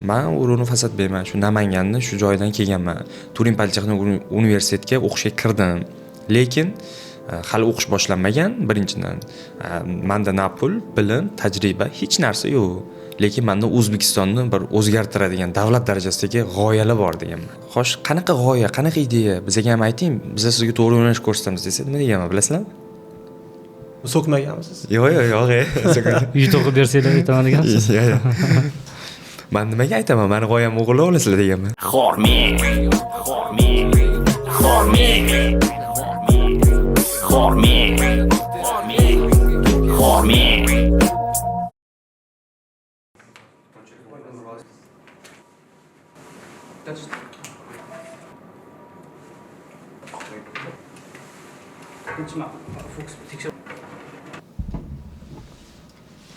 Men O'runov Asadbekman. Shu Namanganni shu joydan kelganman. Turin politexnik universitetiga o'qishga kirdim. Lekin hali o'qish boshlanmagan birinchidan. Menda na pul, bilim, tajriba hech narsa yo'q. Lekin menda O'zbekistonni bir o'zgartiradigan davlat darajasidagi g'oyalar bor deganman. Xo'sh, qanaqa g'oya, qanaqa ideya? Bizga ham ayting, biz sizga to'g'ri yo'nalish ko'rsatamiz desa, nima deganman, bilasizlarmi? So'kmaganmisiz? Yo'q. Yutuqib bersanglar aytaman degansiz. Yo'q. Men nimaga aytaman? Meni g'oyam o'g'irlab olasizlar deganman.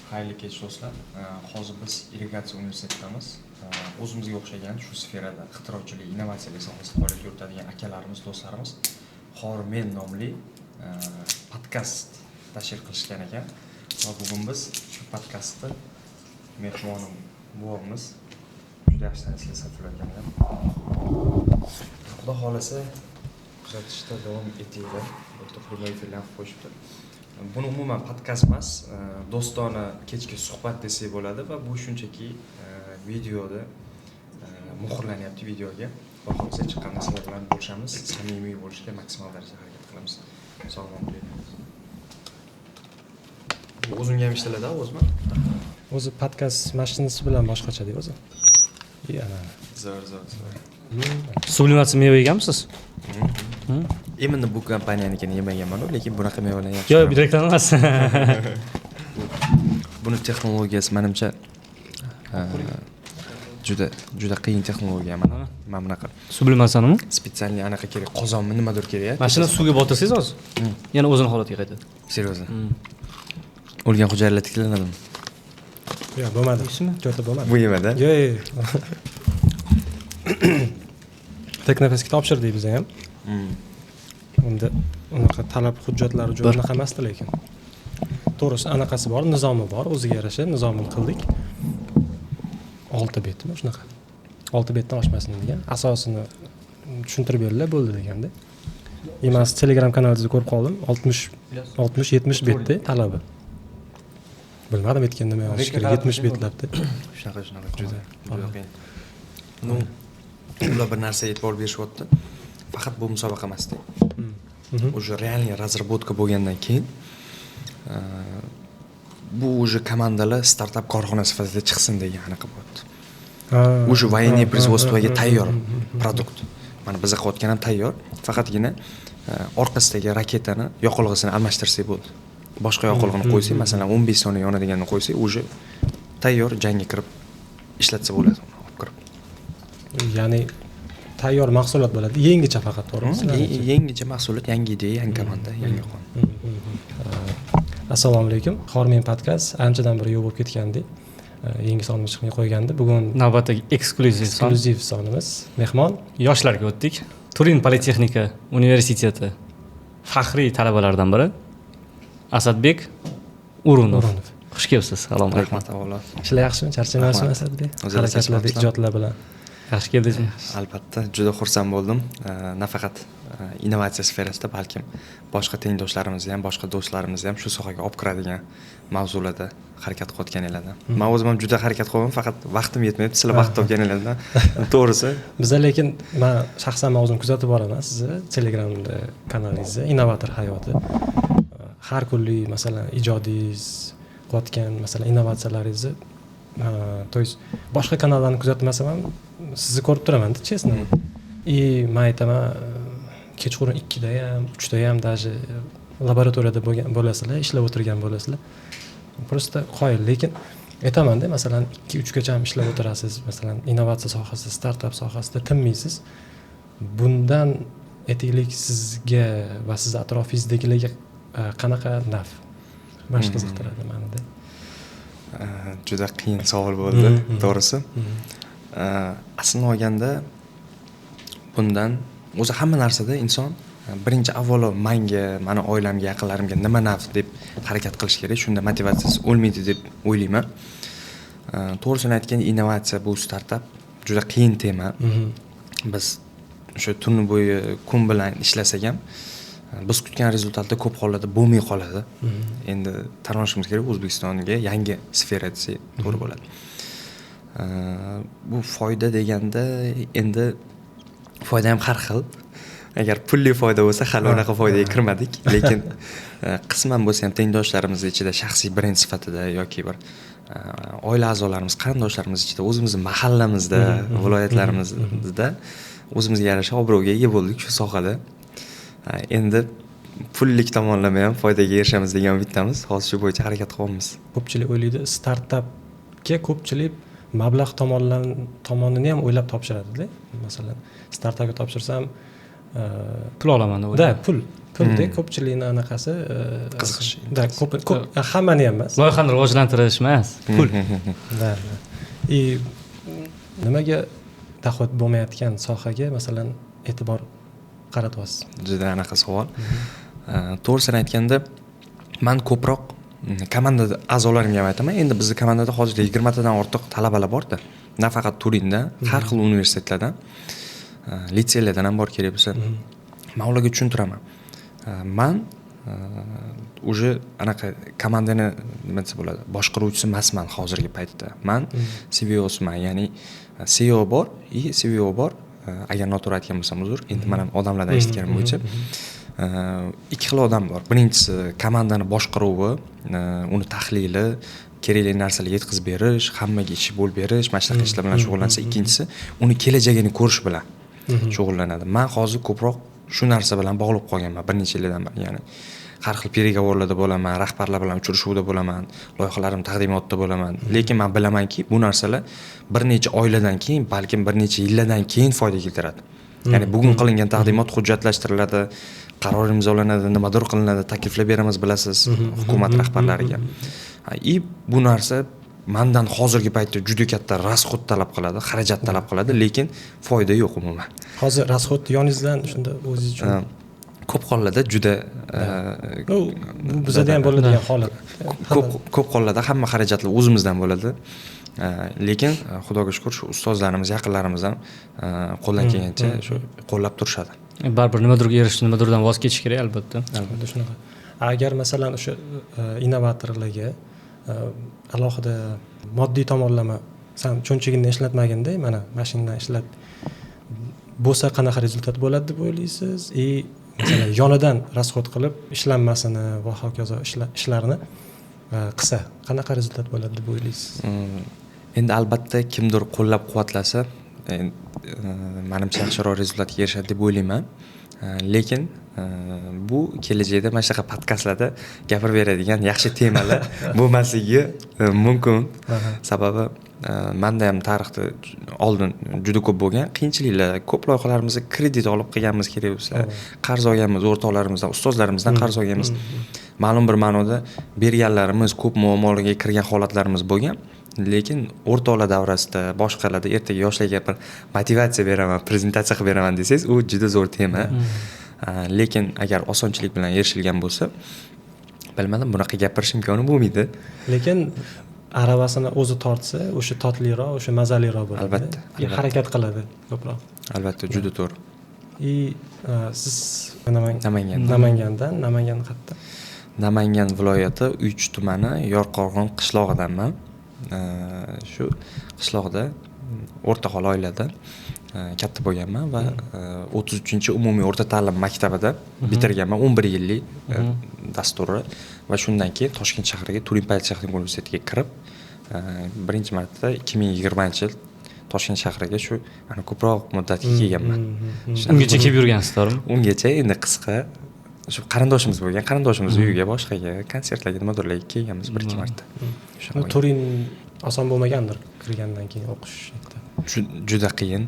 Xayrli kech do'stlar. Hozir biz irrigatsiya universitetidamiz. O'zimizga o'xshagan shu sferada ixtirochilik, innovatsiyalar sohasida faoliyat yuritadigan akalarimiz, do'stlarimiz Xormen nomli podkast tashkil qilishgan ekan. Va bugun biz shu podkastda mehmonim buvamiz juda yaxshi tanislar Safullo akalar. Xudo xolasa kuzatishda davom etinglar. O'rta prямой efirlar qo'shibdi. Buni umuman podkast emas, do'stona kechki suhbat desak bo'ladi va bu shunchaki videoda muhrlanyapti videoga. Va hozir chiqqan narsalar bilan bo'lishamiz, samimiy bo'lishga maksimal darajada harakat qilamiz. Sog'lom bo'ling. O'zimga ham ishtaladi o'zim. O'zi podkast mashinasi bilan boshqacha-da o'zi. Yana Zo'r. Sublimatsiya meva yeganmisiz? Endi bu kompaniyanikini yemaganman, lekin bunaqa mevalar yaxshi. Yo'q, reklama emas. Buni texnologiyasi menimcha juda qiyin texnologiya mana. Mana bunaqa Sublimatsiyami? spetsialniy anaqa kerak, qozonmi nimadir kerak. Mashina suvga botirsangiz hozir, yana o'zini holatiga qaytadi. Seryozni. O'lgan xo'jayinlar tiklanadimi? yo'q, bo'lmadi. Jo'ta bo'lmadi. Bu yemada? Yo'q. Teknofestga topshirdik biz ham. Unda unaqa talab hujjatlari juda unaqa emasdi lekin. To'g'risi anaqasi bor, nizomi bor, o'ziga yarasha nizomini qildik. 6 betmi shunaqa. 6 betdan oshmasin degan. Asosini tushuntirib berdilar, bo'ldi deganda. Men Telegram kanalingizda ko'rib qoldim. 60-70 betda talabi. Bilmadim aytganda nima yozish kerak, 70 betlabdi. Shunaqa juda qiyin. Ну, ular bir narsaga e'tibor berishyapti. Faqat bu musobaqa emasdi. Уже реальный разработка bo'lgandan keyin bu уже komandalar startap korxona sifatida chiqsin degan anaqa bo'ldi. Уже военный производствоga tayyor produkt. Mana biz qilayotgan ham tayyor, faqatgina orqasidagi raketani yoqilg'isini almashtirsak bo'ldi. Boshqa yoqilg'ini qo'ysak, masalan 15 soniya yonadiganini qo'ysak, уже tayyor jangga kirib ishlatsa bo'ladi. Ya'ni tayyor mahsulot bo'ladi, yangicha faqat, to'g'rimi? Yangicha mahsulot, yangi ideya, yangi komanda, yangi qon. Assalomu alaykum. Xormen podkast anchadan beri yo'q bo'lib ketgandi. Yangi sonimiz chiqmay qo'ygandi. Bugun Navbatdagi eksklyuziv sonimiz. Mehmon yoshlarga o'tdik. Turin politexnika universiteti faxriy talabalaridan biri Asadbek O'runov. Xush kelibsiz. Salom, rahmat avvalo. Ishlar yaxshimi? Charchamayapsizmi Asadbek? Harakatlarda, ijodlar bilan. Yaxshi keldingizmi? Albatta, juda xursand bo'ldim. Nafaqat innovatsiya sferasida, balkim boshqa tengdoshlarimiz ham, boshqa do'stlarimiz ham shu sohaga olib kiradigan mavzularda harakat qilayotganingizda. Men o'zim ham juda harakat qilaman, faqat vaqtim yetmayapti. Sizlar vaqt topganingizda, to'g'risi. Bizda lekin men shaxsan o'zim kuzatib boraman sizni Telegramda kanalingizni, Innovator hayoti. Har kunlik, masalan, ijodingiz, qilayotgan, masalan, innovatsiyalaringizni то есть boshqa kanallarni kuzatmasam ham sizni ko'rib turaman-da, честно. Men aytaman, kechqurun 2 da ham, 3 da ham даже laboratoriyada bo'lasizlar, ishlab o'tirgan bo'lasizlar. Просто qoyil, lekin aytaman-da, masalan 2-3 gacha ham ishlab o'tirasiz, masalan, innovatsiya sohasida, startap sohasida tinmaysiz. Bundan aytaylik sizga va siz atrofingizdagilarga qanaqa naf? Bash qiziqtiradi meni-da. Juda qiyin savol bo'ldi, to'g'risi. Aslini olganda bundan o'zi hamma narsada inson birinchi avvalo menga, mani oilamga, yaqinlarimga nima naf deb harakat qilish kerak. Shunda motivatsiyasi o'lmaydi deb o'ylayman. to'g'risini aytganda innovatsiya bu startap juda qiyin tema. Biz o'sha tun bo'yi kun bilan ishlasak ham biz kutgan rezultatlar ko'p hollarda bo'lmay qoladi. Endi tan olishimiz kerak, O'zbekistonga yangi sfera desak to'g'ri bo'ladi. Bu foyda deganda endi foyda ham har xil. Agar pulli foyda bo'lsa hali unaqa foydaga kirmadik, lekin qisman bo'lsa ham tengdoshlarimiz ichida shaxsiy brend sifatida yoki bir oila a'zolarimiz, qarindoshlarimiz ichida o'zimizni mahallamizda, viloyatlarimizda o'zimizga yarasha obro'ga ega bo'ldik shu sohada. Endi pullik tomonlama ham foydaga erishamiz degan umiddamiz. Hozir shu bo'yicha harakat qilyapmiz. Ko'pchilik o'ylaydi, startapga ko'pchilik mablag' tomonini ham o'ylab topshiradi-da. Masalan, startapga topshirsam pul olaman deb o'ylaydi. Pulda ko'pchilikning anaqasi qiziqish. Ko'p hammani ham emas. Loyihani rivojlantirish emas, pul. Nimaga doxod bo'lmayotgan sohaga masalan e'tibor qaratyapsiz? Juda anaqa savol. To'g'risini aytganda men ko'proq komanda a'zolarimga ham aytaman. Endi bizning komandada hozir 20 tadan ortiq talabalar bor-da. Nafaqat Turinda, har xil universitetlardan, litseylardan ham bor kerak bo'lsa. Men ularga tushuntiraman. Men уже anaqa komandani nima desa bo'ladi, boshqaruvchisi emasman hozirgi paytda. Men CVO'sman, ya'ni CEO bor, CVO bor. Agar noto'g'ri aytgan bo'lsam uzr. Endi men ham odamlardan eshitganim bo'yicha ikki xil odam bor. Birinchisi komandani boshqaruvi, uni tahlili, kerakli narsalarga yetkazib berish, hammaga ish bo'lib berish, mana shunaqa ishlar bilan shug'ullansa, ikkinchisi uni kelajagini ko'rish bilan shug'ullanadi. Men hozir ko'proq shu narsa bilan bog'liq qolganman bir necha yildan beri. Ya'ni har xil переговорlarda bo'laman, rahbarlar bilan uchrashuvda bo'laman, loyihalarim taqdimotida bo'laman. Lekin men bilamanki, bu narsalar bir necha oylardan keyin, balkim bir necha yillardan keyin foyda keltiradi. Ya'ni bugun qilingan taqdimot hujjatlashtiriladi, qaror imzolanadi, nimadir qilinadi, takliflar beramiz, bilasiz, hukumat rahbarlariga. Bu narsa mendan hozirgi paytda juda katta rasxod talab qiladi, xarajat talab qiladi, lekin foyda yo'q umuman. Hozir rasxod yoningizdan shunda o'zingiz uchun ko'p hollarda juda bizda ham bo'ladigan holat. Ko'p hollarda hamma xarajatlar o'zimizdan bo'ladi. Lekin xudoga shukr shu ustozlarimiz, yaqinlarimiz ham qo'ldan kelgancha shu qo'llab turishadi. Baribir nimadirga erishish, nimadirdan voz kechish kerak albatta. Albatta shunaqa. Agar masalan o'sha innovatorlarga alohida moddiy tomonlama san cho'nchagingni ishlatmaganda, mana mashinani ishlat bo'lsa qanaqa rezultat bo'ladi deb o'ylaysiz? Masalan, yonidan rasxod qilib ishlanmasini va hokazo ishlarni qilsa qanaqa rezultat bo'ladi deb o'ylaysiz? Endi albatta kimdir qo'llab-quvvatlasa, menimcha yaxshiroq rezultatga erishadi deb o'ylayman. Lekin bu kelajakda mana shunaqa podkastlarda gapirib beradigan yaxshi temalar bo'lmasligi mumkin. Sababi menda ham tarixda oldin juda ko'p bo'lgan qiyinchiliklar, ko'p loyihalarimizga kredit olib qilganmiz kerak bo'lsa, qarz olganmiz, o'rtoqlarimizdan, ustozlarimizdan qarz olganmiz. Ma'lum bir ma'noda berganlarimiz ko'p muammolarga kirgan holatlarimiz bo'lgan. Lekin o'rtoqlar davrasida, boshqalarda ertaga yoshlarga bir motivatsiya beraman, prezentatsiya qilib beraman desangiz, u juda zo'r tema. Lekin agar osonchilik bilan erishilgan bo'lsa, bilmadim, bunaqa gapirish imkoni bo'lmaydi. Lekin aravasini o'zi tortsa, o'sha totliroq, o'sha mazaliroq bo'ladi. Albatta. Harakat qiladi ko'proq. Albatta, juda to'g'ri. Siz Namangandan qayerda? Namangan viloyati Uych tumani Yorqo'rg'on qishlog'idanman. Shu qishloqda o'rtahol oilada katta bo'lganman va 33-umumiy o'rta ta'lim maktabida bitirganman, 11 yillik dasturni va shundan keyin Toshkent shahriga Turin politexnik universitetiga kirib, birinchi marta 2020-yil Toshkent shahriga shu ko'proq muddatga kelganman. Ungacha kelib yurgansiz, to'g'rimi? Ungacha endi qisqa shu qarindoshimiz bo'lgan, qarindoshimiz uyiga, boshqaga, konsertlarga, nimadirlarga kelganmiz birinchi marta. Turin oson bo'lmagandir kirgandan keyin o'qish. Juda qiyin.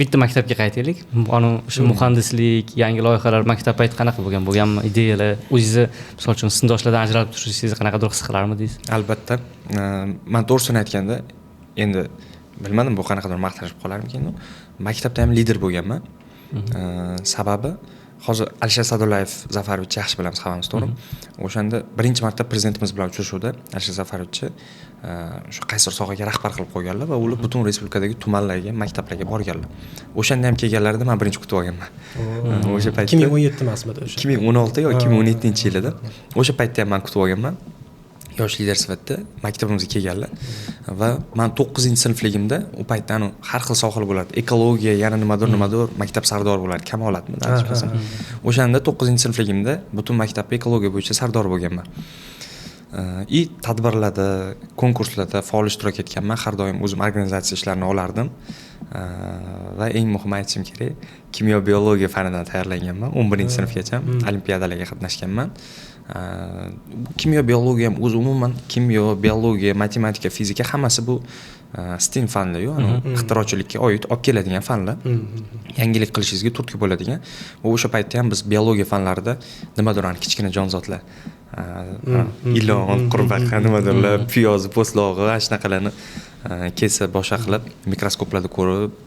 Bitta maktabga qaytaylik. O'sha muhandislik, yangi loyihalar maktab payti qanaqa bo'lganmi? Ideyalar, o'zingizni misol uchun sinfdoshlardan ajralib turishingizni qanaqadir his qilarmidingiz? Albatta. Men to'g'risini aytganda, endi bilmadim bu qanaqadir maqtanib qolarmikin. Maktabda ham lider bo'lganman. Sababi hozir Alisher Sa'dullayev Zafarovich yaxshi bilamiz hammamiz, to'g'rimi? O'shanda birinchi marta prezidentimiz bilan uchrashuvda Alisher Zafarovich shu qaysi sohaga rahbar qilib qo'yganlar va ular butun respublikadagi tumanlarga, maktablarga borganlar. O'shanda ham kelganlarida men birinchi kutib olganman. O'sha paytda 2017 emasmidi o'sha? 2016 yoki 2017-yilida. O'sha paytda ham men kutib olganman. Yoshliklar sifatida maktabimizga kelganlar va men 9-sinfligimda u paytda har xil sohalar bo'lardi. Ekologiya, yana nimadir maktab sardori bo'lardi, Kamolatmi, adashmasam. O'shanda 9-sinfligimda butun maktabda ekologiya bo'yicha sardor bo'lganman. Tadbirlarda, konkurslarda faol ishtirok etganman. Har doim o'zim organizatsiya ishlarini olardim. Va eng muhimi aytishim kerak, kimyo biologiya fanidan tayyorlanganman. 11-sinfgacha olimpiadalarga qatnashganman. Kimyo biologiya ham o'zi umuman kimyo, biologiya, matematika, fizika hammasi bu STEM fanlar-yu, ixtirochilikka oid olib keladigan fanlar. Yangilik qilishingizga turtki bo'ladigan. Va o'sha paytda ham biz biologiya fanlarida nimadir kichkina jonzotlar, ilon, qurbaqa, nimadirlar, piyoz, po'stlog'i, shunaqalarni kesib, boshqa qilib, mikroskoplarda ko'rib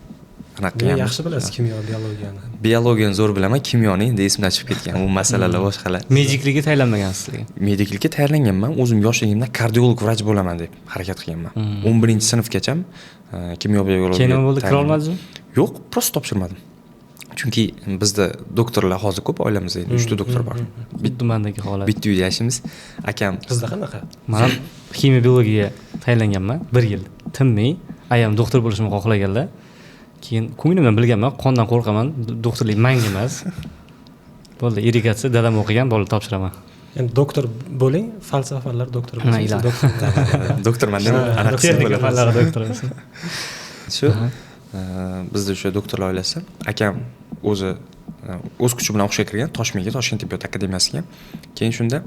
qanaqa yaxshi bilasiz kimyo, biologiyani. Biologiyani zo'r bilaman, kimyoni endi esimdan chiqib ketgan. U masalalar boshqalar. Mediklikka tayyorlanmagansiz? Mediklikka tayyorlanganman. O'zim yoshligimda kardiolog vrach bo'laman deb harakat qilganman. 11-sinfgacha kimyo biologiya. Keyin nima bo'ldi, kira olmadingizmi? Yo'q, prosta topshirmadim. Chunki bizda doktorlar hozir ko'p, oilamizda endi 3 ta doktor bor. Bitta tumandagi holat. Bitta uyda yashaymiz. Akam Sizda qanaqa? Men kimyo biologiyaga tayyorlanganman 1 yil. Tinmay, ayam doktor bo'lishimni xohlaganlar. Keyin ko'nglimdan bilganman, qondan qo'rqaman, doktorlik menga emas. Bo'ldi, irrigatsiya dadam o'qigan, bo'ldi, topshiraman. Endi doktor bo'ling, falsafalar doktor bo'lsangiz, doktorman deb Texnika fanlari doktori. Shu bizda o'sha doktorlar oilasi, akam o'z kuchi bilan o'qishga kirgan Toshkentga, Toshkent tibbiyot akademiyasiga. Keyin shunda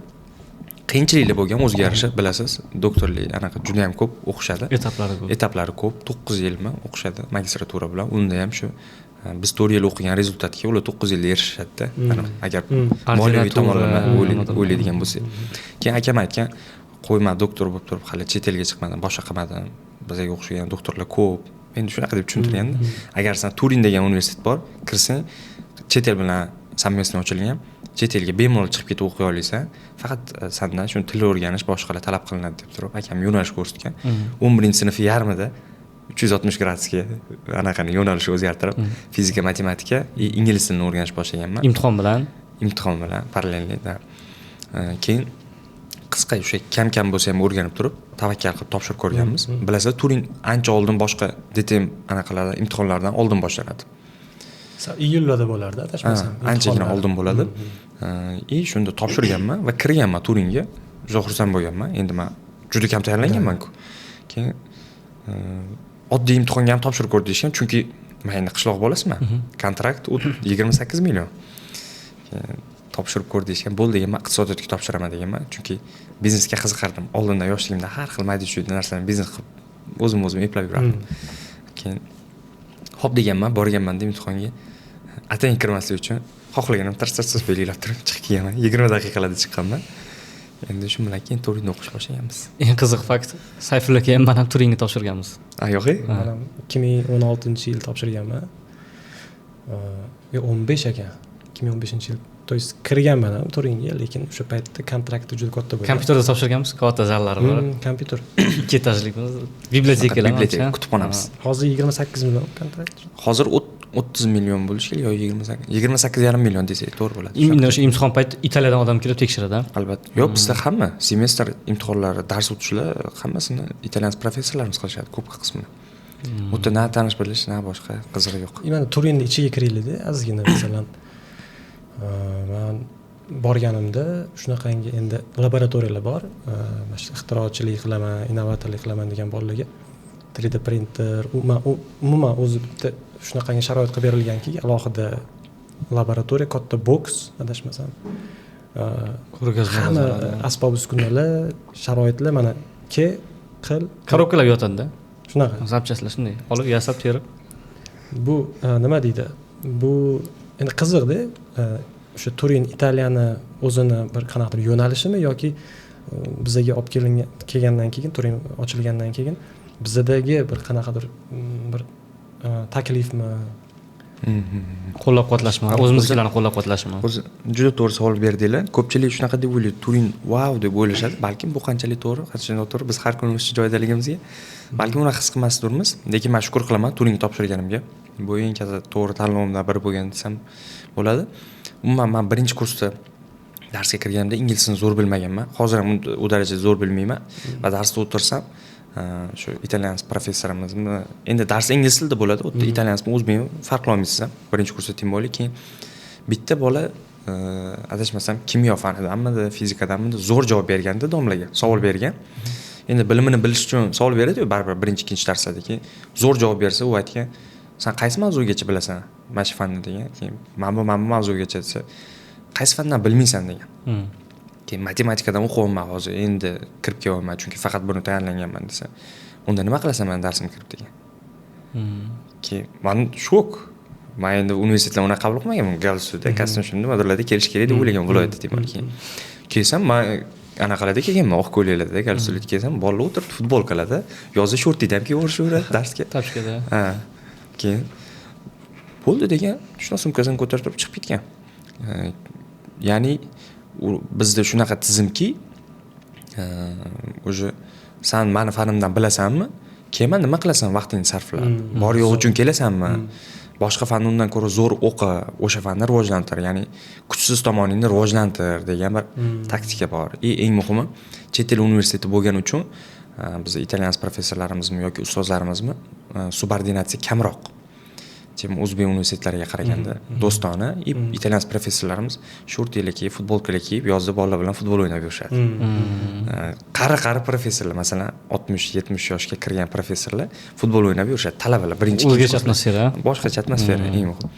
qiyinchiliklar bo'lgan, o'ziga yarasha bilasiz, doktorlik anaqa juda ham ko'p o'qishadi. Etaplari ko'p, 9 yilmi o'qishadi magistratura bilan. Unda ham shu biz 4 yil o'qigan rezultatga ular 9 yilda erishishadi-da. Agar moliyaviy tomonlama o'ylaydigan bo'lsak. Keyin akam aytgan, qo'yma doktor bo'lib turib, hali chet elga chiqmadim, boshqa qilmadim. Bizga o'xshagan doktorlar ko'p. Endi shunaqa deb tushuntirganda, agar sen Turin degan universitet bor, kirsang, chet el bilan совместный ochilgan, chet elga bemalol chiqib ketib o'qiy olasan, faqat sendan shu til o'rganish boshqalar talab qilinadi deb turib, akam yo'nalish ko'rsatgan. 11-sinf yarmida 360 gradusga anaqani yo'nalishni o'zgartirib, fizika, matematika, ingliz tilini o'rganish boshlaganman. Imtihon bilan parallelda. Keyin qisqa o'sha kam bo'lsa ham o'rganib turib, tavakkal qilib topshirib ko'rganmiz. Bilasizlar, Turin ancha oldin boshqa DTM anaqalardan, imtihonlardan oldin boshlanadi. Iyullarda bo'lardi, adashmasam. Anchagina oldin bo'ladi. Shunda topshirganman va kirganman Turinga. Juda xursand bo'lganman. Endi men juda kam tayyorlanganman-ku. Keyin oddiy imtihonga ham topshirib ko'r deyishgan, chunki men endi qishloq bolasizman. Kontrakt 28 million. Topshirib ko'r deyishgan, bo'ldi deganman, iqtisodiyotga topshiraman deganman, chunki biznesga qiziqardim. Oldindan yoshligimda har xil mayda-chuyda narsalarni biznes qilib o'zim eplab yurardim. Keyin hop deganman, borganman deb imtihonga. Atayin kirmaslik uchun xohlaganim tars belgilab turib chiqib kelganman. 20 daqiqalarda chiqqanman. Endi shu bilan keyin Turinda o'qish boshlaganmiz. Eng qiziq fakt, Sayfulla aka ham men ham Turinga topshirganmiz. Yo'q-e? Men ham 2016-yil topshirganman. 15 ekan. 2015-yil. То есть kirganman ham Turinga, lekin o'sha paytda kontrakti juda katta bo'lgan. Kompyuterda topshirganmiz, katta zallari bor. Kompyuter. 2 etajlikmiz. Bibliotekalar, kutubxonamiz. Hozir 28 million kontrakt. Hozir 30 million bo'lishi kerak yoki 28,5 million desak to'g'ri bo'ladi. Endi o'sha imtihon payti Italiyadan odam kelib tekshiradi. Albatta. Yo'q, bizda hamma semestr imtihonlari, dars o'tishlar hammasini italyan professorlarimiz qilishadi, ko'p qismini. O'ta na tanish bilish, na boshqa qizig'i yo'q. Mana Turinning ichiga kiraylik-da, ozgina masalan. Men borganimda shunaqangi endi laboratoriyalar bor. Mana shu ixtirochilik qilaman, innovatorlik qilaman degan bolalarga 3D printer, umuman o'zi bitta shunaqangi sharoit qilib berilganki, alohida laboratoriya, katta boks, adashmasam. Hamma asbob uskunalar, sharoitlar mana qil. Korobkalar yotadi-da. Shunaqa. Zapchastlar shunday, olib yasab terib. Bu nima deydi? Bu endi qiziqda, o'sha Turin Italiyani o'zini bir qanaqadir yo'nalishimi yoki bizga olib kelgandan keyin, Turin ochilgandan keyin bizdagi bir qanaqadir bir taklifmi qo'llab-quvvatlashmi, o'zimiznikilarni qo'llab-quvvatlashmi? O'zi juda to'g'ri savol berdinglar. Ko'pchilik shunaqa deb o'ylaydi, Turin wow deb o'ylashadi. Balkim bu qanchalik to'g'ri, qanchalik noto'g'ri, biz har kuni o'sha joydaligimizga balkim uni his qilmasdurmiz. Lekin men shukr qilaman Turinga topshirganimga. Bu eng katta to'g'ri tanlovimdan biri bo'lgan desam bo'ladi. Umuman men birinchi kursda darsga kirganimda inglizini zo'r bilmaganman. Hozir ham u darajada zo'r bilmayman va darsda o'tirsam shu italyan professorimizmi, endi dars ingliz tilida bo'ladi, u yerda italyansmi, o'zbekmi farq qilolmaysiz ham. Birinchi kursda tim bo'li, keyin bitta bola adashmasam kimyo fanidanmidi, fizikadanmidi zo'r javob berganda domlaga savol bergan. Endi bilimini bilish uchun savol beradi-ku, baribir birinchi, ikkinchi darsda keyin zo'r javob bersa, u aytgan, "Sen qaysi mavzugacha bilasan?" Mana shu fanni degan. Keyin mana bu mavzugacha desa, "Qaysi fandan bilmaysan?" degan. Keyin matematikadan o'qiyapman hozir, endi kirib kelyapman, chunki faqat buni tayyorlanganman desa, "Unda nima qilasan men darsim kirib?" degan. Keyin men shok. Men endi universitetdan uni qabul qilmaganman, Galstuda, kastim nimadirlarda kelish kerak deb o'ylagan viloyatda demak. Kelsam men anaqalarda kelganman, oq ko'ylaklarda, Galstuda kelsam, bolalar o'tirib futbolkalarda, yozda shortida ham kiyib o'rishaveradi darsga. Topshirgada. Ha. Keyin bo'ldi degan, shuna sumkasini ko'tarib turib chiqib ketgan. Ya'ni bizda shunaqa tizimki, o'sha sen meni fanimdan bilasanmi? Keyin nima qilasan vaqtingni sarflab? Bor yo'q uchun kelasanmi? Boshqa fanni undan ko'ra zo'r o'qi, o'sha fanni rivojlantir, ya'ni kuchsiz tomoningni rivojlantir degan bir taktika bor. Eng muhimi, chet el universiteti bo'lgani uchun biz italyan professorlarimizmi yoki ustozlarimizmi subordinatsiya kamroq. Chem o'zbek universitetlariga qaraganda do'stona, italyan professorlarimiz shortiylar kiyib, futbolkalar kiyib, yozda bolalar bilan futbol o'ynab yurishadi. Qari professorlar, masalan, 60-70 yoshga kirgan professorlar futbol o'ynab yurishadi, talabalar birinchi o'zgacha atmosfera, boshqacha atmosfera eng muhim.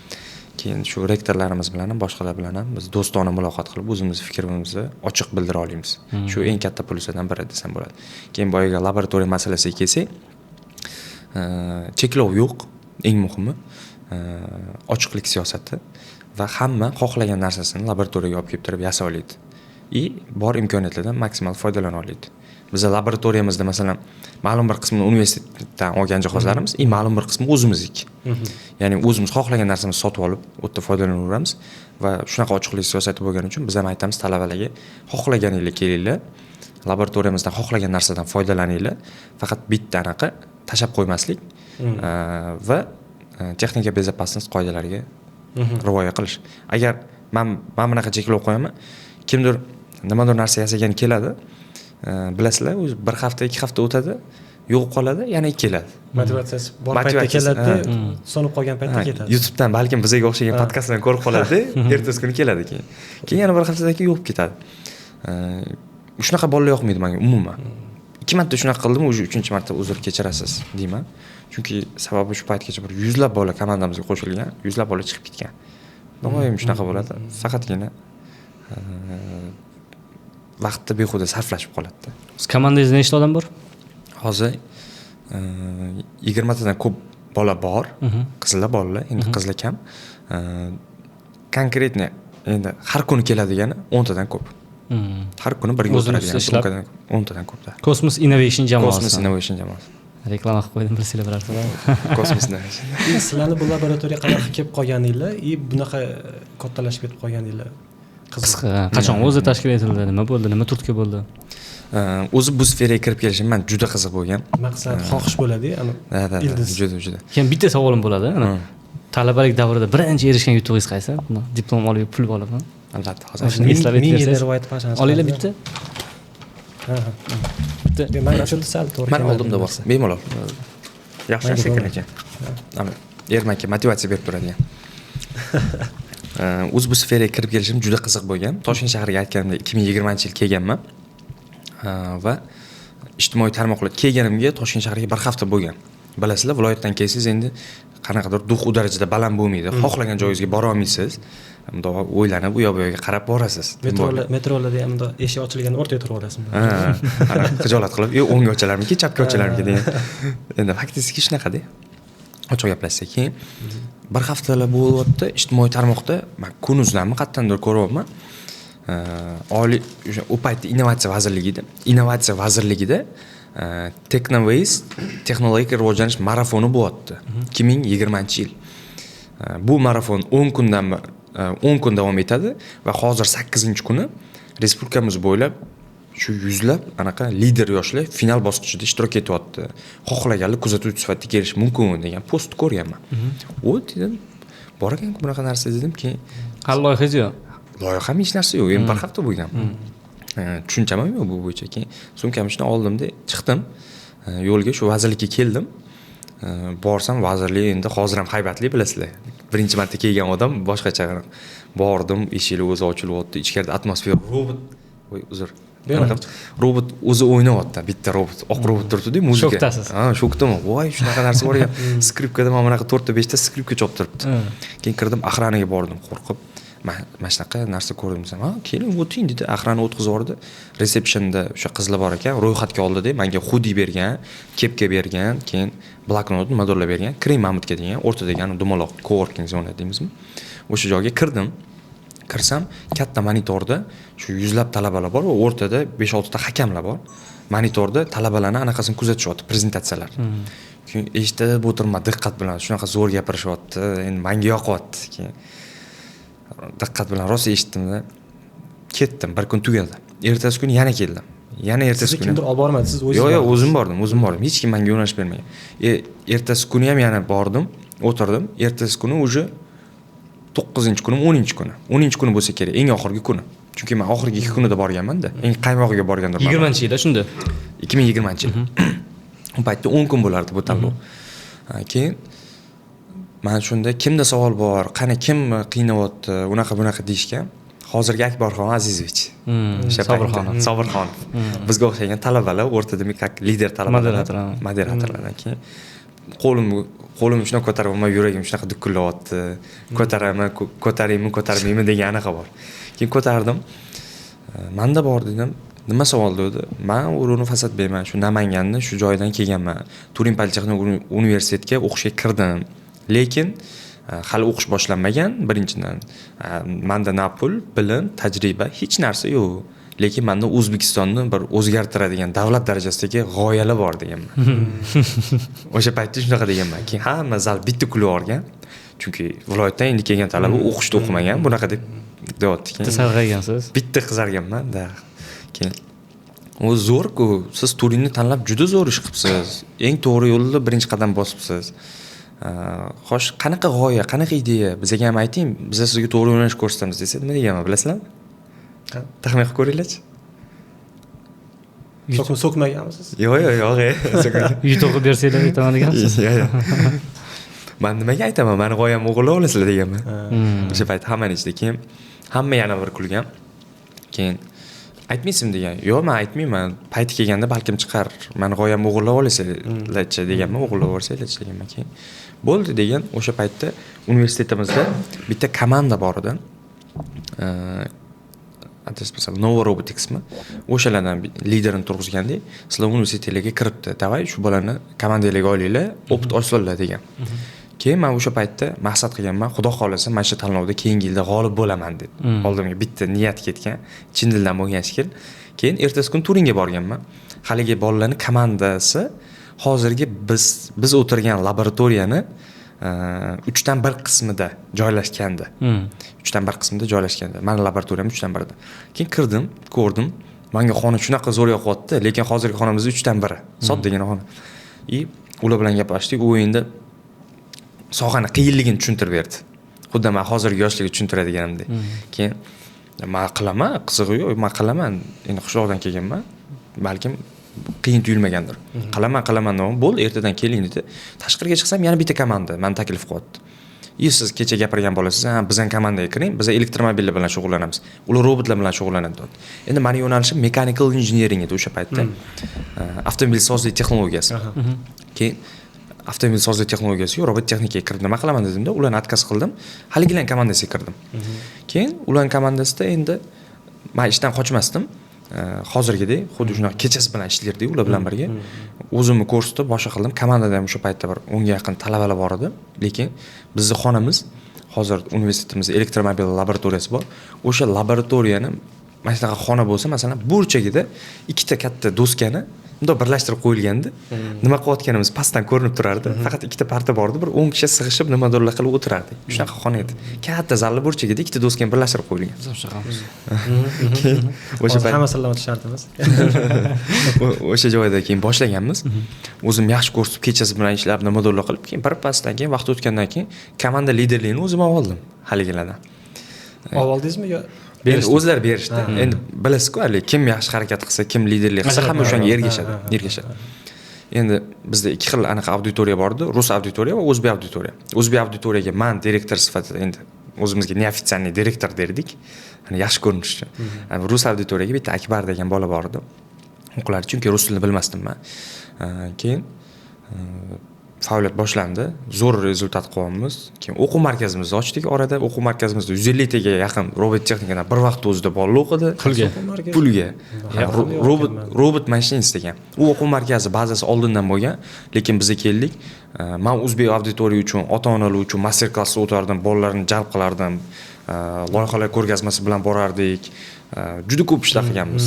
Keyin shu rektorlarimiz bilan ham, boshqalar bilan ham biz do'stona muloqot qilib, o'zimiz fikrimizni ochiq bildira olamiz. Shu eng katta pluslardan biri desam bo'ladi. Keyin boyaga laboratoriya masalasiga kelsak, cheklov yo'q, eng muhimi ochiqlik siyosati va hamma xohlagan narsasini laboratoriyaga olib kelib turib yasa oladi. Bor imkoniyatlardan maksimal foydalana oladi. Bizning laboratoriyamizda masalan ma'lum bir qismini universitetdan olgan jihozlarimiz, ma'lum bir qismi o'zimizniki. Ya'ni o'zimiz xohlagan narsamizni sotib olib, u yerda foydalanaveramiz va shunaqa ochiqlik siyosati bo'lgani uchun biz ham aytamiz talabalarga, xohlaganinglar kelinglar, laboratoriyamizdan xohlagan narsadan foydalaninglar, faqat bitta anaqa tashab qo'ymaslik va texnika bezopasnost qoidalariga rioya qilish. Agar men bunaqa cheklov qo'yaman, kimdir nimadir narsa yasagan keladi, bilasizlar, o'zi bir hafta, 2 hafta o'tadi, yo'q qoladi, yana keladi. Motivatsiyasi bor paytda keladi, so'nib qolgan paytda ketadi. YouTubedan balkim bizga o'xshagan podkastlarni ko'rib qoladi, ertasi kuni keladi keyin. Keyin yana bir haftadan keyin yo'q ketadi. Shunaqa bolalar yoqmaydi menga umuman. 2 marta shunaqa qildim, o'sha 3-marta uzr kechirasiz deyman. Chunki sababi shu paytgacha bir 100lab bola komandamizga qo'shilgan, 100lab bola chiqib ketgan. Doim shunaqa bo'ladi. Faqatgina vaqtni behuda sarflashib qoladi. Siz komandangizda nechta odam bor? Hozir 20 tadan ko'p bola bor, qizlar bolalar, endi qizlar kam. Konkretni endi har kuni keladigani 10 tadan ko'p. Har kuni birga o'tiradigan 10 tadan ko'pda. Cosmos Innovation jamoasi. Cosmos Innovation jamoasi. Reklama qilib qo'ydim, bilsanglar bilarsizlar. Cosmos Innovation. Sizlarni bu laboratoriyaga qanaqa kelib qolganinglar, bunaqa kattalashib ketib qolganinglar. Qisqa, qachon o'zi tashkil etildi, nima bo'ldi, nima turtki bo'ldi? O'zi bu sferaga kirib kelishim men juda qiziq bo'lgan. Maqsad, xohish bo'ladi-ku, ildiz. Juda. Keyin bitta savolim bo'ladi. Talabalik davrida birinchi erishgan yutug'ingiz qaysi? Diplom olib, pul olib. Albatta, hozir shuni eslab aytsangiz. Rivoyat qilsangiz. Olinglar bitta. Men uchun sal to'g'ri. Men oldimda bor. Bemalol. Yaxshi sekin ekan. Ermakka motivatsiya berib turadigan. O'z bu sferaga kirib kelishim juda qiziq bo'lgan. Toshkent shahriga aytganimda 2020-yil kelganman. Va ijtimoiy tarmoqlar kelganimga Toshkent shahriga bir hafta bo'lgan. Bilasizlar, viloyatdan kelsangiz endi qanaqadir duh u darajada baland bo'lmaydi. Xohlagan joyingizga bora olmaysiz. Unda o'ylanib u yoqqa qarab borasiz. Metrolarda ham eshik ochilgan o'rtaga turib olasizmi? Xijolat qilib, o'ngga ochalarmiki, chapga ochalarmiki degan. Endi faktiki shunaqa-da. Ochiq gaplashsak, keyin bir haftalar bo'lyapti ijtimoiy tarmoqda men kunuzlarni qatdandir ko'ryapman. Oliy o'sha u paytda innovatsiya vazirligida Technoways texnologik rivojlanish marafoni bo'lyapti. 2020-yil. Bu marafon 10 kun davom etadi va hozir 8-kuni respublikamiz bo'ylab shu yuzlab anaqa lider yoshlar final bosqichida ishtirok etyapti. Xohlaganlar kuzatuvchi sifatida kelish mumkin degan post ko'rganman. O dedim, bor ekan bunaqa narsa dedim, keyin hali loyihangiz yo'q. loyiha ham hech narsa yo'q. Bir hafta bo'lgan. Tushuncham ham yo'q bu bo'yicha. Keyin sumkamni ishdan oldimda chiqdim. Yo'lga shu vazirlikka keldim. Borsam vazirlik endi hozir ham haybatli bilasizlar. Birinchi marta kelgan odam boshqacha. Bordim, eshik o'zi ochilyapti, ichkarida atmosfera robot. Voy, uzr. Robot o'zi o'ynayapti, bitta robot, oq robot turibdi-da, muzika. Shokdasiz. Ha, shokdaman. Voy, shunaqa narsa bor ekan. Skripkada mana bunaqa 4 ta 5 ta skripka chop turibdi. Keyin kirdim, axraniga bordim, qo'rqib. Mana shunaqa narsa ko'rdim desam, "Ha, keling, o'ting" dedi. Axrani o'tkazib yubordi. Resepsionda o'sha qizlar bor ekan, ro'yxatga oldida menga xudi bergan, kepka bergan, keyin bloknot nimadirlar bergan, Krim Mamutga degan o'rtadagi dumaloq coworking zona deymizmi? O'sha joyga kirdim. Kirsam, katta monitorda shu yuzlab talabalar bor va o'rtada 5-6 ta hakamlar bor. Monitorda talabalarni anaqasini kuzatishyapti, prezentatsiyalar. Keyin eshitib o'tirma diqqat bilan, shunaqa zo'r gapirishyapti. Endi menga yoqyapti. Keyin diqqat bilan rosa eshitdim-da. Ketdim, bir kun tugadi. Ertasi kuni yana keldim. Yana ertasi kuni kimdir olib bormadi, siz o'zingiz? Yo'q, o'zim bordim. Hech kim menga yo'nalish bermagan. Ertasi kuni ham yana bordim, o'tirdim. Ertasi kuni уже 9-kuni, 10-kuni. 10-kuni bo'lsa kerak, eng oxirgi kuni. Chunki men oxirgi 2 kunida borganman-da. Eng qaymog'iga borgandim. 20-yilda shunda. 2020-yil. U paytda 10 kun bo'lardi bu tanlov. Keyin men shunda kimda savol bor, qani kim qiynayapti, unaqa deyishgan. Hozirgi Akbarxon Azizovich. Sobirxonov. Bizga o'xshagan talabalar o'rtada lider talabalar, moderatorlardan keyin qo'lim shunaqa ko'tarib, yuragim shunaqa dukillayapti. Ko'taraymi degan anaqa bor. Keyin ko'tardim. Menda bor dedim. Nima savol dedi? Men O'runov Asadbekman, shu Namanganni shu joydan kelganman. Turin politexnik universitetiga o'qishga kirdim. Lekin hali o'qish boshlanmagan birinchidan. Menda na pul, bilim, tajriba hech narsa yo'q. Lekin menda O'zbekistonni bir o'zgartiradigan davlat darajasidagi g'oyalar bor deganman. O'sha paytda shunaqa deganman. Keyin hamma zal bitta kulib olgan. Chunki viloyatdan endi kelgan talaba o'qishda o'qimagan, bunaqa deb deyapti. Bitta sarg'aygansiz. Bitta qizarganman-da. Keyin o zo'r-ku, siz Turinni tanlab juda zo'r ish qilibsiz. Eng to'g'ri yo'lda birinchi qadam bosibsiz. Xo'sh, qanaqa g'oya, qanaqa ideya? Bizga ham ayting, biz sizga to'g'ri yo'nalish ko'rsatamiz desa, nima deganman bilasizlarmi? Taxmin qilib ko'ringlarchi. So'kmaganmisiz? Yo'q. Yutuqni bersanglar aytaman degansiz. Yo'q. Men nimaga aytaman? Meni g'oyam o'g'irlab olasizlar deganman. O'sha payt hammani ichida, keyin hamma yana bir kulgan. Keyin aytmaysizmi degan. Yo'q, men aytmayman. Payti kelganda balkim chiqar. Meni g'oyam o'g'irlab olasizlar deganman, o'g'irlab olsanglar deganman. Keyin bo'ldi degan. O'sha paytda universitetimizda bitta komanda bor edi. Novo Roboticsmi? O'shalardan liderini turg'izganda, sizlar universitetlarga kiribdi. Davay shu bolani komandalarga olinglar, opit olsinlar degan. Keyin men o'sha paytda maqsad qilganman, Xudo xolasa, mana shu tanlovda keyingi yilda g'olib bo'laman deb. Oldimga bitta niyat ketgan, chin dildan bo'lgan shekil. Keyin ertasi kun Turinga borganman. Haligi bolalarning komandasi hozirgi biz o'tirgan laboratoriyani 3dan 1 qismida joylashgandi. 3dan 1 qismida joylashgandi. Meni laboratoriyam 3dan 1da. Keyin kirdim, ko'rdim. Menga xona shunaqa zo'r yoqyapti, lekin hozirgi xonamiz 3dan 1. Soddagina xona. Ular bilan gaplashdik, u endi sohani qiyinligini tushuntirib berdi. Xuddi men hozirgi yoshlarga tushuntiradiganimdek. Keyin men qilaman, qizig'i yo'q, men qilaman. Endi qishloqdan kelganman. Balkim qiyin tuyulmagandir. Qilaman, bo'ldi, ertadan keling dedi. Tashqariga chiqsam yana bitta komanda meni taklif qilyapti. Siz kecha gapirgan bo'lasiz, bizning komandaga kiring, biz elektromobillar bilan shug'ullanamiz. Ular robotlar bilan shug'ullanadi dedi. Endi meni yo'nalishim mechanical engineering edi o'sha paytda. Avtomobil sozlik texnologiyasi. Keyin avtomobil sozlik texnologiyasi, robot texnikaga kirib nima qilaman dedimda, ularni отказ qildim. Haligilar komandasiga kirdim. Keyin ularning komandasida endi men ishdan qochmasdim. Hozirgidek xuddi shunaqa kechasi bilan ishlardik ular bilan birga. O'zimni ko'rsatib boshqa qildim. Komandada ham o'sha paytda bir 10 ga yaqin talabalar bor edi. Lekin bizning xonamiz hozir universitetimizda elektromobil laboratoriyasi bor. O'sha laboratoriyani mana shunaqa xona bo'lsa, masalan, burchagida ikkita katta doskani bundoq birlashtirib qo'yilganda nima qilayotganimiz pastdan ko'rinib turardi. Faqat ikkita parta bor edi, bir 10 kishi sig'ishib nimadirlar qilib o'tirardik. Shunaqa xona edi. Katta zalli burchagida ikkita doskani birlashtirib qo'yilgan. O'sha hamma salomat shartimiz. O'sha joyda keyin boshlaganmiz. O'zim yaxshi ko'rsatib kechasi bilan ishlab nimadirlar qilib, keyin bir pasdan keyin vaqt o'tgandan keyin komanda liderligini o'zim oldim haligilardan. Oldingizmi yo Endi o'zlari berishdi. Endi bilasizku, kim yaxshi harakat qilsa, kim liderlik qilsa, hamma o'shanga ergashadi. Endi bizda ikki xil anaqa auditoriya bor edi, rus auditoriya va o'zbek auditoriya. O'zbek auditoriyaga men direktor sifatida endi o'zimizga neofitsialniy direktor derdik. Yaxshi ko'rinish uchun. Rus auditoriyaga bitta Akbar degan bola bor edi. O'qiladi, chunki rus tilini bilmasdim men. Keyin faoliyat boshlandi, zo'r rezultat qilyapmiz. Keyin o'quv markazimizni ochdik. Orada o'quv markazimizda 150 taga yaqin robot texnikadan bir vaqt o'zida bolalar o'qidi. Pulga. Robot mashinist degan. U o'quv markazi bazasi oldindan bo'lgan, lekin biz keldik. Men o'zbek auditoriya uchun, ota-onalar uchun master klass o'tardim, bolalarni jalb qilardim. Loyihalar ko'rgazmasi bilan borardik. Juda ko'p ishlar qilganmiz.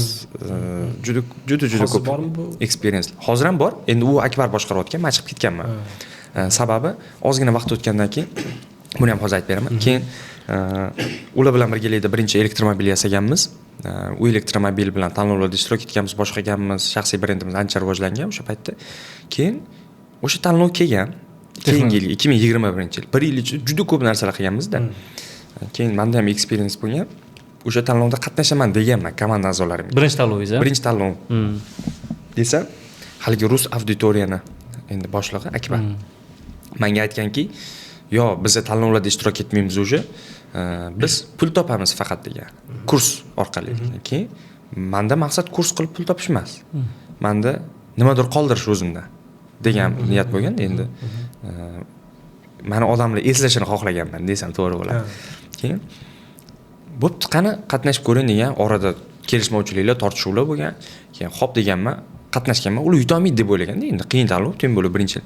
Juda ko'p experience. Hozir ham bor. Endi u Akbar boshqarayotgan, men chiqib ketganman. Sababi ozgina vaqt o'tgandan keyin buni ham hozir aytib beraman. Keyin ular bilan birgalikda birinchi elektromobil yasaganmiz. U elektromobil bilan tanlovlarda ishtirok etganmiz, boshqarganmiz, shaxsiy brendimiz ancha rivojlangan o'sha paytda. Keyin o'sha tanlov kelgan. Keyingi yil 2021-yil. 1 yil ichida juda ko'p narsalar qilganmiz-da. Keyin menda ham experience bo'lgan. O'sha tanlovda qatnashaman deganman komanda a'zolarimga. Birinchi tanlovingiz, Birinchi tanlov. Desam, haligi rus auditoriyani endi boshlig'i Akbar menga aytganki, "Yo, biz tanlovlarda ishtirok etmaymiz o'sha. Biz pul topamiz faqat" degan. Kurs orqali. Keyin menda maqsad kurs qilib pul topish emas. Menda nimadir qoldirish o'zimda degan niyat bo'lgan. Endi meni odamlar eslashini xohlaganman desam to'g'ri bo'ladi. Keyin bo'pti, qani qatnashib ko'ring degan, orada kelishmovchiliklar, tortishuvlar bo'lgan. Keyin xo'p deganman, qatnashganman. Ular yutolmaydi deb o'ylaganda, endi qiyin tanlov, teng bo'lib birinchi yil.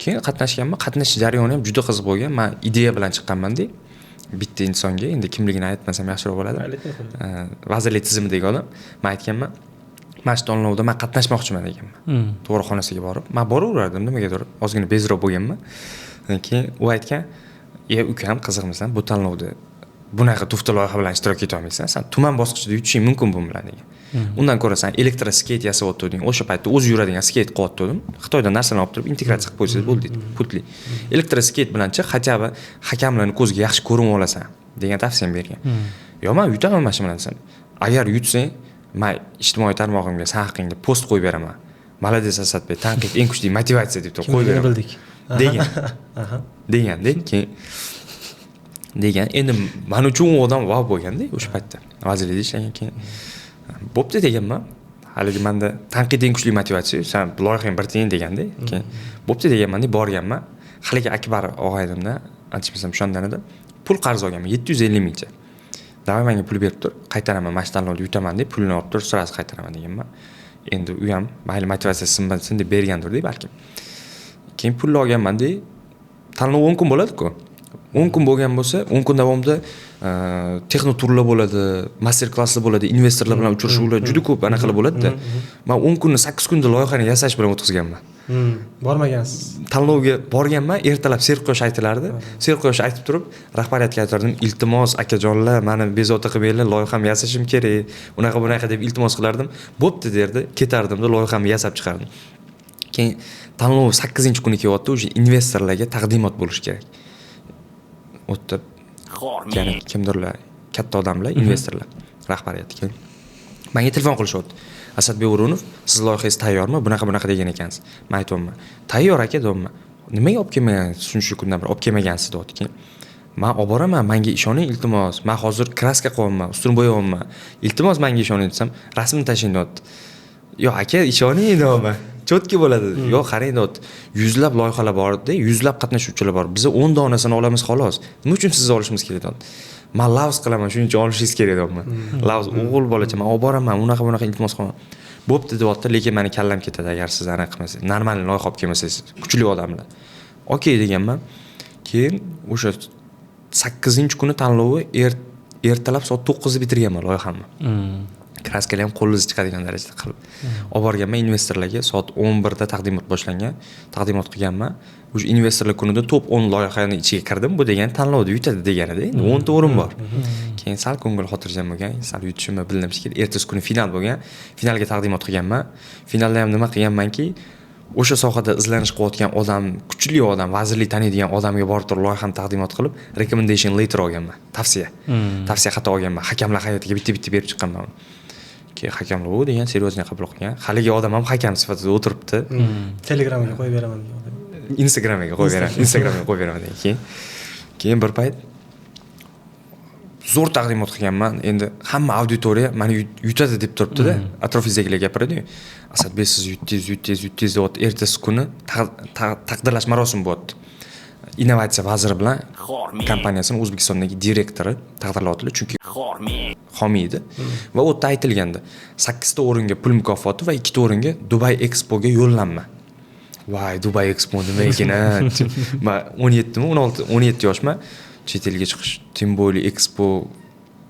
Keyin qatnashganman, qatnashish jarayoni ham juda qiziq bo'lgan. Men ideya bilan chiqqanman-da. Bitta insonga, endi kimligini aytmasam yaxshiroq bo'ladi. Vazirlik tizimidagi odam. Men aytganman, mana shu tanlovda men qatnashmoqchiman deganman. Tug'ruqxonasiga borib, men boraverardim, nimagadir ozgina bezroq bo'lganman. Keyin u aytgan, ukam, qiziqmisan, bu tanlovda bunaqa tufta loyiha bilan ishtirok eta olmaysan, sen tuman bosqichida yutishing mumkin bu bilan degan. Undan ko'ra sen elektroskeyt yasab o'tding. O'sha paytda o'zi yuradigan skeyt qilyaptim. Xitoydan narsalarni olib turib integratsiya qilib qo'ysangiz bo'ldi, putli. Elektroskeyt bilan-chi hattoki hakamlarni ko'ziga yaxshi ko'rinib olasan degan tavsiya bergan. Yo, men yutaman mana shu bilan desam, agar yutsang, men ijtimoiy tarmog'imga sen haqingda post qo'yib beraman. Malades Asadbek, tanqid eng kuchli motivatsiya deb qo'yib beraman. Bildik. Degan. Keyin degan. Endi men uchun u odam wow bo'lganda o'sha paytda. Vazirlikda ishlagan keyin bo'pti deganman. Haligi menda tanqid eng kuchli motivatsiya, sen loyihang bir tiyin deganda, keyin bo'pti deganman deb borganman. Haligi Akbar og'aynimda, aytishmasam o'shandan edi, pul qarz olganman 750 mingcha. Davay menga pul berib tur, qaytaraman, mana shu tanlovda yutaman deb pulni olib tur, sirasi qaytaraman deganman. Endi u ham mayli motivatsiya sinmasin deb bergandir-da balkim. Keyin pulni olganman deb tanlov 10 kun bo'ladi-ku. 10 kun bo'lgan bo'lsa, 10 kun davomida texnoturlar bo'ladi, master klasslar bo'ladi, investorlar bilan uchrashuvlar juda ko'p anaqalar bo'ladi-da. Men 10 kunni 8 kunda loyihani yasash bilan o'tkazganman. Bormagansiz. Tanlovga borganman, ertalab serquyosh aytilardi. Serquyosh aytib turib, rahbariyatga aytardim, "Iltimos, akajonlar, meni bezovta qilmanglar, loyiham yasashim kerak. Bunaqa deb iltimos qilardim. Bo'pti derdi, ketardim-da loyihamni yasab chiqardim. Keyin tanlov 8-kuni kelyapti, o'sha investorlarga taqdimot bo'lish kerak. O'tib, ya'ni kimdirlar, katta odamlar, investorlar, rahbariyatga. Menga telefon qilishyapti. Asadbek O'runov, siz loyihangiz tayyormi? Bunaqa degan ekansiz. Men aytdim, "Tayyor aka" dedim. "Nimaga olib kelmagansiz? Shuncha kundan beri olib kelmagansiz" deyapti. "Men olib boraman, menga ishoning, iltimos. Men hozir kraska qo'yaman, ustun bo'yayapman. Iltimos menga ishoning" desam, "Rasmni tashlang" deyapti. "Yo'q aka, ishoning" deyman. Chotki bo'ladi. Yo'q, qarang deyapti. Yuzlab loyihalar bor-da, yuzlab qatnashuvchilar bor. Biz 10 donasini olamiz xolos. Nima uchun sizni olishimiz kerak deyapti. "Men Laos qilaman, shuning uchun olishingiz kerak" deyapman. Laos o'g'il bolacha, men olib boraman, unaqa iltimos qilaman. Bo'pti deyapti, lekin meni kallam ketadi agar siz aniq qilmasangiz. Normal loyiha olib kelmasangiz, kuchli odamlar. "Okey" deganman. Keyin o'sha 8-kuni tanlovi ertalab soat 9 da bitirganman loyihamni. kraskalar ham qo'lingiz chiqadigan darajada qilib olib borganman investorlarga. Soat 11 da taqdimot boshlangan. Taqdimot qilganman. O'sha investorlar kunida top 10 loyihani ichiga kirdim. Bu degani tanlovda yutadi deganida. Endi 10 ta o'rin bor. Keyin sal ko'ngil xotirjam bo'lgan, sal yutishimni bildim shekilli. Ertasi kuni final bo'lgan. Finalga taqdimot qilganman. Finalda ham nima qilganmanki, o'sha sohada izlanish qilayotgan odam, kuchli odam, vazirlik taniydigan odamga borib turib loyihani taqdimot qilib, recommendation letter olganman. Tavsiya xati olganman. Hakamlar hay'atiga bitta berib chiqqanman. Keyin hakamlar u degan seriyozga qabul qilgan. Haligi odam ham hakam sifatida o'tiribdi. Telegramga qo'yib beraman degan odam. Instagramga qo'yib beraman degan. Keyin bir payt zo'r taqdimot qilganman. Endi hamma auditoriya meni yutadi deb turibdi-da. Atrofingizdagilar gapiradi-yu. Asadbek siz yutdingiz deyapti. Ertasi kuni taqdirlash marosimi bo'lyapti. Innovatsiya vaziri bilan kompaniyasining O'zbekistondagi direktori taqdirlayaptilar, chunki homiy edi. Va u yerda aytilgandi, 8 ta o'ringa pul mukofoti va 2 ta o'ringa Dubai Expo'ga yo'llanma. Voy, Dubai Expo nima ekan? Men 17 yoshman. Chet elga chiqish, tim bo'yli Expo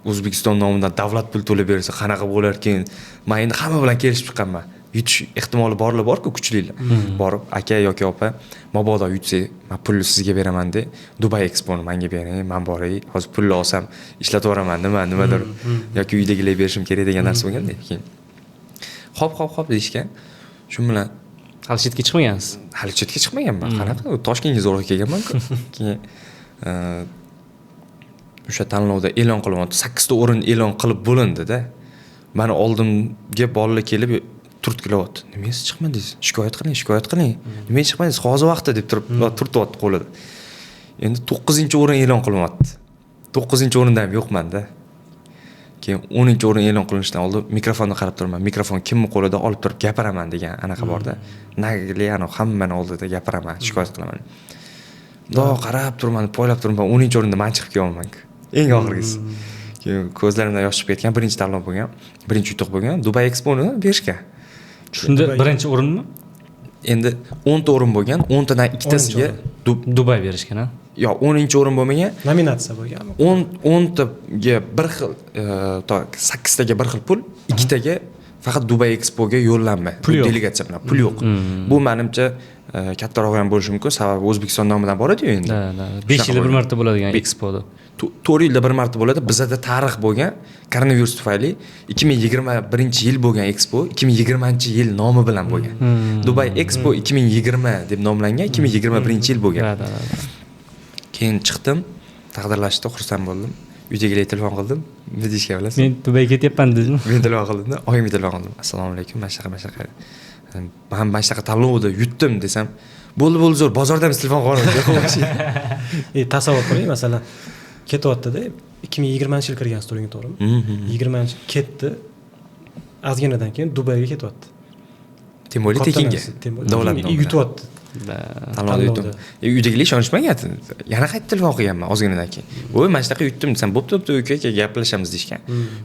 O'zbekiston nomidan davlat pul to'lab bersa qanaqa bo'lar ekan? Men endi hamma bilan kelishib chiqqanman. Yutish ehtimoli borlar-ku, kuchlilar. Borib, aka yoki opa, mabodo yutsak, men pulni sizga beraman de, Dubai Expo'ni menga bering, men boray, hozir pulni olsam ishlatib yuboraman, nimadir yoki uydagilar berishim kerak degan narsa bo'lganda. Keyin hop deyishgan. Shu bilan hali chetga chiqmagansiz. Hali chetga chiqmaganman. Qanaqa? Toshkentga zo'rg'a kelganman-ku. Keyin o'sha tanlovda e'lon qilyapti. 8 ta o'rin e'lon qilib bo'lindi-da. Meni oldimga bolalar kelib turtkilayapti. Nimangiz chiqmadingiz? Shikoyat qiling. Nimaga chiqmadingiz? Hozir vaqti deb turtyapti qo'lida. Endi 9-o'rin e'lon qilinyapti. 9-o'rinda ham yo'qman-da. Keyin 10-o'rin e'lon qilinishidan oldin mikrofonni qarab turman. Mikrofon kimning qo'lida olib turib gapiraman degan anaqa bor-da. Nagli hammani oldida gapiraman, shikoyat qilaman. Qarab turman, poylab turman, 10-o'rinda men chiqib kelyapman. Eng oxirgisi. Keyin ko'zlarimdan yosh chiqib ketgan, birinchi tanlov bo'lgan, birinchi yutuq bo'lgan, Dubai Expo'ni berishgan. Shunda birinchi o'rinmi? Endi 10 ta o'rin bo'lgan, 10 tadan ikkitasiga Dubai berishgan, ha? Yo, 10-o'rin bo'lmagan. Nominatsiya bo'lganmi? 10 taga bir xil, 8 taga bir xil pul, 2 taga faqat Dubai Expo'ga yo'llanma. Delegatsiya bilan pul yo'q. Bu menimcha kattaroq ham bo'lishi mumkin, sababi O'zbekiston nomidan boradi-yu endi. 5 yilda bir marta bo'ladigan Expo'da. 4 yilda bir marta bo'ladi. Bizda tarix bo'lgan, koronavirus tufayli 2021-yil bo'lgan Expo 2020-yil nomi bilan bo'lgan. Dubai Expo 2020 deb nomlangan, 2021-yil bo'lgan. Keyin chiqdim, taqdirlashdi, xursand bo'ldim. Uydagilarga telefon qildim. Nima deyishga bilasiz? Men Dubayga ketyapman dedim. Men telefon qildim, oyimga telefon qildim. Assalomu alaykum, mana shunaqa. Men mana shunaqa tanlovda yutdim desam, bo'ldi zo'r, bozordan telefon qildim. Tasavvur qiling, masalan, ketyapti-da, 2020-yil kirgan storinga to'g'rimi? 20-yil ketdi. Ozginadan keyin Dubayga ketyapti. Temoli tekinga. Davlat nomidan. Yutyapti. Tanlovda yutdim. Uydagilar ishonishmagan. Yana qayta telefon qilganman ozginadan keyin. Voy, mana shunaqa yutdim desam, bo'pti, uka gaplashamiz deyshgan.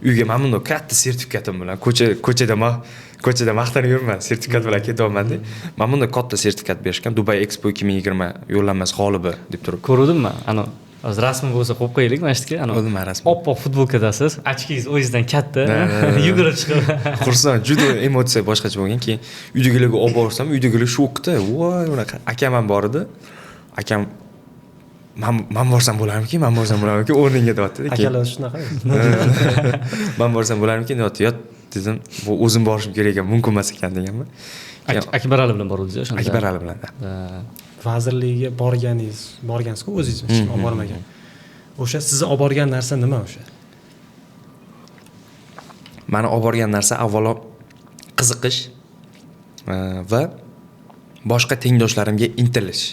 Uyga men bunda katta sertifikatim bilan ko'chada maqtanib yurman, sertifikat bilan ketyapman-da. Men bunda katta sertifikat berishgan, Dubai Expo 2020 yo'llanmasi g'olibi deb turib. Ko'rdimmi? Hozir rasm bo'lsa qo'yib qo'yaylik mana shuga. O'zim rasm. Oppoq futbolkadasiz, ochkingiz o'zingizdan katta, yugurib chiqib. Xursand, juda emotsiya boshqacha bo'lgan. Keyin uydagilarga olib borsam, uydagilar shokda. Voy, unaqa akam ham bor edi. Akam men borsam bo'larmiki, o'rningga deyapti. Akalar shunaqa. Men borsam bo'larmiki deyapti. Yot dedim, bu o'zim borishim kerak ekan, mumkin emas ekan deganman. Akbar Ali bilan bordingiz-ku o'shanda. Akbar Ali bilan. Vazirligiga borgansiz-ku o'zingiz hech kim olib bormagan. O'sha sizni olib borgan narsa nima o'sha? Meni olib borgan narsa avvalo qiziqish va boshqa tengdoshlarimga intilish.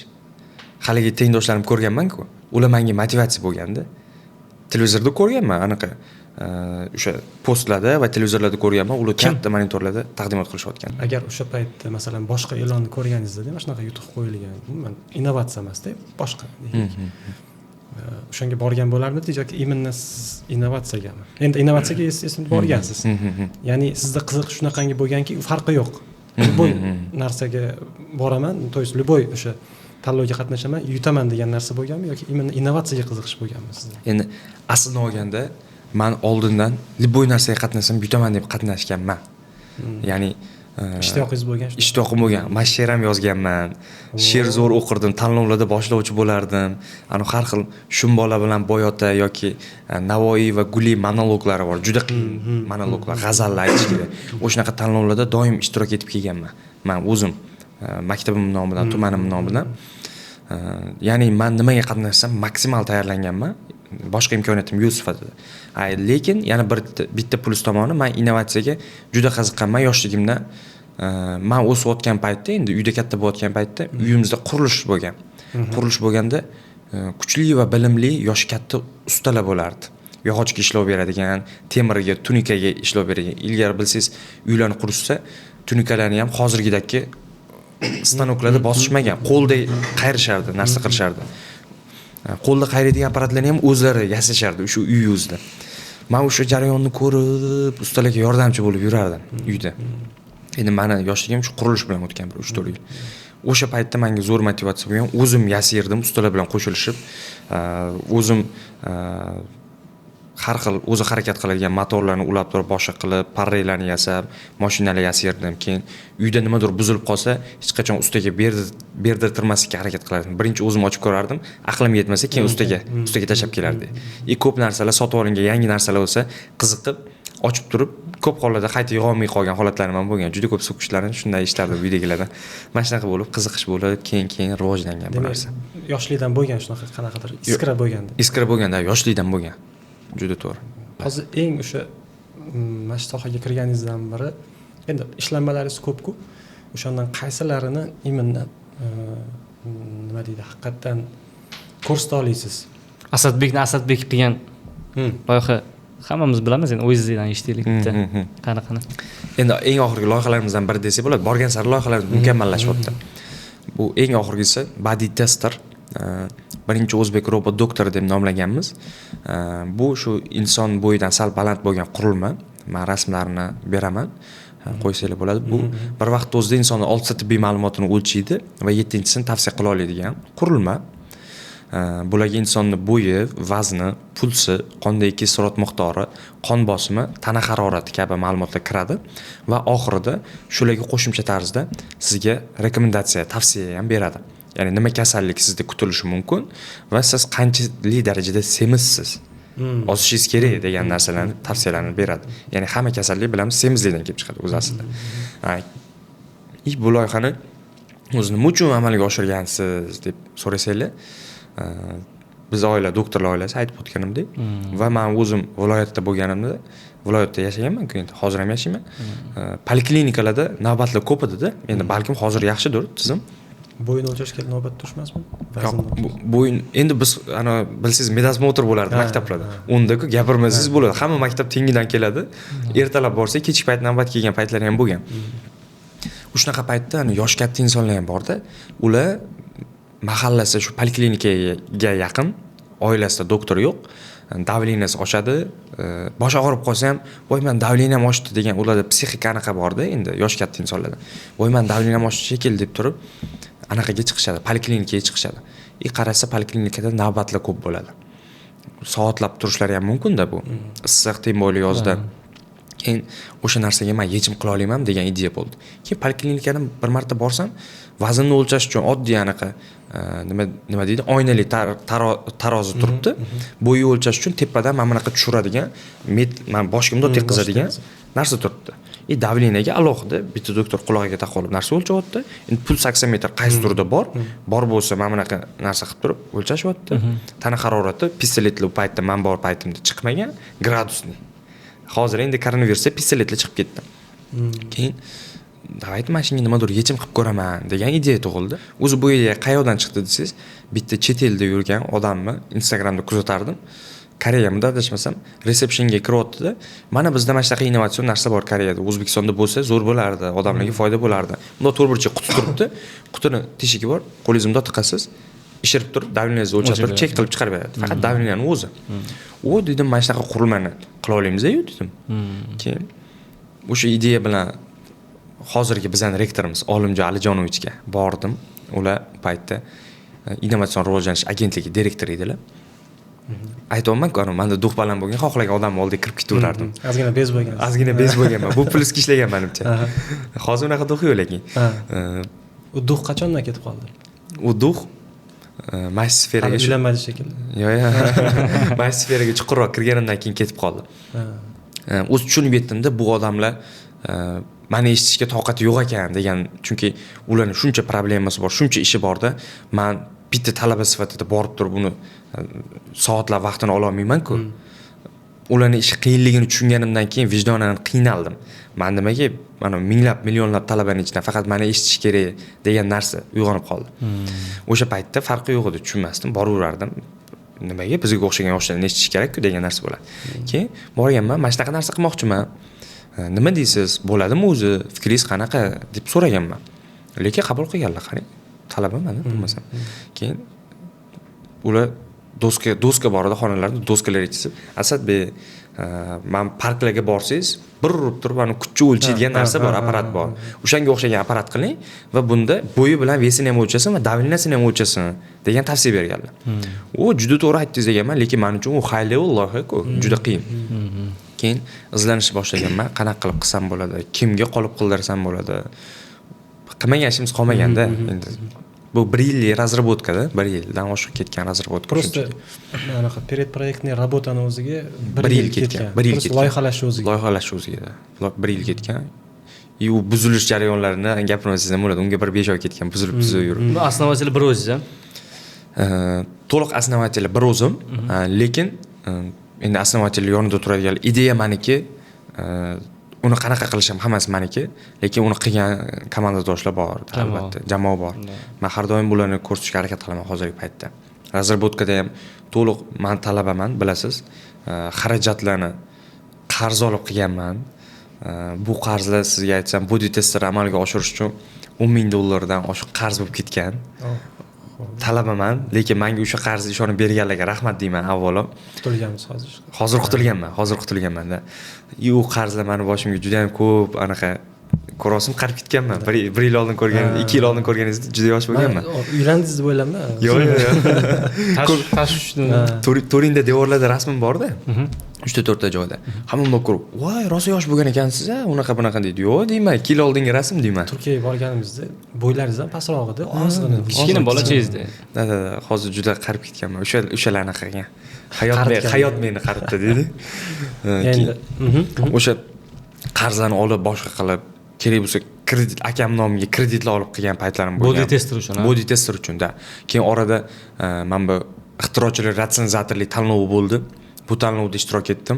Haligi tengdoshlarim ko'rganman-ku, ular menga motivatsiya bo'lganda. Televizorda ko'rganman, anaqa o'sha postlarda va televizorlarda ko'rganman, ular katta monitorlarda taqdimot qilishayotgan. Agar o'sha paytda masalan boshqa e'lonni ko'rganingizda, mana shunaqa yutuq qo'yilgan, umuman innovatsiya emas-da, boshqa. O'shanga borgan bo'larmidi yoki imенно siz innovatsiyagami? Endi innovatsiyaga esimda borgansiz. Ya'ni sizda qiziqish shunaqangi bo'lganki, farqi yo'q. Любой narsaga boraman, то есть любой o'sha tanlovga qatnashaman, yutaman degan narsa bo'lganmi yoki imенно innovatsiyaga qiziqish bo'lganmi sizda? Endi aslini olganda man oldindan любой narsaga qatnasam yutaman deb qatnashganman. Ya'ni ishtiyoqingiz bo'lgan shu. ishtiyoqim bo'lgan. Men she'r ham yozganman. She'r zo'r o'qirdim, tanlovlarda boshlovchi bo'lardim. Ana har xil Shumbola bilan Boyota yoki Navoiy va Guli monologlari bor. Juda monologlar, g'azallar aytish kerak. O'shunaqa tanlovlarda doim ishtirok etib kelganman. Men o'zim maktabim nomidan, tumanim nomidan. Ya'ni men nimaga qatnashsam maksimal tayyorlanganman. Boshqa imkoniyatim yo'q sifatida. Lekin yana bitta plus tomoni, men innovatsiyaga juda qiziqqanman yoshligimdan. Men o'sayotgan paytda, endi uyda katta bo'layotgan paytda uyimizda qurilish bo'lgan. Qurilish bo'lganda kuchli va bilimli yoshi katta ustalar bo'lardi. Yog'ochga ishlov beradigan, temirga, tunikaga ishlov beradigan. Ilgari bilsangiz, uylarni qurishsa, tunikalarni ham hozirgidagi stanoklarda bosishmagan, qo'lda qayrishardi, narsa qilishardi. Qo'lda qayraydigan apparatlarni ham o'zlari yasashardi o'sha uy o'zida. Men o'sha jarayonni ko'rib, ustalarga yordamchi bo'lib yurardim uyda. Endi meni yoshligim shu qurilish bilan o'tgan bir 3-4 yil. O'sha paytda menga zo'r motivatsiya bo'lgan. O'zim yasirdim ustalar bilan qo'shilishib, o'zim har xil o'zi harakat qiladigan motorlarni ulab turib boshqa qilib, parreylarni yasab, mashinalar yasirdim. Keyin uyda nimadir buzilib qolsa, hech qachon ustaga berdirtirmaslikka harakat qilardim. Birinchi o'zim ochib ko'rardim, aqlim yetmasa, keyin ustaga tashab kelardi. Ko'p narsalar sotib olingan, yangi narsalar bo'lsa, qiziqib ochib turib, ko'p hollarda qayta yig'olmay qolgan holatlarim ham bo'lgan. Juda ko'p so'kishlarni shunday ishlardim uydagilardan. Mana shunaqa bo'lib, qiziqish bo'lib, keyin rivojlangan bu narsa. Yoshlikdan bo'lgan shunaqa qanaqadir iskra bo'lganda. Iskra bo'lganda yoshlikdan bo'lgan. Juda to'g'ri. Hozir eng o'sha mana shu sohaga kirganingizdan beri endi ishlanmalaringiz ko'p-ku. O'shandan qaysilarini imindan nima deydi, haqiqatan ko'rsata olasiz? Asadbek qilgan loyiha hammamiz bilamiz, endi o'zingizdan eshitaylik bitta. Qanaqa? Endi eng oxirgi loyihalarimizdan biri desak bo'ladi. Borgan sari loyihalarimiz mukammallashyapti. Bu eng oxirgisi body tester. Birinchi o'zbek robot doktori deb nomlaganmiz. Bu shu inson bo'yidan sal baland bo'lgan qurilma. Men rasmlarini beraman, qo'ysanglar bo'ladi. Bu bir vaqt o'zida insonning 6 tibbiy ma'lumotini o'lchaydi va 7-sini tavsiya qila oladigan qurilma. Bularga insonning bo'yi, vazni, pulsi, qondagi kislorod miqdori, qon bosimi, tana harorati kabi ma'lumotlar kiradi va oxirida shularga qo'shimcha tarzda sizga rekomendatsiya, tavsiya ham beradi. Ya'ni nima kasallik sizda kutilishi mumkin va siz qanchalik darajada semizsiz, ozishingiz kerak degan narsalarni, tavsiyalarni beradi. Ya'ni hamma kasallik bilamiz semizlikdan kelib chiqadi o'z aslida. Bu loyihani o'zi nima uchun amalga oshirgansiz deb so'rasanglar, biz oila, doktorlar oilasi aytib o'tganimdek va men o'zim viloyatda bo'lganimda, viloyatda yashaganman-ku, endi hozir ham yashayman. Poliklinikalarda navbatlar ko'p edi-da. Endi balkim hozir yaxshidir tizim. Bo'yin o'lchashga navbat turishmasmi? Bo'yin endi biz ana bilsangiz medosmotr bo'lardi maktablarda. Unda-ku gapirmasangiz bo'ladi. Hamma maktab tengidan keladi. Ertalab borsa, kechki payt navbat kelgan paytlari ham bo'lgan. Shunaqa paytda ana yosh katta insonlar ham borda. Ular mahallasi shu poliklinikaga yaqin, oilasida doktor yo'q. Davleniyasi oshadi, bosh og'rib qolsa ham, "Voy, men davleniyam oshdi" degan ularda psixika anaqa borda, endi yosh katta insonlarda. "Voy, men davleniyam oshdi shekilli" deb turib, anaqaga chiqishadi, poliklinikaga chiqishadi. Qarasa poliklinikada navbatlar ko'p bo'ladi. Soatlab turishlari ham mumkin-da bu. Issiq tembo'li yozda. Keyin o'sha narsaga men yechim qila olaman degan ideya bo'ldi. Keyin poliklinikadan bir marta borsam, vaznni o'lchash uchun oddiy anaqa nima deydi, oynali tarozi turibdi. Bo'yi o'lchash uchun tepadan mana bunaqa tushiradigan, men boshimda teqqizadigan narsa turibdi. Davleniyaga alohida bitta doktor qulog'iga taqib olib narsa o'lchyapti. Endi puls oksometr qaysi turida bor bo'lsa mana bunaqa narsa qilib turib o'lchashyapti. Tana harorati pistoletli paytda men bor paytimda chiqmagan, gradusni. Hozir endi koronavirusda pistoletli chiqib ketdi. Keyin davayt mashinga nimadir yechim qilib ko'raman degan ideya tug'ildi. O'zi bu ideya qayerdan chiqdi desangiz, bitta chet elda yurgan odamni Instagramda kuzatardim. Koreyada adashmasam, resepshinga kiryapti-da. Mana bizda mana shunaqa innovatsion narsa bor Koreyada. O'zbekistonda bo'lsa zo'r bo'lardi, odamlarga foyda bo'lardi. Bunda to'rtburchak quti turibdi. Qutini teshigi bor, qo'lingizni bundoq tiqasiz. Ishirib turib, davleniyani o'lchab turib, chek qilib chiqarib beradi. Faqat davleniyani o'zi. O dedim, mana shunaqa qurilmani qila olamiz-ku dedim. Keyin o'sha ideya bilan hozirgi bizning rektorimiz Olimjon Alijonovichga bordim. Ular paytda Innovatsion rivojlanish agentligi direktori edilar. aytyapman-ku, manda duh baland bo'lgan, xohlagan odamni oldiga kirib ketaverardim. Ozgina bez bo'lgan. Ozgina bez bo'lganman. Bu plyusga ishlagan menimcha. Hozir unaqa duh yo'q lekin. U duh qachondan ketib qoldi? U duh maysi sferaga uylanmadi shekilli. Yo'q. Maysi sferaga chuqurroq kirganimdan keyin ketib qoldi. O'z tushunib yetdimda bu odamlar mani eshitishga toqati yo'q ekan degan, chunki ularning shuncha problemasi bor, shuncha ishi borda, men bitta talaba sifatida borib turib uni soatlab vaqtini ola olmayman-ku. Ularning ishi qiyinligini tushunganimdan keyin vijdonan qiynaldim. Men nimaga mana minglab, millionlab talabaning ichidan faqat meni eshitish kerak degan narsa uyg'onib qoldi. O'sha paytda farqi yo'q edi, tushunmasdim, boraverardim. Nimaga bizga o'xshagan yoshlarni eshitish kerak-ku degan narsa bo'ladi. Keyin borganman, mana shunaqa narsa qilmoqchiman. Nima deysiz? Bo'ladimi o'zi? Fikringiz qanaqa deb so'raganman. Lekin qabul qilganlar, qarang. Talabaman, bilmasam. Keyin ular doska bor edi, xonalarda doskalar yechib, Asadbek, men parklarga borsangiz, bir urib turib, ana kuchni o'lchaydigan narsa bor, apparat bor. O'shanga o'xshagan apparat qiling va bunda bo'yi bilan vesini ham o'lchasin va davleniyasini ham o'lchasin degan tavsiya berganlar. U juda to'g'ri aytdingiz deganman, lekin men uchun u high level loyiha-ku, juda qiyin. Keyin izlanishni boshlaganman, qanaqa qilib qilsam bo'ladi, kimga qolib qildirsam bo'ladi. Qilmagan ishimiz qolmaganda, endi bu 1 yillik razработкада, 1 yildan oshiq ketgan razработка. Просто anaqa предпроектный работаning o'ziga 1 yil ketgan. 1 yil ketgan. Loyihalash o'ziga. Loyihalash o'ziga. 1 yil ketgan. U buzilish jarayonlarini gapirmasangiz ham bo'ladi. Unga bir 5 oy ketgan, buzilib yurib. Bu основатель bir o'zingiz ham? To'liq основатель bir o'zim, lekin endi основатель yonida turadigan ideya meniki, uni qanaqa qilishim hammasi meniki, lekin uni qilgan komandadoshlar bor, albatta, jamoa bor. Men har doim bularni ko'rsatishga harakat qilaman hozirgi paytda. Razработкада ham to'liq men talabaman, bilasiz. Xarajatlarni qarz olib qilganman. Bu qarzlar sizga aytsam, body tester amalga oshirish uchun $10,000 dan oshiq qarz bo'lib ketgan. Talabaman, lekin menga o'sha qarzni ishonib berganlarga rahmat deyman avvalo. Qutulganmiz hozir. Hozir qutulganman-da. U qarzlar meni boshimga juda ham ko'p anaqa ko'rosim qarib ketganman. 1 yil oldin ko'rganingiz, 2 yil oldin ko'rganingizda juda yosh bo'lganman. Uylandingiz deb o'ylayman. Yo'q. Tashvishni. Turinda devorlarda rasmim bor-da. 3-4 ta joyda. Hamma ko'rib, "Voy, rosa yosh bo'lgan ekansiz a, unaqa deydi." Yo'q, deyman, 2 yil oldingi rasm deyman. Turkiyaga borganimizda bo'ylaringiz ham pastroq edi, ozgina. Kichkina bolachangizda. Da, hozir juda qarib ketganman. O'shalarni qilgan. Hayot meni qaritdi dedi. Endi o'sha qarzlarni olib boshqa qilib, kerak bo'lsa kredit akam nomiga kreditlar olib qilgan paytlarim bo'lgan. Body tester uchun. Body tester uchun da. Keyin orada men bu ixtirochilar retsenzatorlik tanlovi bo'ldi. Bu tanlovda ishtirok etdim.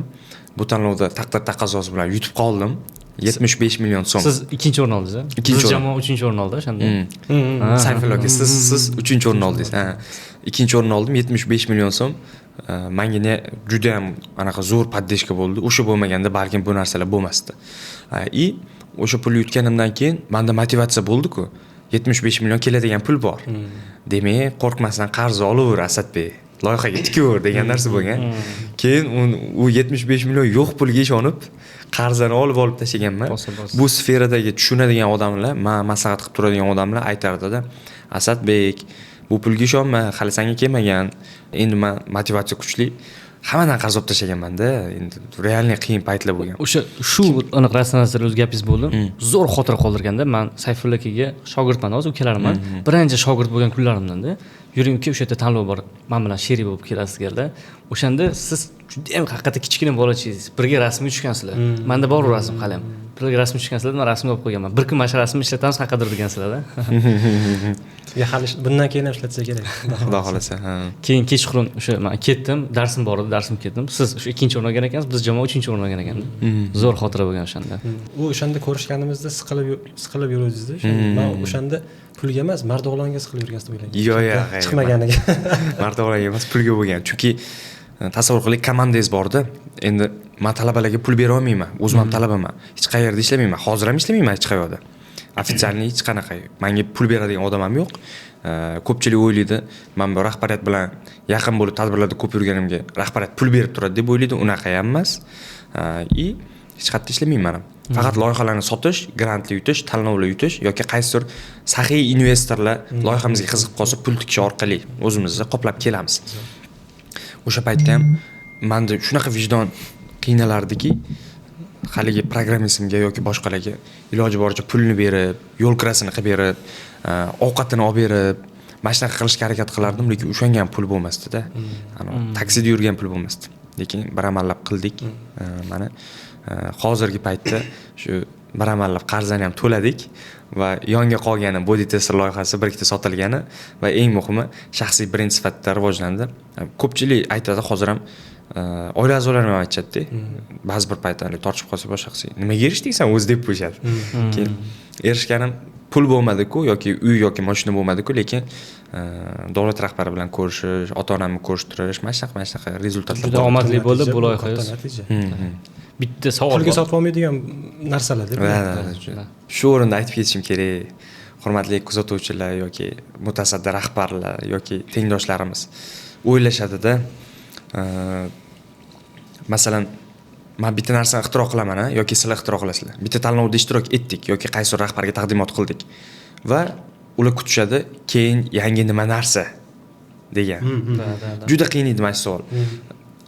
Bu tanlovda taqdir taqozosi bilan yutib qoldim. 75 million so'm. Siz 2-o'rin oldingiz a? Ikkinchi o'rin. Jamoa 3-o'rin oldi o'shanda. Sayful aka, siz 3-o'rin oldingiz. 2-o'rin oldim, 75 million so'm. Menga juda ham anaqa zo'r poddeshka bo'ldi. O'sha bo'lmaganda balkim bu narsalar bo'lmasdi. O'sha pul yutganimdan keyin menda motivatsiya bo'ldi-ku. 75 million keladigan pul bor. Demak, qo'rqmasdan qarz olaver Asadbek. Loyihaga tikaver degan narsa bo'lgan. Keyin u 75 million yo'q pulga ishonib, qarzini olib tashlaganman. Bu sferadagi tushunadigan odamlar, men maslahat qilib turadigan odamlar aytardida, Asadbek, bu pulga ishonma, hali senga kelmagan. Endi men motivatsiya kuchli. Hammadan qarz olib tashlaganman-da. Endi realniy qiyin paytlar bo'lgan. Shu aniq rasmlardan o'z gapingiz bo'ldi. Zo'r xotira qoldirganda, men Sayfulla akaga shogirdman, hozir ukalarimman. Birinchi shogird bo'lgan kunlarimdan-da. Yuring uka, o'sha yerda tanlov bor. Men bilan sherik bo'lib kelasizlar-da. O'shanda siz juda ham haqiqatda kichkina bolachingiz, birga rasmga tushgansizlar. Menda bor u rasm hali ham. Birga rasm tushgansizlar, men rasmga olib qo'yganman. Bir kun mana shu rasmni ishlatamiz haqadir degansizlar-da. Hali bundan keyin ham ishlatsa kerak. Xudo xolasa. Keyin kechqurun o'sha men ketdim, darsim bor edi, darsimga ketdim. Siz o'sha 2-o'rin olgan ekansiz, biz jamoa 3-o'rin olgan ekan. Zo'r xotira bo'lgan o'shanda. U o'shanda ko'rishganimizda siqilib yuruvdingiz-da. Men o'shanda pulga emas, mardovlonga siqilib yurgansiz deb o'ylaganman. Yo'q, chiqmaganiga. Mardovlonga emas, pulga bo'lgan. Chunki tasavvur qiling, komandangiz bor-da. Endi men talabalarga pul bera olmayman. O'zim ham talabaman. Hech qayerda ishlamayman. Hozir ham ishlamayman hech qayerda. Ofitsialniy hech qanaqa. Menga pul beradigan odam ham yo'q. Ko'pchilik o'ylaydi, men bu rahbariyat bilan yaqin bo'lib tadbirlarda ko'p yurganimga rahbariyat pul berib turadi deb o'ylaydi. Unaqa ham emas. Hech qayerda ishlamayman ham. Faqat loyihalarni sotish, grantli yutish, tanlovlar yutish yoki qaysidir saxiy investorlar loyihamizga qiziqib qolsa pul tikish orqali o'zimizga qoplab kelamiz. o'sha paytda ham menda shunaqa vijdon qiynalardiki, haligi programmistimga yoki boshqalarga iloji boricha pulni berib, yo'l kirasini qilib berib, ovqatini olib berib, mana shunaqa qilishga harakat qilardim, lekin o'shanga ham pul bo'lmasdi-da. Taksida yurgan pul bo'lmasdi. Lekin bir amallab qildik. Mana hozirgi paytda shu bir amallab qarzani ham to'ladik va yonga qolgani body tester loyihasi bir ikkita sotilgani va eng muhimi shaxsiy brend sifatida rivojlandi. Ko'pchilik aytadi hozir ham oila a'zolarim ham aytishadi, ba'zi bir paytlar tortishib qolsa bosh shaxsiy nimaga erishding sen o'zi deb qo'yishadi. Keyin erishganim pul bo'lmadi-ku yoki uy yoki mashina bo'lmadi-ku, lekin davlat rahbari bilan ko'rishish, ota-onamni ko'rishtirish, mana shunaqa rezultatlar. Juda omadli bo'ldi bu loyihangiz. Bitta savol pulga sotib olmaydigan narsalar deb. Shu o'rinda aytib ketishim kerak. Hurmatli kuzatuvchilar yoki mutasaddi rahbarlar yoki tengdoshlarimiz o'ylashadi-da. Masalan, men bitta narsani ixtiro qilaman yoki sizlar ixtiro qilasizlar. Bitta tanlovda ishtirok etdik yoki qaysi rahbarga taqdimot qildik va ular kutishadi, keyin yangi nima narsa degan. Juda qiyin edi mana shu savol.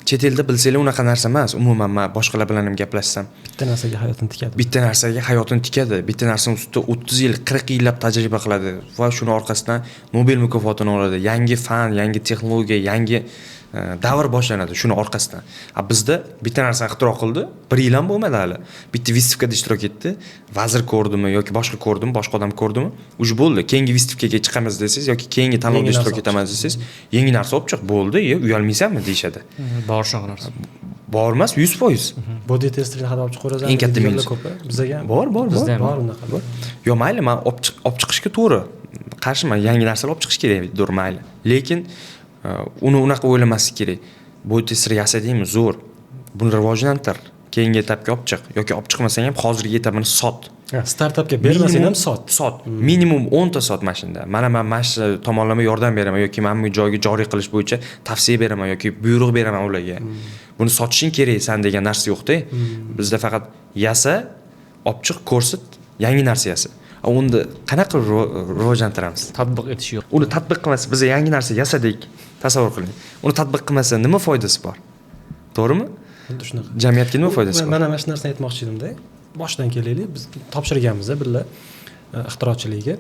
Chet elda bilsanglar unaqa narsa emas. Umuman men boshqalar bilan ham gaplashsam, bitta narsaga hayotini tikadi. Bitta narsaga hayotini tikadi. Bitta narsani ustida 30 yil, 40 yillab tajriba qiladi va shuni orqasidan Nobel mukofotini oladi. Yangi fan, yangi texnologiya, yangi davr boshlanadi shuni orqasidan. Bizda bitta narsani ixtiro qildi, 1 yil ham bo'lmadi hali. Bitta vistivkada ishtirok etdi. Vazir ko'rdimi yoki boshqa ko'rdimi, boshqa odam ko'rdimi? Uj bo'ldi. Keyingi vistivkaga chiqamiz desangiz yoki keyingi tanlovda ishtirok etamiz desangiz, yangi narsa olib chiq, bo'ldi, uyalmaysanmi deyshadi. Bor shunaqa narsa. Bor emas, 100%. Body testerni hadab olib chiqaverasiz. Eng katta minus. Bizga ham bor unaqa. Yo mayli, men olib chiqishga to'g'ri. Qarshiman, yangi narsalar olib chiqish kerak, to'g'ri mayli. Lekin uni unaqa o'ylamaslik kerak. Body tester yasadingmi, zo'r. Buni rivojlantir. Keyingi etapga olib chiq yoki olib chiqmasang ham hozirgi etabini sot. Startapga bermasang ham sot. Minimum 10 ta sot mashinada. Men shu tomonlama yordam beraman yoki men bu joyga joriy qilish bo'yicha tavsiya beraman yoki buyruq beraman ularga. Buni sotishing kerak san degan narsa yo'q-da. Bizda faqat yasa, olib chiq, ko'rsat, yangi narsa yasa. Unda qanaqa rivojlantiramiz? Tatbiq etish yo'q. Uni tatbiq qilmasa, biz yangi narsa yasadik, tasavvur qiling. Uni tatbiq qilmasa nima foydasi bor? To'g'rimi? Xuddi shunaqa. Jamiyatga nima foydasi bor? Mana shu narsani aytmoqchi edim-da. Boshdan kelaylik, biz topshirganmiz billa ixtirochilikka.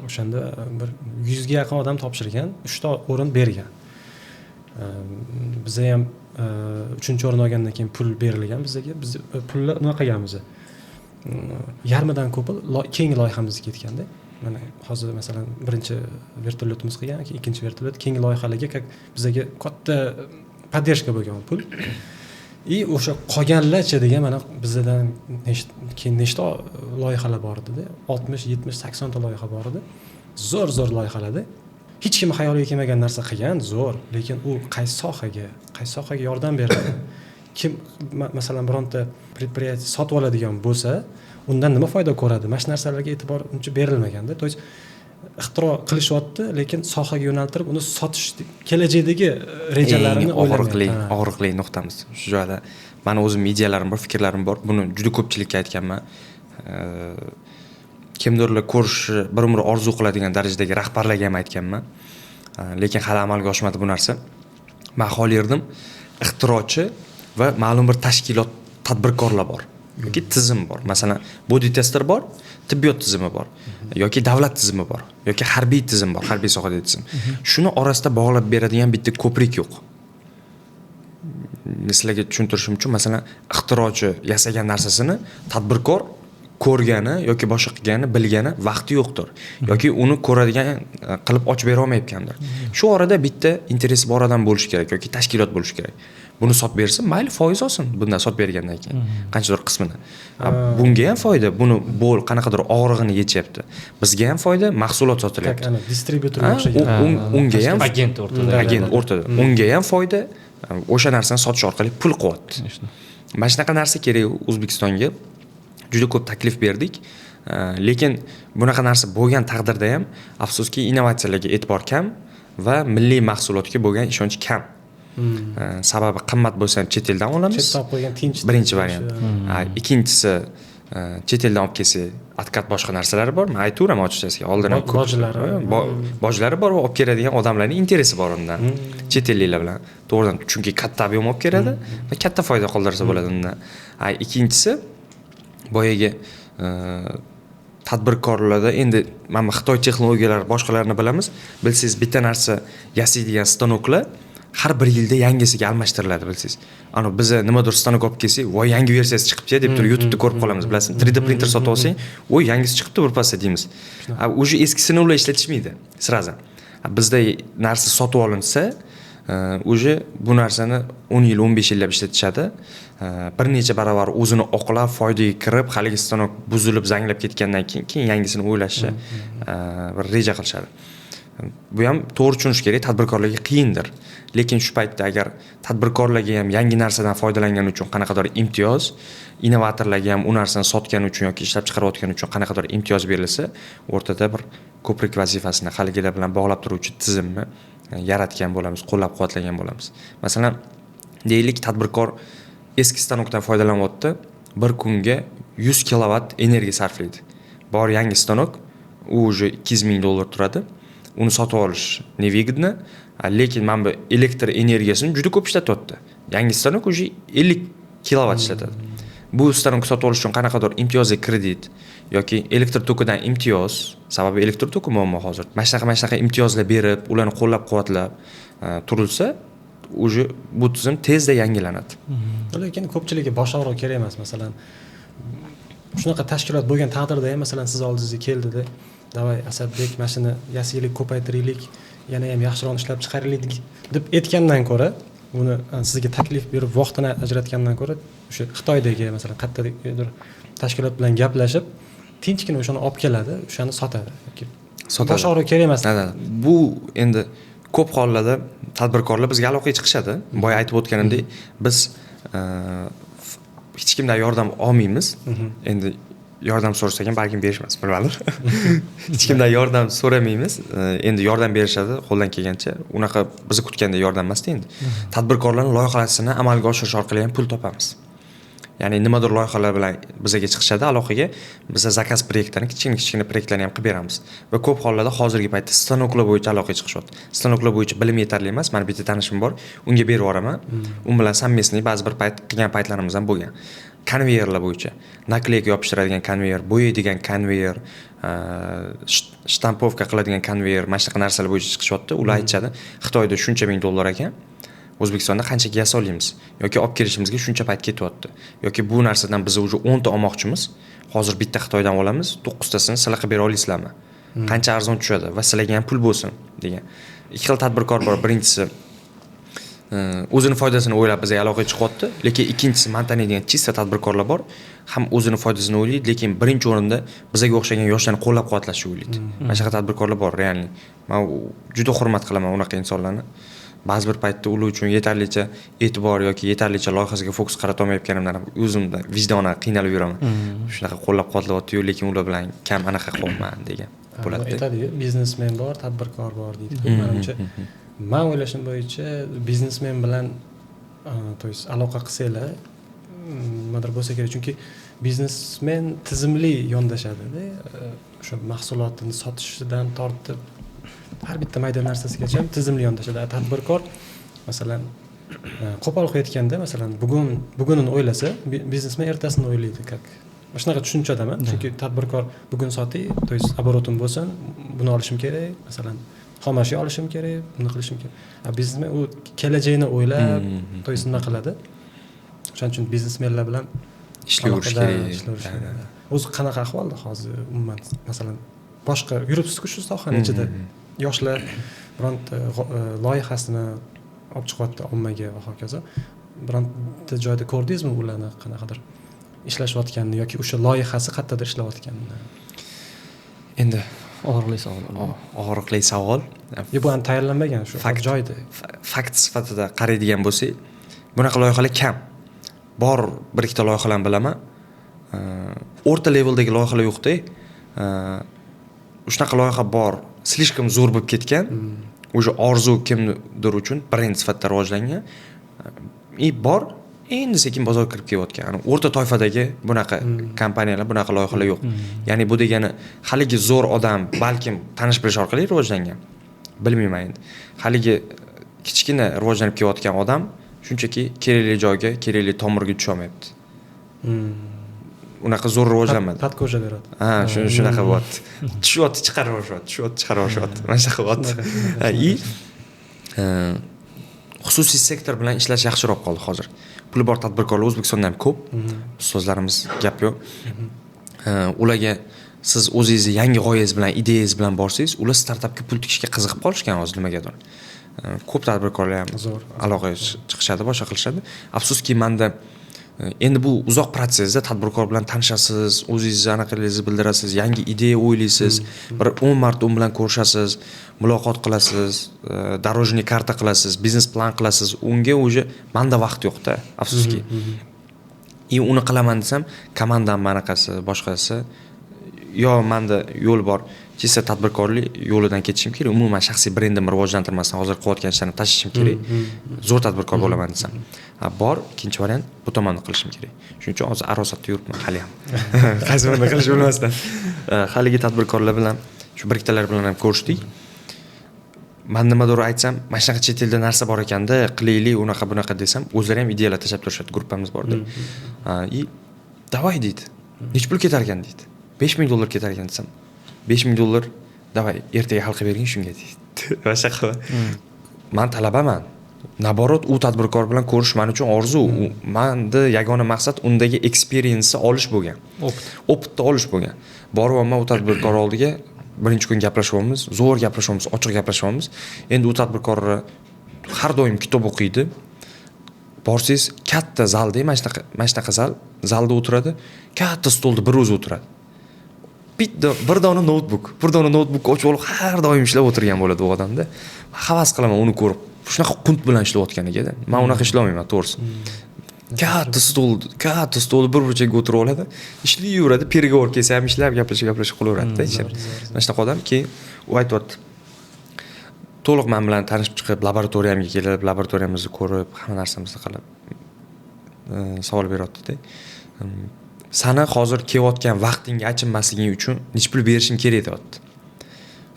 O'shanda bir 100 ga yaqin odam topshirgan, 3 ta o'rin bergan. Bizga ham 3-o'rin olgandan keyin pul berilgan bizga. Biz pulni nima qilganmiz? Yarmidan ko'pi keyingi loyihamizga ketganda. Mana hozir masalan birinchi vertolyotimiz qilgan, ikkinchi vertolyot keyingi loyihalarga bizga katta podдержка bo'lgan pul. O'sha qolganlarcha degan mana bizdan nechta loyihalar bor edi? 60, 70, 80 ta loyiha bor edi. Zo'r loyihalarda. Hech kim xayoliga kelmagan narsa qilgan, zo'r, lekin u qaysi sohaga yordam beradi? Kim masalan bironta предприятие sotib oladigan bo'lsa, undan nima foyda ko'radi? Mana shu narsalarga e'tibor uncha berilmaganda. To есть ixtiro qilishyapti, lekin sohaga yo'naltirib uni sotish kelajakdagi rejalarini o'ylamaydi. Og'riqli nuqtamiz. Shu joyda meni o'zim ideyalarim bor, fikrlarim bor. Buni juda ko'pchilikka aytganman. Kimdirlar ko'rishi, bir umr orzu qiladigan darajadagi rahbarlarga ham aytganman. Lekin hali amalga oshmadi bu narsa. Men xohlardim ixtirochi va ma'lum bir tashkilot, tadbirkorlar bor yoki tizim bor. Masalan, body tester bor, tibbiyot tizimi bor yoki davlat tizimi bor yoki harbiy tizim bor, harbiy sohada tizim. Shuni orasida bog'lab beradigan bitta ko'prik yo'q. Sizlarga tushuntirishim uchun, masalan, ixtirochi yasagan narsasini tadbirkor ko'rgani yoki boshqa qilgani, bilgani vaqti yo'qdir yoki uni ko'radigan qilib ochib bera olmayotgandir. Shu orada bitta interesi bor odam bo'lishi kerak yoki tashkilot bo'lishi kerak. Buni sotib bersin, mayli foiz olsin bundan sotib bergandan keyin. Qanchadir qismini. Bunga ham foyda, buni bo'l qanaqadir og'rig'ini yechyapti. Bizga ham foyda, mahsulot sotilyapti. Ana distributorga o'xshagan. Unga ham agent o'rtada. Unga ham foyda, o'sha narsani sotish orqali pul qilyapti. Mana shunaqa narsa kerak O'zbekistonga. Juda ko'p taklif berdik. Lekin bunaqa narsa bo'lgan taqdirda ham afsuski innovatsiyalarga e'tibor kam va milliy mahsulotga bo'lgan ishonch kam. Sababi qimmat bo'lsa ham chet eldan olamiz. Chetdan qo'ygan tinch. Birinchi variant. Ikkinchisi chet eldan olib kelsa atkat boshqa narsalari bor. Men aytaveraman ochiqchasiga. Oldin ham bojlari bor va olib keladigan odamlarning interesi bor undan. Chet elliklar bilan to'g'ridan, chunki katta ob'em olib keladi va katta foyda qoldirsa bo'ladi undan. Ikkinchisi boyagi tadbirkorlarda endi mana Xitoy texnologiyalari boshqalarini bilamiz. Bilsangiz bitta narsa yasaydigan stanoklar har bir yilda yangisiga almashtiriladi bilsangiz. Ana biz nimadir stanok olib kelsak, "Voy, yangi versiyasi chiqibdi" deb turib YouTube'da ko'rib qolamiz, bilasizmi? 3D printer sotib olsang, "Voy, yangisi chiqibdi birpasda" deymiz. Уже eskisini ular ishlatishmaydi sразу. Bizda narsa sotib olinsa, уже bu narsani 10 yil, 15 yillab ishlatishadi. Bir necha barobar o'zini oqlab, foydaga kirib, haligi stanok buzilib, zanglab ketgandan keyin yangisini o'ylashni bir reja qilishadi. Bu ham to'g'ri tushunish kerak, tadbirkorlarga qiyindir. Lekin shu paytda agar tadbirkorlarga ham yangi narsadan foydalangani uchun qanaqadir imtiyoz, innovatorlarga ham u narsani sotgani uchun yoki ishlab chiqarayotgani uchun qanaqadir imtiyoz berilsa, o'rtada bir ko'prik vazifasini haligilar bilan bog'lab turuvchi tizimni yaratgan bo'lamiz, qo'llab-quvvatlagan bo'lamiz. Masalan, deylik tadbirkor eski stanokdan foydalanyapti, bir kunga 100 kilovat energiya sarflaydi. Bor yangi stanok, u уже $200,000 turadi. Uni sotib olish nevigidni, lekin mana bu elektr energiyasini juda ko'p ishlatyapti. Yangi stanok уже 50 kilovat ishlatadi. Bu stanok sotib olish uchun qanaqadir imtiyozli kredit yoki elektr tokidan imtiyoz, sababi elektr toki muammo hozir. Mana shunaqa imtiyozlar berib, ularni qo'llab-quvvatlab turilsa, уже bu tizim tezda yangilanadi. Lekin ko'pchilikka bosh og'riq kerak emas. Masalan, shunaqa tashkilot bo'lgan taqdirda ham, masalan, siz oldingizga keldida, "Davay, Asadbek, mashina yasaylik, ko'paytiraylik, yana ham yaxshiroq ishlab chiqaraylik" deb aytgandan ko'ra, uni sizga taklif berib vaqtini ajratgandan ko'ra, o'sha Xitoydagi masalan qayerdadir tashkilot bilan gaplashib, tinchgina o'shani olib keladi, o'shani sotadi. Bosh og'riq kerak emas. Bu endi ko'p hollarda tadbirkorlar bizga aloqaga chiqishadi. Boya aytib o'tganimdek, biz hech kimdan yordam olmaymiz. Endi yordam so'rasak ham balkim berishmas, bilmadim. Hech kimdan yordam so'ramaymiz. Endi yordam berishadi qo'ldan kelgancha. Unaqa biz kutganda yordam emas endi. Tadbirkorlarning loyihalarini amalga oshirish orqali ham pul topamiz. Ya'ni nimadir loyihalar bilan bizga chiqishadi aloqaga, biz zakaz proyektlarini, kichkina proyektlarni ham qilib beramiz. Va ko'p hollarda hozirgi paytda stanoklar bo'yicha aloqaga chiqishyapti. Stanoklar bo'yicha bilim yetarli emas, mana bitta tanishim bor, unga berib yuboraman. U bilan совместный ba'zi bir payt qilgan paytlarimiz ham bo'lgan. Konveyerlar bo'yicha, nakleyka yopishtiradigan konveyer, bo'yaydigan konveyer, shtampovka qiladigan konveyer, mana shunaqa narsalar bo'yicha chiqishyapti. Ular aytishadi, Xitoyda shuncha ming dollar ekan, O'zbekistonda qanchaga yasolaymiz yoki olib kelishimizga shuncha payt ketyapti. Yoki bu narsadan biz уже 10 ta olmoqchimiz. Hozir bitta Xitoydan olamiz, 9 tasini sizlar qilib bera olasizlarmi? Qancha arzon tushadi va sizlarga ham pul bo'lsin degan. Ikki xil tadbirkor bor. Birinchisi o'zini foydasini o'ylab bizga aloqaga chiqyapti, lekin ikkinchisi man taniydigan chista tadbirkorlar bor. Ham o'zini foydasini o'ylaydi, lekin birinchi o'rinda bizga o'xshagan yoshlarni qo'llab-quvvatlashni o'ylaydi. Mana shunaqa tadbirkorlar bor, realni. Men juda hurmat qilaman unaqa insonlarni. Ba'zi bir paytda ular uchun yetarlicha e'tibor yoki yetarlicha loyihasiga fokus qarata olmayotganimdan o'zimda vijdonan qiynalib yuraman. Shunaqa qo'llab-quvvatlayapti-yu, lekin ular bilan kam anaqa qilyapman degan bo'ladi. Aytadi-yu, biznesmen bor, tadbirkor bor deydi. Menimcha, men o'ylashim bo'yicha biznesmen bilan aloqa qilsanglar nimadir bo'lsa kerak, chunki biznesmen tizimli yondashadi-da. O'sha mahsulotini sotishidan tortib har bitta mayda narsasigacha tizimli yondashadi. Tadbirkor masalan qo'pol aytganda, masalan bugunini o'ylasa, biznesmen ertasini o'ylaydi. Shunaqa tushunchadaman. Chunki tadbirkor bugun sotay, to есть оборотim bo'lsin, buni olishim kerak, masalan xomashyo olishim kerak, buni qilishim kerak. Biznesmen u kelajakni o'ylab, to есть nima qiladi? O'shaning uchun biznesmenlar bilan ishlayverish kerak. O'zi qanaqa ahvolda hozir umuman, masalan boshqa yuribsiz-ku shu sohaning ichida. Yoshlar bironta loyihasini olib chiqyapti ommaga va hokazo. Bironta joyda ko'rdingizmi ularni qanaqadir ishlashayotganini yoki o'sha loyihasi qayerdadir ishlayotganini? Endi og'riqli savol. Bu ham tayyorlanmagan shu joyda. Fakt sifatida qaraydigan bo'lsak, bunaqa loyihalar kam. Bor bir ikkita loyihalarni bilaman. O'rta leveldagi loyihalar yo'q-da. Shunaqa loyiha bor, слишком zo'r bo'lib ketgan. O'sha orzu kimdir uchun brend sifatida rivojlangan. Bor, endi sekin bozorga kirib kelayotgan o'rta toifadagi bunaqa kompaniyalar, bunaqa loyihalar yo'q. Ya'ni bu degani haligi zo'r odam balkim tanish bilish orqali rivojlangan. Bilmayman endi. Haligi kichkina rivojlanib kelayotgan odam shunchaki kerakli joyga, kerakli tomirga tusha olmayapti. Unaqa zo'r rivojlanmadi. Patkoja beradi. Ha, shunaqa bo'lyapti. Tushyapti, chiqarib yuborishyapti. Mana shunaqa bo'lyapti. Xususiy sektor bilan ishlash yaxshiroq qoldi hozir. Puli bor tadbirkorlar O'zbekistonda ham ko'p. Ustozlarimiz gap yo'q. Ularga siz o'zingizni yangi g'oyangiz bilan, ideyangiz bilan borsangiz, ular startapga pul tikishga qiziqib qolishgan hozir nimagadir. Ko'p tadbirkorlar ham aloqaga chiqishadi, boshqa qilishadi. Afsuski menda endi bu uzoq protsessda tadbirkor bilan tanishasiz, o'zingizni anaqalingizni bildirasiz, yangi ideya o'ylaysiz, bir 10 marta u bilan ko'rishasiz, muloqot qilasiz, дорожный karta qilasiz, biznes plan qilasiz. Unga o'zi menda vaqt yo'q-da, afsuski. Uni qilaman desam, komandam manaqasi, boshqasi yo menda yo'l bor. Chisa tadbirkorlik yo'lidan ketishim kerak. Umuman shaxsiy brendimni rivojlantirmasdan hozir qilayotgan ishlarni tashlashim kerak. Zo'r tadbirkor bo'laman desam. Bor, ikkinchi variant bu tomonni qilishim kerak. Shuning uchun hozir arosatda yuribman hali ham. Qaysi birini qilish bilmasdan. Haligi tadbirkorlar bilan, shu biriktalar bilan ham ko'rishdik. Men nimadir aytsam, mana shunaqa chet elda narsa bor ekanda, qilaylik, unaqa bunaqa desam, o'zlari ham ideyalar tashlab turishadi, gruppamiz borda. Davay deydi. Nech pul ketar ekan deydi. $5000 ketar ekan desam, $5000 davay ertaga hal qilib bergin shunga deydi. Va shaqa. Men talabaman. Naborot u tadbirkor bilan ko'rish men uchun orzu. Menda yagona maqsad undagi experience olish bo'lgan. Opitni olish bo'lgan. Boryapman u tadbirkor oldiga, birinchi kun gaplashyapmiz, zo'r gaplashyapmiz, ochiq gaplashyapmiz. Endi u tadbirkorlar har doim kitob o'qiydi. Borsiz katta zalda, mana shunaqa zalda o'tiradi, katta stolda bir o'zi o'tiradi. Bir dona notebook ochib olib har doim ishlab o'tirgan bo'ladi u odamda. Havas qilaman uni ko'rib. Shunaqa qunt bilan ishlayotganiga-da. Men unaqa ishlamayman, to'g'risi. Katta stol bir burchakka o'tirib oladi, ishlayveradi, переговор kelsa ham ishlab gaplashib qilaveradi-da. Mana shunaqa odam keyin u aytibdi. To'liq men bilan tanishib chiqib, laboratoriyamga kelib, laboratoriyamizni ko'rib, hamma narsamizni qilib savol beryapti-da. Sana hozir kelayotgan vaqtingga achinmasliging uchun nech pul berishing kerak deyapti.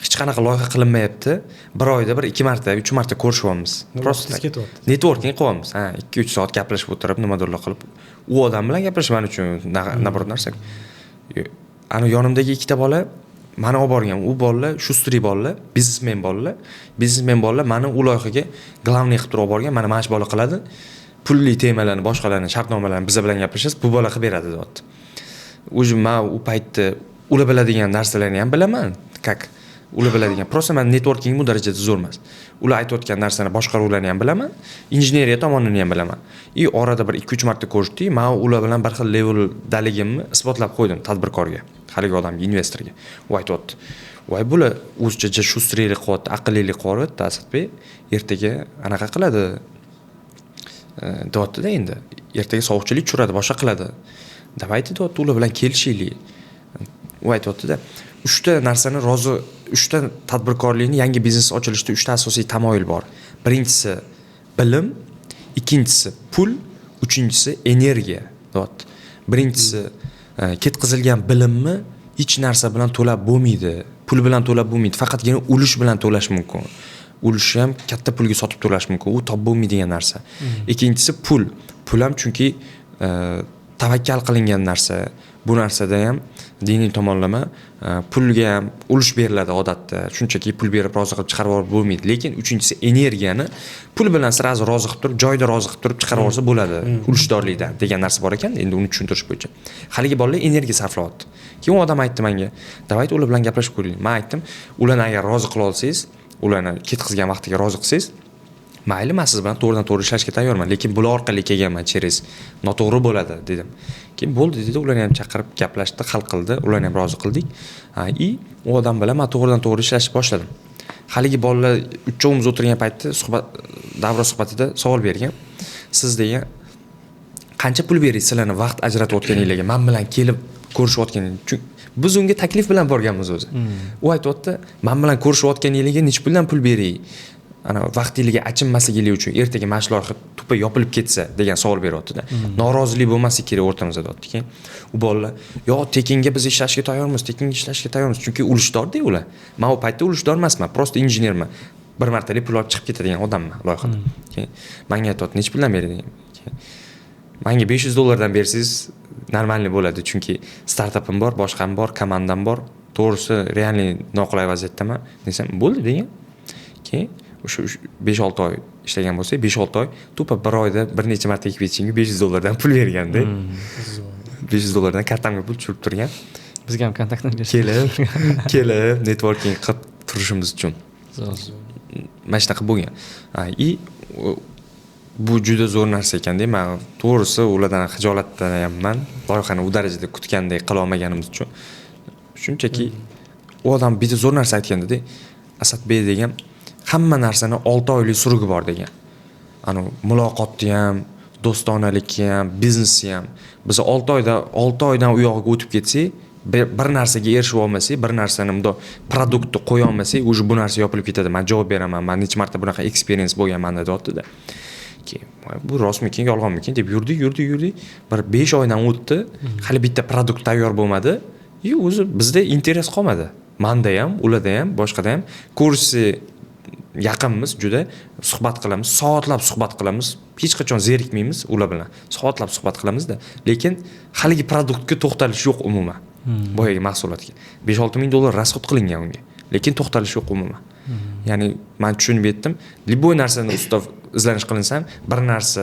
Hech qanaqa loyiha qilinmayapti. Bir oyda 2 marta, 3 marta ko'rishyapmiz. Prosta networking qilyapmiz. 2-3 soat gaplashib o'tirib, nimadirlar qilib, u odam bilan gaplashman uchun nabor narsa. Ana yonimdagi ikkita bola meni olib borgan. U bolalar shustri bolalar, biznesmen bolalar. Biznesmen bolalar meni u loyihaga glavniy qilib turib borgan. Mana mana bola qiladi. Pulli temalarni, boshqalarni, shartnomalarni biz bilan gaplashasiz, bu bola qilib beradi deyapti. O'zim men u paytda ular biladigan narsalarni ham bilaman. Ular biladigan. Prosta men networking bu darajada zo'r emas. Ular aytayotgan narsani boshqaruvlarni ham bilaman, injineriya tomonini ham bilaman. Orada bir 2-3 marta ko'rishdik. Men ular bilan bir xil leveldaligimni isbotlab qo'ydim tadbirkorga, haligi odamga, investorga. U aytayapti. Voy bular o'zcha shustrilik qilyapti, aqllilik qilyapti, Asadbek ertaga anaqa qiladi. Deyapti-da endi. Ertaga sovuqchilik tushiradi, boshqa qiladi. Davaydi deyapti, ular bilan kelishaylik. U aytayapti-da. 3 ta narsani 3 ta tadbirkorlikni yangi biznes ochilishda 3 ta asosiy tamoyil bor. Birinchisi bilim, ikkinchisi pul, uchinchisi energiya. Deyapti. Birinchisi ketkazilgan bilimni hech narsa bilan to'lab bo'lmaydi. Pul bilan to'lab bo'lmaydi. Faqatgina ulush bilan to'lash mumkin. Ulushni ham katta pulga sotib to'lash mumkin. U top bo'lmaydigan narsa. Ikkinchisi pul. Pul ham chunki tavakkal qilingan narsa. Bu narsada ham diniy tomonlama pulga ham ulush beriladi odatda. Shunchaki pul berib rozi qilib chiqarib yuborib bo'lmaydi. Lekin uchinchisi energiyani pul bilan sirazi rozi qilib turib, joyida rozi qilib turib chiqarib yuborsa bo'ladi. Ulushdorlikdan degan narsa bor ekan. Endi uni tushuntirish bo'yicha. Haligi bolalar energiya sarflayapti. Keyin u odam aytdi menga, "Davayt ular bilan gaplashib ko'ring." Men aytdim, "Ularni agar rozi qila olsangiz, ularni ketkazgan vaqtiga rozi qilsangiz, mayli, men siz bilan to'g'ridan-to'g'ri ishlashga tayyorman, lekin bular orqali kelganman, cheres noto'g'ri bo'ladi" dedim. Keyin bo'ldi dedi, ularni ham chaqirib gaplashdi, hal qildi, ularni ham rozi qildik. U odam bilan men to'g'ridan-to'g'ri ishlashni boshladim. Haligi bolalar uchovimiz o'tirgan paytda davra suhbatida savol bergan. "Siz degan qancha pul berasiz sizlarni vaqt ajratayotganinglarga, men bilan kelib ko'rishayotganingiz?" Chunki biz unga taklif bilan borganmiz o'zi. U aytayapti, "Men bilan ko'rishayotganinglarga nech puldan pul beray? ana vaqtiliga achinmasligini uchun ertaga mana shu loyiha tuppa yopilib ketsa degan savol beryapti-da. Norozilik bo'lmasligi kerak o'rtamizda deyapti. U bolalar, "Yo, tekinga biz ishlashga tayyormiz, tekinga ishlashga tayyormiz." Chunki ulushdor-da ular. Men u paytda ulushdor emasman, prosta injenerman. Bir martalik pul olib chiqib ketadigan odamman loyihada. Menga aytayapti, "Nech puldan beradi?" Menga $500 bersangiz normalniy bo'ladi, chunki startapim bor, boshqam bor, komandam bor. To'g'risi, realniy noqulay vaziyatdaman desam, bo'ldi degan. Keyin o'sha 5-6 oy ishlagan bo'lsak, 5-6 oy tuppa bir oyda bir necha marta ekspeditsiyanga $500 pul berganda. $500 kartamga pul tushirib turgan. Bizga ham kontaktni berishdi. Kelib networking qilib turishimiz uchun. Mana shunaqa bo'lgan. Bu juda zo'r narsa ekanda. Men to'g'risi ulardan xijolatlanayapman. Loyihani u darajada kutgandek qila olmaganimiz uchun. Shunchaki u odam bitta zo'r narsa aytganda-da, Asadbek degan hamma narsani 6 oylik surugi bor degan. Ana muloqotni ham, do'stonalikni ham, biznesni ham biz 6 oydan u yoqqa o'tib ketsak, bir narsaga erishib olmasak, bir narsani bundoq produktni qo'ya olmasak, o'sha bu narsa yopilib ketadi. Men javob beraman. Men necha marta bunaqa experience bo'lganman deyapti-da. Bu rostmikin, yolg'onmikin deb yurdik. Bir 5 oydan o'tdi. Hali bitta produkt tayyor bo'lmadi. O'zi bizda interes qolmadi. Menda ham, ularda ham, boshqada ham kursi yaqinmiz, juda suhbat qilamiz, soatlab suhbat qilamiz. Hech qachon zerikmaymiz ular bilan. Soatlab suhbat qilamiz-da, lekin haligi produktga to'xtalish yo'q umuman. Boyagi mahsulotga $5-6 ming rasxod qilingan unga, lekin to'xtalish yo'q umuman. Ya'ni men tushunib yetdim, liboy narsani ustov izlanish qilinsam, bir narsa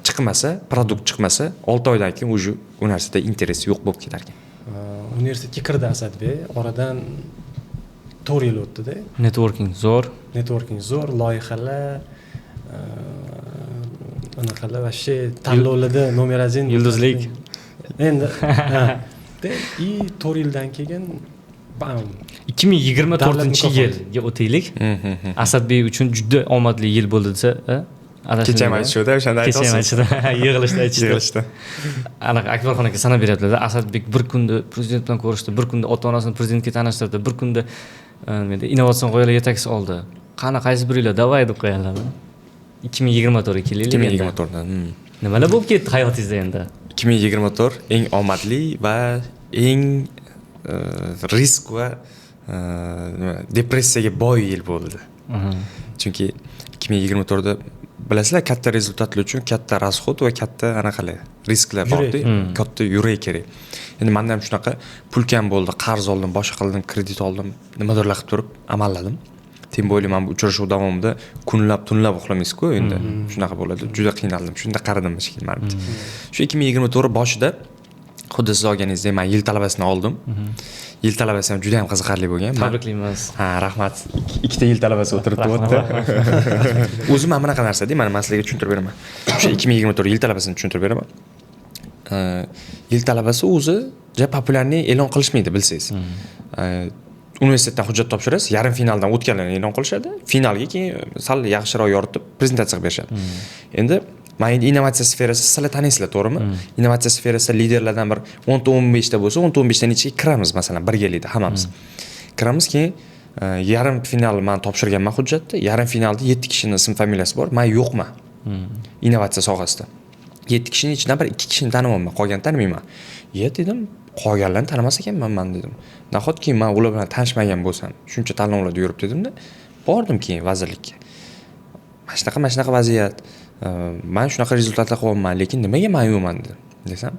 chiqmasa, produkt chiqmasa, 6 oydan keyin o'sha u narsada interes yo'q bo'lib ketar ekan. Universitetga kirdi Asadbek, oradan 4 yil o'tdi-da. Networking zo'r, loyihalar, anaqalar va tanlovlarda nomer 1 yulduzlik. Endi 4 yildan keyin 2024-yilga o'taylik. Asadbek uchun juda omadli yil bo'ldi desa, Kecham aytishdi, o'shanda aytasiz. Yig'ilishda aytishdi. Anaqa Akbarxon aka sanab beryaptilar. Asadbek bir kunda prezident bilan ko'rishdi, bir kunda ota-onasini prezidentga tanishtirdi, bir kunda innovatsion g'oyalar yetakchisi oldi. Qani qaysi biringlar davay deb qo'yganlar. 2024 kelaylik. 2024 dan. Nimalar bo'lib ketdi hayotingizda endi? 2024 eng omadli va eng risk va depressiyaga boy yil bo'ldi. Chunki 2024 da bilasizlar, katta rezultatlar uchun katta rasxod va katta anaqalar, risklar bor-da, katta yurak kerak. Endi menda ham shunaqa pulkam bo'ldi, qarz oldim, boshqa qildim, kredit oldim, nimadirlar qilib turib amalladim. Tем более men bu uchrashuv davomida kunlab, tunlab uxlamaysiz-ku endi. Shunaqa bo'ladi. Juda qiynaldim. Shunda qaradim shekilli menimcha. Shu 2024 boshida xuddi siz olganingizdek men yil talabasini oldim. Yil talabasi ham juda ham qiziqarli bo'lgan. Tabriklaymiz. Rahmat. Ikkita yil talabasi o'tiribdi. O'zim ham bunaqa narsa-da, men sizlarga tushuntirib beraman. O'sha 2024 yil talabasini tushuntirib beraman. Yil talabasi o'zi juda populyarni e'lon qilishmaydi, bilsangiz. Universitetdan hujjat topshirasiz, yarim finaldan o'tganlarni e'lon qilishadi, finalga keyin sal yaxshiroq yoritib prezentatsiya qilib berishadi. Endi men innovatsiya sferasi, sizlar taniysizlar, to'g'rimi? Innovatsiya sferasida liderlardan bir 10-15 ta bo'lsa, 10-15 taning ichiga kiramiz, masalan, birgalikda hammamiz. Kiramiz, keyin yarim final men topshirganman hujjatni, yarim finalda 7 kishining ism familiyasi bor, men yo'qman. Innovatsiya sohasida. 7 kishining ichidan bir 2 kishini tanimayman, qolganini tanimayman. Dedim, qolganlarni tanimas ekanman men dedim. Nahotki men ular bilan tanishmagan bo'lsam, shuncha tanlovlarda yurib dedim-da, bordim keyin vazirlikka. Mana shunaqa vaziyat, men shunaqa rezultatlar qilyapman, lekin nimaga men yo'qman desam,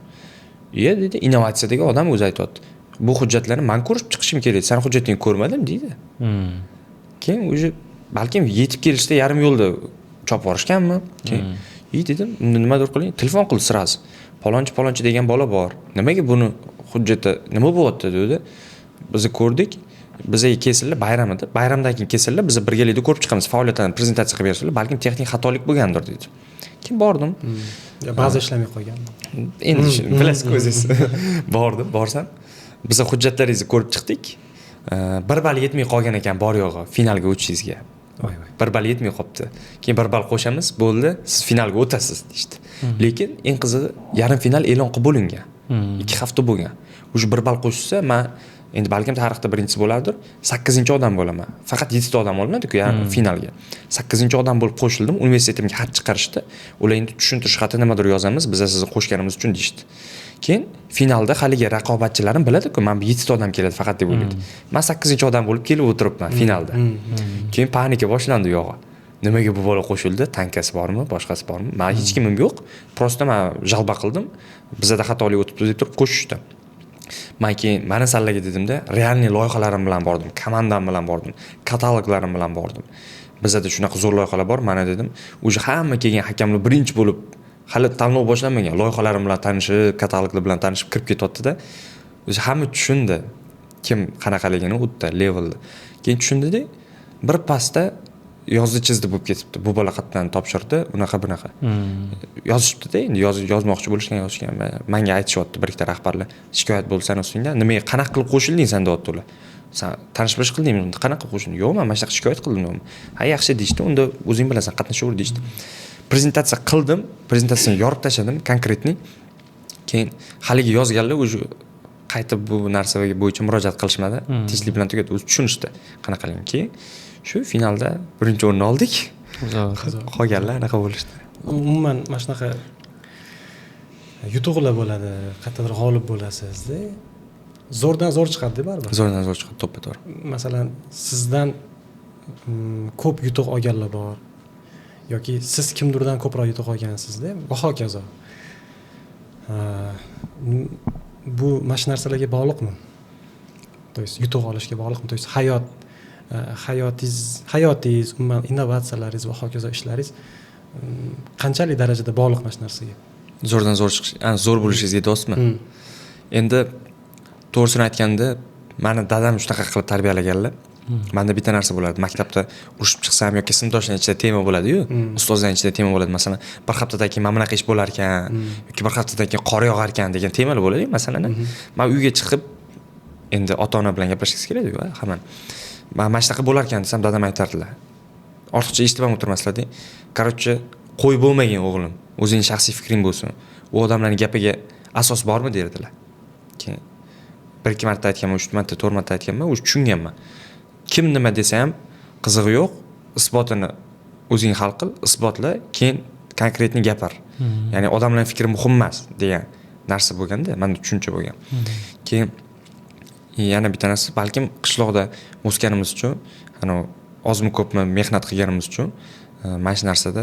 dedi, innovatsiyadagi odam o'zi aytayapti. Bu hujjatlarni men ko'rib chiqishim kerak, sen hujjatingni ko'rmadim deydi. Keyin o'zi balkim yetib kelishda yarim yo'lda chopib yuborishganmi? Keyin dedim, nimadir qiling, telefon qildi siraz. Palonchi degan bola bor. Nimaga buni hujjati nima bo'lyapti dedi. Biz ko'rdik. Bizga kesildi bayram edi. Bayramdan keyin kesildi. Biz birgalikda ko'rib chiqamiz. Faoliyatlarni prezentatsiya qilib berishdi. Balkim texnik xatolik bo'lgandir dedi. Keyin bordim. Baza ishlamay qolgan. Endi bilasiz o'zingiz. Borsam, biz hujjatlaringizni ko'rib chiqdik. Bir ball yetmay qolgan ekan bor yo'g'i finalga o'tishingizga. Bir ball yetmay qolibdi. Keyin bir ball qo'shamiz, bo'ldi, siz finalga o'tasiz deydi. Lekin eng qizig'i yarim final e'lon qilib bo'lingan. 2 hafta bo'lgan. O'sha bir ball qo'shsa, men endi balkim tarixda birinchisi bo'lardir, 8-odam bo'laman. Faqat 7 odam olinadi-ku, ya'ni finalga. 8-odam bo'lib qo'shildim, universitetimga xat chiqarishdi. Ular endi tushuntirish xati nimadir yozamiz, biz sizni qo'shganimiz uchun deyishdi. Keyin finalda haligi raqobatchilarim biladi-ku, men 7 odam keladi faqat deb o'ylaydi. Men 8-odam bo'lib kelib o'tiribman finalda. Keyin panika boshlandi u yog'i. Nimaga bu bola qo'shildi? Tankasi bormi, boshqasi bormi? Men hech kimim yo'q. Prosta men jalba qildim. Bizda xatolik o'tibdi deb turib qo'shishdi. Men keyin mana sallaga dedimda, realniy loyihalarim bilan bordim, komandam bilan bordim, kataloglarim bilan bordim. Bizda shunaqa zo'r loyihalar bor, mana dedim. O'sha hamma kelgan hakamlar birinchi bo'lib hali tanlov boshlanmagan loyihalarim bilan tanishib, kataloglar bilan tanishib kirib ketyapti-da. O'sha hamma tushundi kim qanaqaligini u yerda levelda. Keyin tushundida bir pastda yozdi chizdi bo'lib ketibdi. Bu bola qatdan topshirdi, bunaqa. Yozishibdi-da, endi yozmoqchi bo'lishgan yozishgan. Menga aytishyapti bir ikkita rahbarlar, shikoyat bo'lsa ustingda, nimaga qanaqa qilib qo'shilding sen deyapti ular. Sen tanish-bilish qildingmi? Qanaqa qo'shilding? Yo'q, men mana shunaqa shikoyat qildim. Ha, yaxshi deydi, unda o'zing bilasan, qatnashaver deydi. Prezentatsiya qildim, prezentatsiyani yorib tashladim, konkretniy. Keyin haligi yozganlar o'sha qaytib bu narsa bo'yicha murojaat qilishmadi. Tinchlik bilan tugatdi, o'zi tushunishdi qanaqaligini. Keyin shu finalda birinchi o'rinni oldik. Qolganlar anaqa bo'lishdi. Umuman mana shunaqa yutuqlar bo'ladi, qayerdadir g'olib bo'lasiz-da. Zo'rdan zo'r chiqadi baribir. Zo'rdan zo'r chiqadi, to'ppa-to'g'ri. Masalan, sizdan ko'p yutuq olganlar bor yoki siz kimdirdan ko'proq yutuq olgansiz-da va hokazo. Bu mana shu narsalarga bog'liqmi? To есть yutuq olishga bog'liqmi? To есть hayotingiz, umuman innovatsiyalaringiz va hokazo ishlaringiz qanchalik darajada bog'liq mana shu narsaga? Zo'rdan zo'r chiqish, zo'r bo'lishingizga do'stmi? Endi to'g'risini aytganda, meni dadam shunaqa qilib tarbiyalaganlar. Menda bitta narsa bo'ladi. Maktabda urushib chiqsam yoki sinfdoshlar ichida tema bo'ladi-yu, ustozlar ichida tema bo'ladi. Masalan, bir haftadan keyin mana bunaqa ish bo'lar ekan yoki bir haftadan keyin qor yog'ar ekan degan temalar bo'ladi-yu, masalan. Men uyga chiqib endi ota-ona bilan gaplashishimiz kerak-ku, hamma. Men mana shunaqa bo'lar ekan desam, dadam aytardilar. Ortiqcha eshitib ham o'tirmaslardi. Короче, qo'y bo'lmagin o'g'lim, o'zining shaxsiy fikring bo'lsin. U odamlarning gapiga asos bormi derdilar. Keyin 1-2 marta aytganman, 3 marta, 4 marta aytganman, o'sha tushunganman. Kim nima desa ham qizig'i yo'q, isbotini o'zing hal qil, isbotla, keyin konkretni gapir. Ya'ni odamlarning fikri muhim emas degan narsa bo'lganda, menda tushuncha bo'lgan. Keyin yana bitta narsa, balkim qishloqda o'sganimiz uchun, ozmi ko'pmi mehnat qilganimiz uchun, mana shu narsada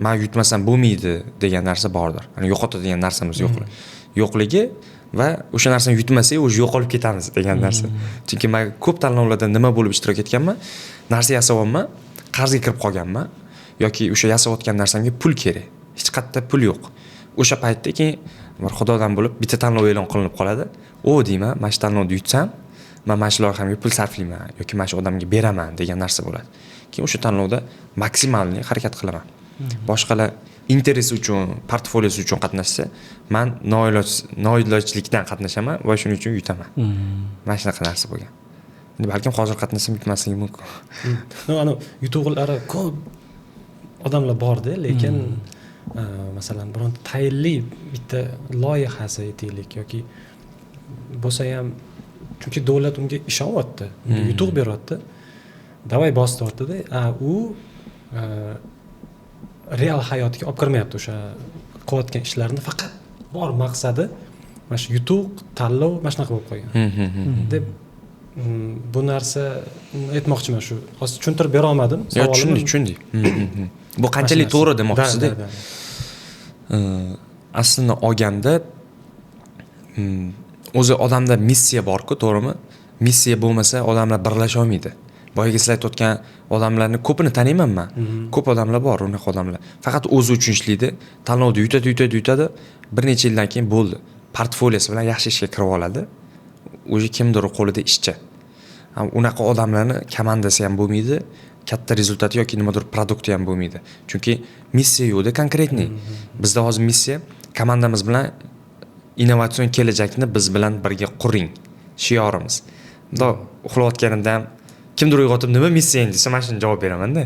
men yutmasam bo'lmaydi degan narsa bordir. Yo'qotadigan narsamiz yo'qligi va o'sha narsani yutmasak, o'sha yo'qolib ketamiz degan narsa. Chunki men ko'p tanlovlarda nima bo'lib ishtirok etganman, narsa yasayapman, qarzga kirib qolganman yoki o'sha yasayotgan narsamga pul kerak. Hech qayerda pul yo'q. O'sha paytda keyin bir xudodan bo'lib bitta tanlov e'lon qilinib qoladi. Deyman, mana shu tanlovni yutsam, men mana shu loyihamga pul sarflayman yoki mana shu odamga beraman degan narsa bo'ladi. Keyin o'sha tanlovda maksimalni harakat qilaman. Boshqalar interesi uchun, portfoliosi uchun qatnashsa, men noilojlikdan qatnashaman va shuning uchun yutaman. Mana shunaqa narsa bo'lgan. Endi balkim hozir qatnashsam yutmasligi mumkin. Yutuqlari ko'p odamlar bor-da, lekin masalan, bironta tayinli bitta loyihasi aytaylik yoki bo'lsa ham, chunki davlat unga ishonyapti, unga yutuq beryapti. Davay bosyapti-da, u real hayotga olib kirmayapti o'sha qilayotgan ishlarini, faqat bor maqsadi mana shu yutuq, tanlov, mana shunaqa bo'lib qolgan. Deb bu narsa aytmoqchiman, shu hozir tushuntirib bera olmadim. Tushundik. Bu qanchalik to'g'ri demoqchisizda? Aslida olganda o'zi odamda missiya bor-ku, to'g'rimi? Missiya bo'lmasa odamlar birlasha olmaydi. Boyaga sizlar aytayotgan odamlarni ko'pini taniyman men. Ko'p odamlar bor, unaqa odamlar. Faqat o'zi uchun ishlaydi, tanlovda yutadi, bir necha yildan keyin bo'ldi. Portfoliosi bilan yaxshi ishga kirib oladi. O'zi kimdir qo'lida ishchi. Unaqa odamlarni komandasi ham bo'lmaydi, katta rezultati yoki nimadir produkti ham bo'lmaydi. Chunki missiya yo'qda konkretniy. Bizda hozir missiya komandamiz bilan innovatsion kelajakni biz bilan birga quring shiorimiz. Bunda uxlayotganimda ham kimdir uyg'otib nima missiyang desa, men shuni javob beraman-da.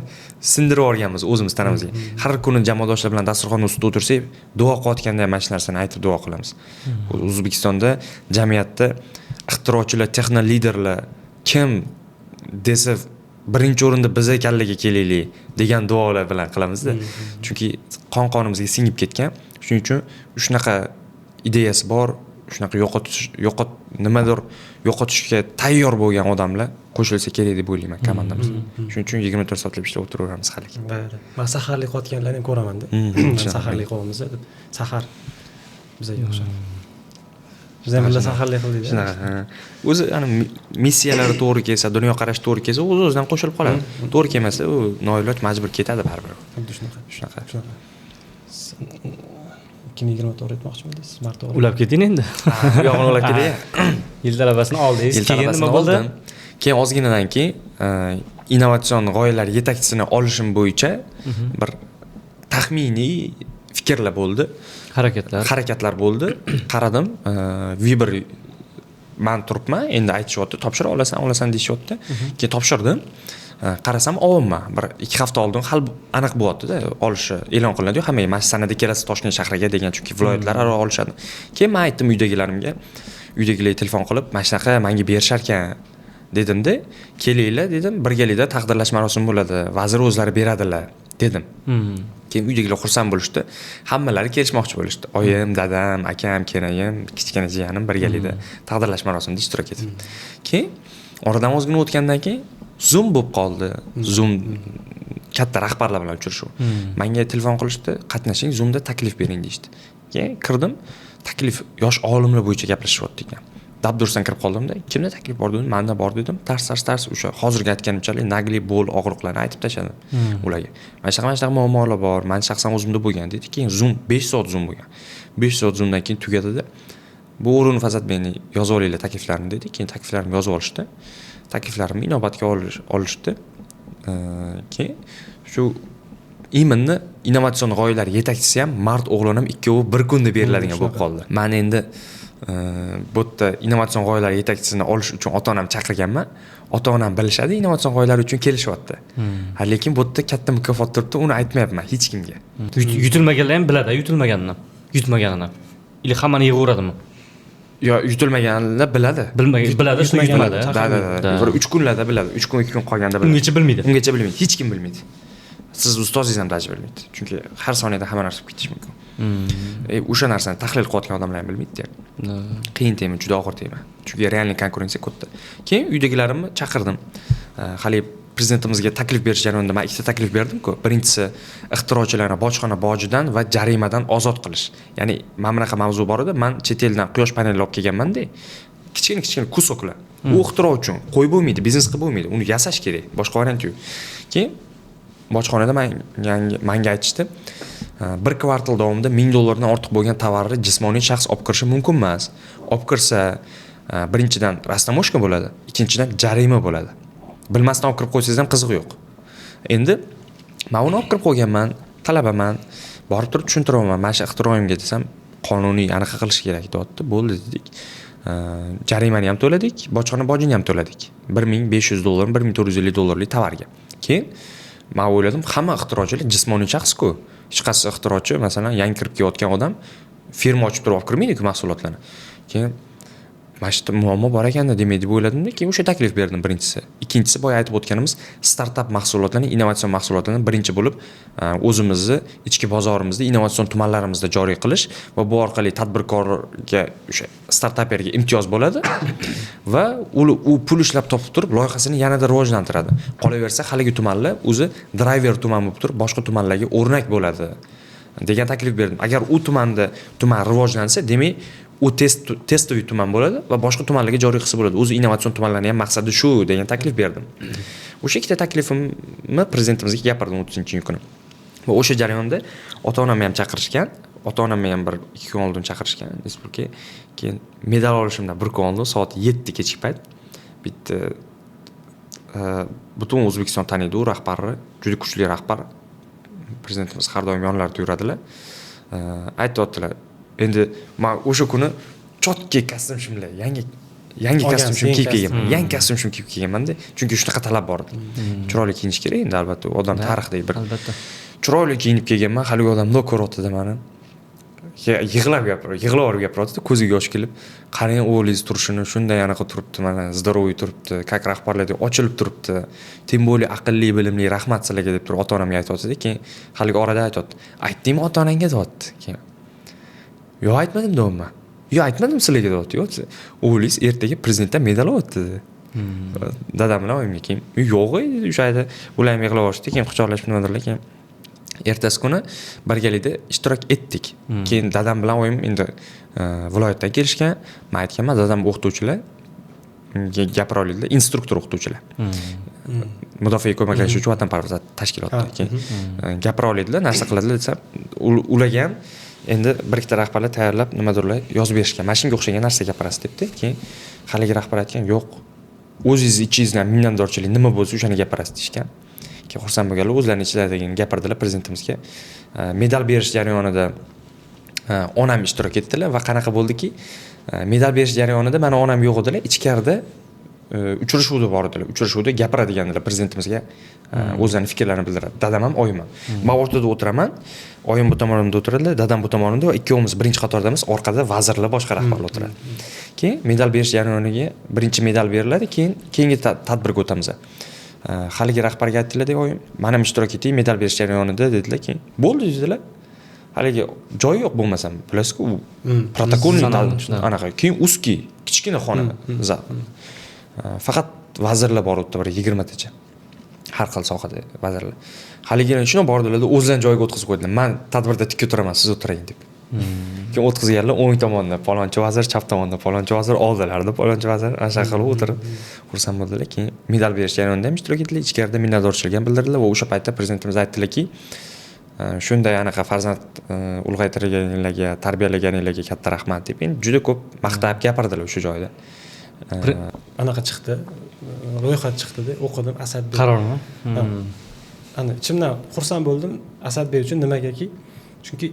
Sindirib olganmiz o'zimiz tanamizga. Har kuni jamoadoshlar bilan dasturxon ustida o'tirsak, duo qilayotganda ham mana shu narsani aytib duo qilamiz. O'zbekistonda jamiyatda ixtirochilar, texnoliderlar kim desa birinchi o'rinda biz ekanligiga kelaylik degan duolar bilan qilamizda. Chunki qon-qonimizga singib ketgan. Shuning uchun shunaqa ideyasi bor, shunaqa nimadir yo'qotishga tayyor bo'lgan odamlar qo'shilsa kerak deb o'ylayman komandamizga. Shuning uchun 24 soatlab ishlab o'tiraveramiz hali. Men saharlik qotganlarni ham ko'raman-da. Saharlik qilamiz deb. Sahar bizga o'xshaydi. Biz ham bilan saharlik qildik. Shunaqa. O'zi ana missiyalari to'g'ri kelsa, dunyoqarashi to'g'ri kelsa, o'z-o'zidan qo'shilib qoladi. To'g'ri kelmasa, u noiloj majbur ketadi baribir. Xuddi shunaqa. 2024 etmoqchimisiz? Mart oyida. Ulab keting endi. Bu yog'ini ulab ketay. Yil talabasini oldingiz, keyin nima bo'ldi? Keyin ozginadan keyin innovatsion g'oyalar yetakchisini olishim bo'yicha bir taxminiy fikrlar bo'ldi. Harakatlar bo'ldi. Qaradim, Viber men turibman, endi aytishyapti, topshira olasan deyishyapti. Keyin topshirdim. Qarasam olmayman. Bir 2 hafta oldin hal aniq bo'lyapti-da, olishi e'lon qilinadi-yu, hammaga mana sanada kelasiz Toshkent shahriga degan, chunki viloyatlararo olishadi. Keyin men aytdim uydagilarimga, uydagilar telefon qilib, mana shunaqa menga berishar ekan dedimda, kelinglar dedim, birgalikda taqdirlash marosimi bo'ladi, vazir o'zlari beradilar dedim. Keyin uydagilar xursand bo'lishdi, hammalari kelishmoqchi bo'lishdi. Oyim, dadam, akam, kenayim, kichkina jiyanim birgalikda taqdirlash marosimida ishtirok etdim. Keyin oradan ozgina o'tgandan keyin Zoom bo'lib qoldi. Zoom katta rahbarlar bilan uchrashuv. Menga telefon qilishdi, qatnashing, Zoomda taklif bering deydi. Keyin kirdim, taklif yosh olimlar bo'yicha gaplashyapti ekan. Dabdursan kirib qoldimda, kimda taklif bor dedim, menda bor dedim. Tars o'sha hozirgi aytganimchalik nagli bo'l og'riqlarni aytib tashladim ularga. Mana shunaqa muammolar bor, men shaxsan o'zimda bo'lgan dedi. Keyin Zoom 5 soat Zoom bo'lgan. 5 soat Zoomdan keyin tugadida. Bu o'rin Fazatbekni yozib olinglar takliflarini dedi. Keyin takliflarimni yozib olishdi. Takliflarimni inobatga olishdi. Keyin shu iminni innovatsion g'oyalar yetakchisi ham Mart o'g'lon ham ikkovi bir kunda beriladigan bo'lib qoldi. Men endi bu yerda innovatsion g'oyalar yetakchisini olish uchun ota-onam chaqirganman. Ota-onam bilishadi, innovatsion g'oyalar uchun kelishyapti. Lekin bu yerda katta mukofot turibdi, uni aytmayapman hech kimga. Yutilmaganlar ham biladi, yutilmaganini. Yutmaganini. Ili hammani yig'averadimi? Yo, yutilmaganlar biladi. Biladi, yutilmaganlar. Bir 3 kunlarda biladi. 3 kun 2 kun qolganda biladi. Ungacha bilmaydi. Hech kim bilmaydi. Siz ustozingiz ham даже bilmaydi. Chunki har soniyada hamma narsa ketishi mumkin. O'sha narsani tahlil qilayotgan odamlar ham bilmaydi-da. Qiyin tema, juda og'ir tema. Chunki realniy konkurensiya katta. Keyin uydagilarimni chaqirdim. Hali prezidentimizga taklif berish jarayonida men 2 ta taklif berdim-ku. Birinchisi ixtirochilarni bojxona bojidan va jarimadan ozod qilish. Ya'ni mana bunaqa mavzu bor edi. Men chet eldan quyosh paneli olib kelganman-da. Kichkina kusoklar. U ixtiro uchun qo'yib bo'lmaydi, biznes qilib bo'lmaydi. Uni yasash kerak. Boshqa variant yo'q. Keyin bojxonada menga aytishdi, 1 kvartal davomida $1000 dan ortiq bo'lgan tovarni jismoniy shaxs olib kirishi mumkin emas. Olib kirsa, birinchidan rastamoshka bo'ladi, ikkinchidan jarima bo'ladi. Bilmasdan olib kirib qo'ysangiz ham qiziq yo'q. Endi men uni olib kirib qo'yganman, talabaman, borib turib tushuntiraman. Mana shu ixtiroimga desam, qonuniy aniq qilish kerak deyapti. Bo'ldi dedik. Jarimani ham to'ladik, bojxona bojini ham to'ladik. $1500, $1450 tovarga. Keyin men o'yladim, hamma ixtirochilar jismoniy shaxs-ku. Hech qaysi ixtirochi, masalan, yangi kirib kelayotgan odam firma ochib turib olib kirmaydi-ku mahsulotlarni. Keyin mashta muammo bor ekanda demaydi deb o'yladim-da, keyin o'sha taklif berdim birinchisi. Ikkinchisi boya aytib o'tganimiz startap mahsulotlarni, innovatsion mahsulotlarni birinchi bo'lib o'zimizni ichki bozorimizda, innovatsion tumanlarimizda joriy qilish va bu orqali tadbirkorga, o'sha startaperga imtiyoz bo'ladi va u pul ishlab topib turib loyihasini yanada rivojlantiradi. Qolaversa, haligi tumanlar o'zi driver tuman bo'lib turib boshqa tumanlarga o'rnak bo'ladi degan taklif berdim. Agar u tuman rivojlansa, demak u testoviy tuman bo'ladi va boshqa tumanlarga joriy qilsa bo'ladi. O'zi innovatsion tumanlarning ham maqsadi shu degan taklif berdim. O'sha ikkita taklifimni prezidentimizga gapirdim 30-iyun kuni. Va o'sha jarayonda ota-onamni ham chaqirishgan, ota-onamni ham bir 2 kun oldin chaqirishgan respublika. Keyin medal olishimdan 1 kun oldin soat 7 kechki payt bitta butun O'zbekiston taniydi u rahbarni, juda kuchli rahbar. Prezidentimiz har doim yonlarida yuradilar. Aytibdilar, endi men o'sha kuni chotki kostyum shimlar, yangi kostyum shim kiyib kelganman. Yangi kostyum shim kiyib kelganman-da, chunki shunaqa talab bor edi. Chiroyli kiyinish kerak endi albatta, odam tarixdagi bir. Albatta. Chiroyli kiyinib kelganman, haligi odam nima ko'ryapti meni. yig'lab gapiryapti, ko'ziga yosh kelib, qarang o'g'lingiz turishini, shunday anaqa turibdi, mana здоровый turibdi, как rahbarlar deb ochilib turibdi. Tем более aqlli, bilimli, rahmat sizlarga deb turib ota-onamga aytayotdi. Keyin haligi orada aytayotdi. Aytdingmi ota-onangga deyapti. Keyin yo'q aytmadim deyapman. Yo'q aytmadim sizlarga deyapti. Yo'q, o'g'lingiz ertaga prezidentdan medal oladi dedi. Dadam bilan oyimga keyin yo'q edi, o'sha yerda ular ham yig'lab olishdi, keyin quchoqlashib nimadirlar, keyin ertasi kuni birgalikda ishtirok etdik. Keyin dadam bilan oyim endi viloyatdan kelishgan. Men aytganman, dadam o'qituvchilar gapira oladilar, instruktor o'qituvchilar. Mudofaa ko'maklashuvchi vatanparvar tashkilotda. Keyin gapira oladilar, narsa qiladilar desam, ularga ham endi bir ikkita rahbarlar tayyorlab nimadirlar yozib berishgan. Mana shunga o'xshagan narsa gapirasiz debdi. Keyin haligi rahbar aytgan, yo'q, o'zingiz ichingizdan minnatdorchilik nima bo'lsa o'shani gapirasiz deyishgan. Keyin xursand bo'lganlar o'zlarining ichidagi gapirdilar prezidentimizga. Medal berish jarayonida onam ishtirok etdilar va qanaqa bo'ldiki, medal berish jarayonida mana onam yo'q edilar, ichkarida uchrashuvda bor edilar. Uchrashuvda gapiradiganlar prezidentimizga o'zlarining fikrlarini bildiradi. Dadam ham, oyim ham. Men o'rtada o'tiraman, oyim bu tomonimda o'tiradilar, dadam bu tomonimda va ikkovimiz birinchi qatordamiz, orqada vazirlar, boshqa rahbarlar o'tiradi. Keyin medal berish jarayoniga birinchi medal beriladi, keyin keyingi tadbirga o'tamiz. Haligi rahbarga aytdilar-da, oyim, men ham ishtirok etay medal berish jarayonida dedilar. Keyin bo'ldi dedilar. Haligi joyi yo'q bo'lmasam, bilasizku, protokolni anaqa. Keyin ustki kichkina xona zal. Faqat vazirlar bor o'tda, bir 20 tacha. Har xil sohada vazirlar. Haligini shuna bordilar-da, o'zlarining joyiga o'tkazib qo'ydilar. Men tadbirda tikka turaman, siz o'tiring deb. Keyin o'tkazganlar o'ng tomonda palonchi vazir, chap tomonda palonchi vazir, oldilarida palonchi vazir, ana qilib o'tirib xursand bo'ldilar. Keyin medal berish jarayonida ham ishtirok etdilar, ichkarida minnatdorchilik ham bildirdilar va o'sha paytda prezidentimiz aytdilarki, shunday anaqa farzand ulg'aytirganinglarga, tarbiyalaganinglarga katta rahmat deb, endi juda ko'p maqtab gapirdilar o'sha joyda. Anaqa chiqdi, ro'yxat chiqdi-da, o'qidim Asadbek. Qarormi? Ana ichimdan xursand bo'ldim Asadbek uchun, nimagaki? Chunki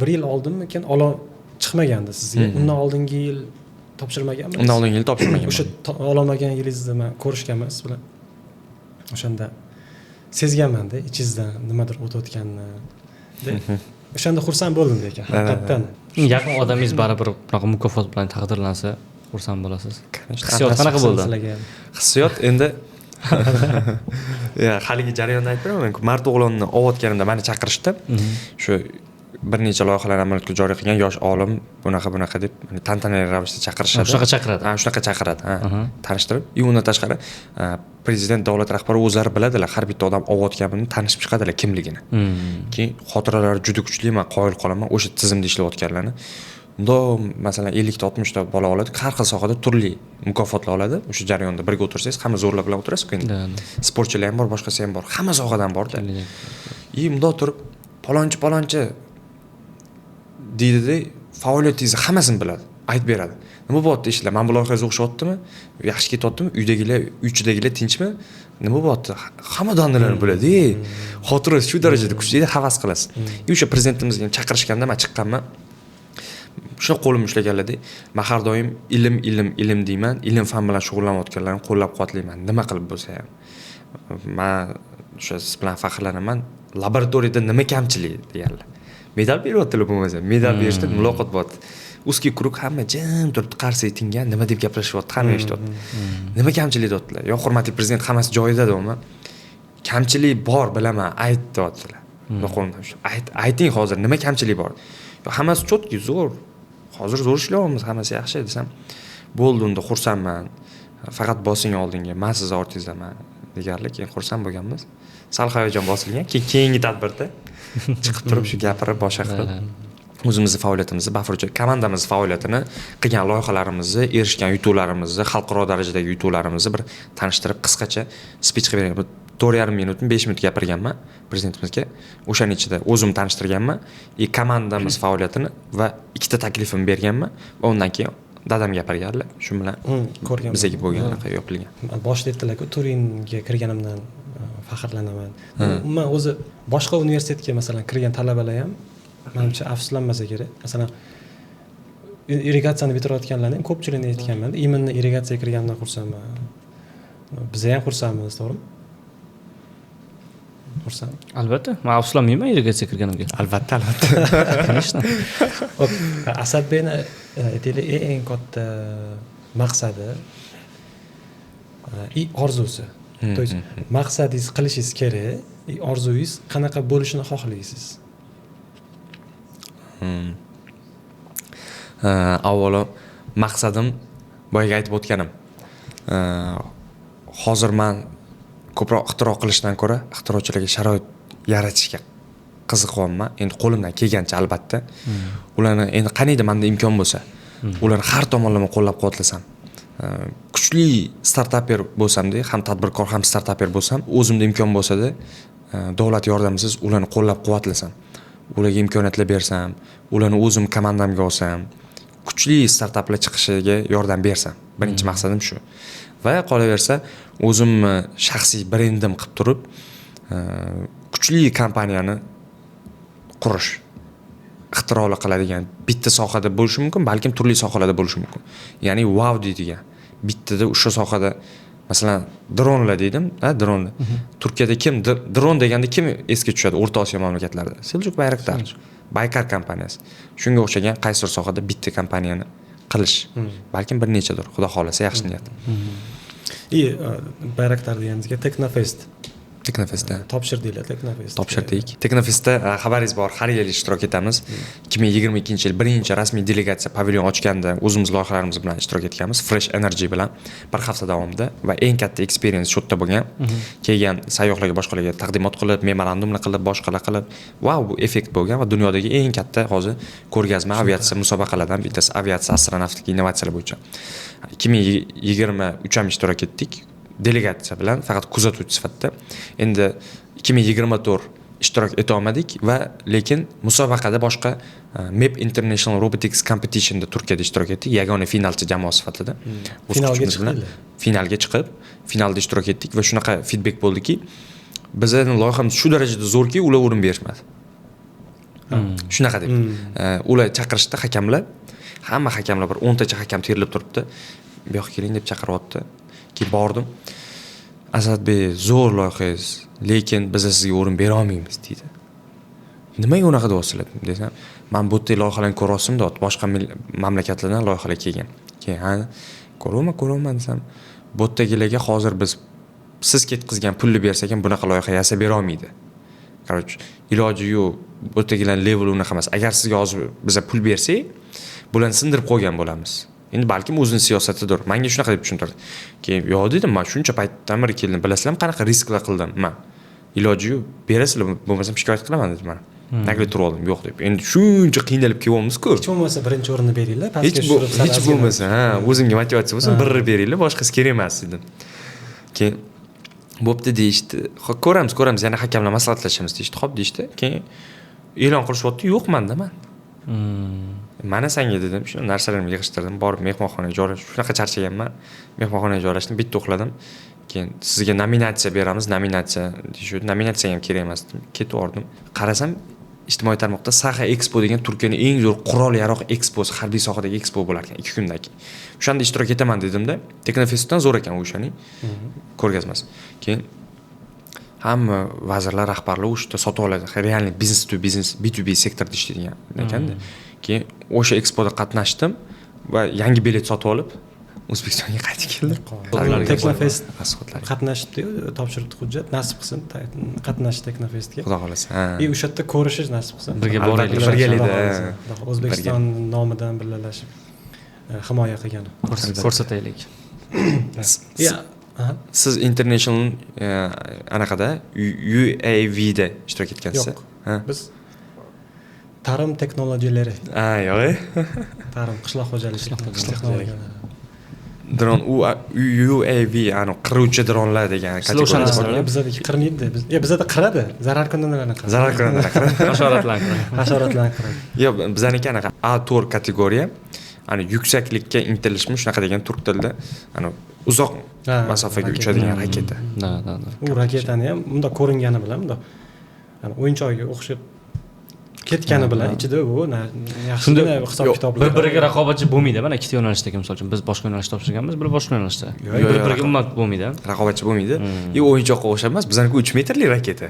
1 yil oldinmikan olov chiqmagandi sizga. Undan oldingi yil topshirmaganmisiz? Undan oldingi yil topshirmaganman. O'sha ololmagan yilingizni men ko'rishganman siz bilan. O'shanda sezganman-da ichingizdan nimadir o'tayotganini. O'shanda xursand bo'ldim lekin, haqiqatan. Yaqin odamingiz baribir bunaqa mukofot bilan taqdirlansa, xursand bo'lasiz. Hissiyot qanaqa bo'ldi? Hissiyot endi haligi jarayonda aytib beraman. Mart o'g'lonni ovotganimda meni chaqirishdi. Shu bir necha loyihalarni amalga joriy qilgan yosh olim bunaqa deb tantanali ravishda chaqirishadi. Shunaqa chaqiradi. Shunaqa chaqiradi. Tanishtirib, undan tashqari prezident, davlat rahbari o'zlari biladilar, har bitta odam ovotganini tanishib chiqadilar kimligini. Keyin xotiralari juda kuchli, men qoyil qolaman o'sha tizimda ishlayotganlarni. Unda masalan 50 ta 60 ta bola oladi, har xil sohada turli mukofotlar oladi. O'sha jarayonda birga o'tirsangiz, hamma zo'rlar bilan o'tirasiz-ku endi. Sportchilar ham bor, boshqasi ham bor, hamma sohadan bor-da. Unda turib palonchi deydi-da, faoliyatingizni hammasini biladi, aytib beradi. Nima bo'lyapti ishlar? Men bu loyihaga o'xshyaptimi? Yaxshi ketyaptimi? Uychidagilar tinchmi? Nima bo'lyapti? Hamma donlarni biladi. Xotirasi shu darajada kuchli, havas qilasiz. O'sha prezidentimizga chaqirishganda men chiqqanman. Shuni qo'lim ushlaganlarda, men har doim ilm deyman, ilm fan bilan shug'ullanayotganlarni qo'llab-quvvatlayman. Nima qilib bo'lsa ham. Men o'sha siz bilan faxrlanaman. Laboratoriyada nima kamchilik deganlar. Medal beryaptilar bo'lmasa, medal berishda muloqot bo'lyapti. Uski kuruk hamma jim turibdi, qarsiga tingan, nima deb gaplashyapti, hamma eshityapti. Nima kamchilik deyaptilar. Yo hurmatli prezident, hammasi joyida deyman. Kamchilik bor, bilaman, ayt deyaptilar. Qo'limdan shu. Ayting hozir, nima kamchilik bor? Yo hammasi chotki, zo'r. Hozir zo'r ishlayapmiz, hammasi yaxshi desam, bo'ldi, unda xursandman. Faqat bosing oldinga, men siz ortingizdaman deganlar, keyin xursand bo'lganmiz. Sal hayajon bosilgan, keyingi tadbirda chiqib turib shu gapirib boshqa qilib o'zimizni faoliyatimizni, Bafurcha komandamiz faoliyatini, qilgan loyihalarimizni, erishgan yutuqlarimizni, xalqaro darajadagi yutuqlarimizni bir tanishtirib qisqacha speech qilib berganman. 4,5 minutni 5 minut gapirganman prezidentimizga. O'shaning ichida o'zim tanishtirganman, komandamiz faoliyatini va ikkita taklifimni berganman va undan keyin dadam gapirganlar. Shu bilan ko'rgan bizga bo'lganlar yopilgan. Boshida aytdilar-ku, Turinga kirganimdan faxrlanaman. Umuman o'zi boshqa universitetga masalan kirgan talabalar ham menimcha afsuslanmasa kerak. Masalan, irrigatsiyani bitirayotganlarning ko'pchiligini aytganman. Iminni irrigatsiyaga kirganimdan xursandman. Biz ham xursandmiz, to'g'rimi? xursand. Albatta, men afsuslanmayman irrigatsiya kirganimga. Albatta. Конечно. Hop, Asadbekni aytaylik eng katta maqsadi и orzusi. То есть maqsadingiz qilishingiz kerak, orzungiz qanaqa bo'lishini xohlaysiz? Avvalo maqsadim boyaga aytib o'tganim. Hozir men ko'proq ixtiro qilishdan ko'ra ixtirochilarga sharoit yaratishga qiziqyapman. Endi qo'limdan kelgancha albatta. Ularni endi qaniydi menda imkon bo'lsa, ularni har tomonlama qo'llab-quvvatlasam, kuchli startaper bo'lsam-da, ham tadbirkor, ham startaper bo'lsam, o'zimda imkon bo'lsa-da, davlat yordamisiz ularni qo'llab-quvvatlasam, ularga imkoniyatlar bersam, ularni o'zim komandamga olsam, kuchli startaplar chiqishiga yordam bersam. Birinchi maqsadim shu. Va qolaversa, o'zimni shaxsiy brendim qilib turib, kuchli kompaniyani qurish, ixtirolar qiladigan bitta sohada bo'lishi mumkin, balkim turli sohalarda bo'lishi mumkin. Ya'ni wow deydigan. Bittada o'sha sohada masalan dronlar deydim, dronlar. Turkiyada kim dron deganda kim esga tushadi O'rta Osiyo mamlakatlarida? Seljuk Bayraktar, Baykar kompaniyasi. Shunga o'xshagan qaysi sohada bitta kompaniyani qilish, balkim bir nechadir, xudo xolasa yaxshi niyat. Bayraktar deganingizga Teknofestda topshirdinglar, Teknofest. Topshirdik. Teknofestda xabaringiz bor, har yil ishtirok etamiz. 2022-yil birinchi rasmiy delegatsiya pavilyon ochganda o'zimiz loyihalarimiz bilan ishtirok etganmiz, Fresh Energy bilan bir hafta davomida va eng katta experience shu yerda bo'lgan. Kelgan sayyohlarga boshqalarga taqdimot qilib, memorandumlar qilib, boshqalar qilib, wow, bu effekt bo'lgan va dunyodagi eng katta hozir ko'rgazma aviatsiya musobaqalardan bittasi, aviatsiya astronavtika innovatsiyalar bo'yicha. 2023 ham ishtirok etdik. Delegatsiya bilan faqat kuzatuvchi sifatida. Endi 2024 ishtirok eta olmadik va lekin musobaqada boshqa MEP International Robotics Competition'da Turkiyada ishtirok etdik, yagona finalchi jamoa sifatida. Finalga chiqib, finalda ishtirok etdik va shunaqa feedback bo'ldiki, bizning loyihamiz shu darajada zo'rki, ular o'rin berishmadi. Shunaqa deb. Ular chaqirishdi hakamlar, hamma hakamlar bir 10 tacha hakam terilib turibdi. Bu yoqqa keling deb chaqiryapti. Ki bordim. Asadbek, zo'r loyihangiz, lekin biz sizga o'rin bera olmaymiz dedi. Nimaga unaqa deyapsizlar desam, men bu yerda loyihalarni ko'ryapsam-da, boshqa mamlakatlardan loyihalar kelgan. Keyin ko'raman desam, bu yerdagilarga hozir biz siz ketkizgan pulni bersak ham bunaqa loyiha yasab bera olmaydi. Короче, iloji yo'q. Bu yerdagilar level unaqa emas. Agar sizga hozir biz pul bersak, bularni sindirib qo'ygan bo'lamiz. Endi balkim o'zining siyosatidir. Menga shunaqa deb tushuntirdi. Keyin yo'q dedim, men shuncha paytdan beri keldim. Bilasizlarmi, qanaqa risklar qildim men? Iloji yo'q, berasizlar, bo'lmasam shikoyat qilaman dedim men. Naqli turib oldim, yo'q deb. Endi shuncha qiynalib kelyapmiz-ku. Hech bo'lmasa birinchi o'rinni beringlar, pastga tushirib hech bo'lmasa, o'zimga motivatsiya bo'lsin, birni beringlar, boshqasi kerak emas dedim. Keyin bo'pti deyishdi. Ko'ramiz, yana hakamlar maslahatlashamiz deyishdi. Xo'p deyishdi. Keyin e'lon qilishyapti, yo'q menda men. Mana senga dedim, shu narsalarimni yig'ishtirdim, borib mehmonxonaga joylashdim. Shunaqa charchaganman. Mehmonxonaga joylashdim, bitta uxladim. Keyin sizga nominatsiya beramiz, nominatsiya deyishdi. Nominatsiya ham kerak emas dedim. Ketib bordim. Qarasam, ijtimoiy tarmoqda Saha Expo degan Turkiyaning eng zo'r qurol-yarog' eksposi, harbiy sohadagi ekspo bo'lar ekan 2 kundan keyin. O'shanda ishtirok etaman dedimda, Teknofestdan zo'r ekan o'shaning ko'rgazmasi. Keyin hamma vazirlar, rahbarlar o'shda sotib oladi. Realniy business to business, B2B sektorda ishlaydigan ekanda. Keyin o'sha ekspoda qatnashdim va yangi bilet sotib olib O'zbekistonga qaytib keldim. Teknofest qatnashdi, topshirdi hujjat, nasib qilsin qatnashish Teknofestga. Xudo xolasa. O'sha yerda ko'rishish nasib qilsin. Birga boraylik. Birgalikda. O'zbekiston nomidan birgalashib himoya qilgan. Ko'rsataylik. Siz international anaqada UAV da ishtirok etgansiz. Yo'q. Biz ta'lim texnologiyalari. Yo'q. Ta'lim qishloq xo'jaligi texnologiyalari. Dron UAV, ani qiruvchi dronlar degan kategoriya bor. Bizdagi qirmaydi. Bizda qiradi. Zarar kunlarni qiradi. Zarar kunlarni qiradi. Hasharotlarni qiradi. Yo'q, bizniki anaqa A4 kategoriya. Ani yuksaklikka intilishmi shunaqa degan turk tilida, ani uzoq masofaga uchadigan raketa. U raketani ham bunda ko'ringani bilan, bunda o'yinchoqga o'xshab ketgani bilan ichida u yaxshi hisob kitoblar. Bir-biriga raqobatchi bo'lmaydi. Mana ikkita yo'nalishda, misol uchun biz boshqa yo'nalishda topshirganmiz, bular boshqa yo'nalishda. Bir-biriga umuman bo'lmaydi. Raqobatchi bo'lmaydi. O'yinchoqqa o'xshab emas, bizaniki 3 metrli raketa.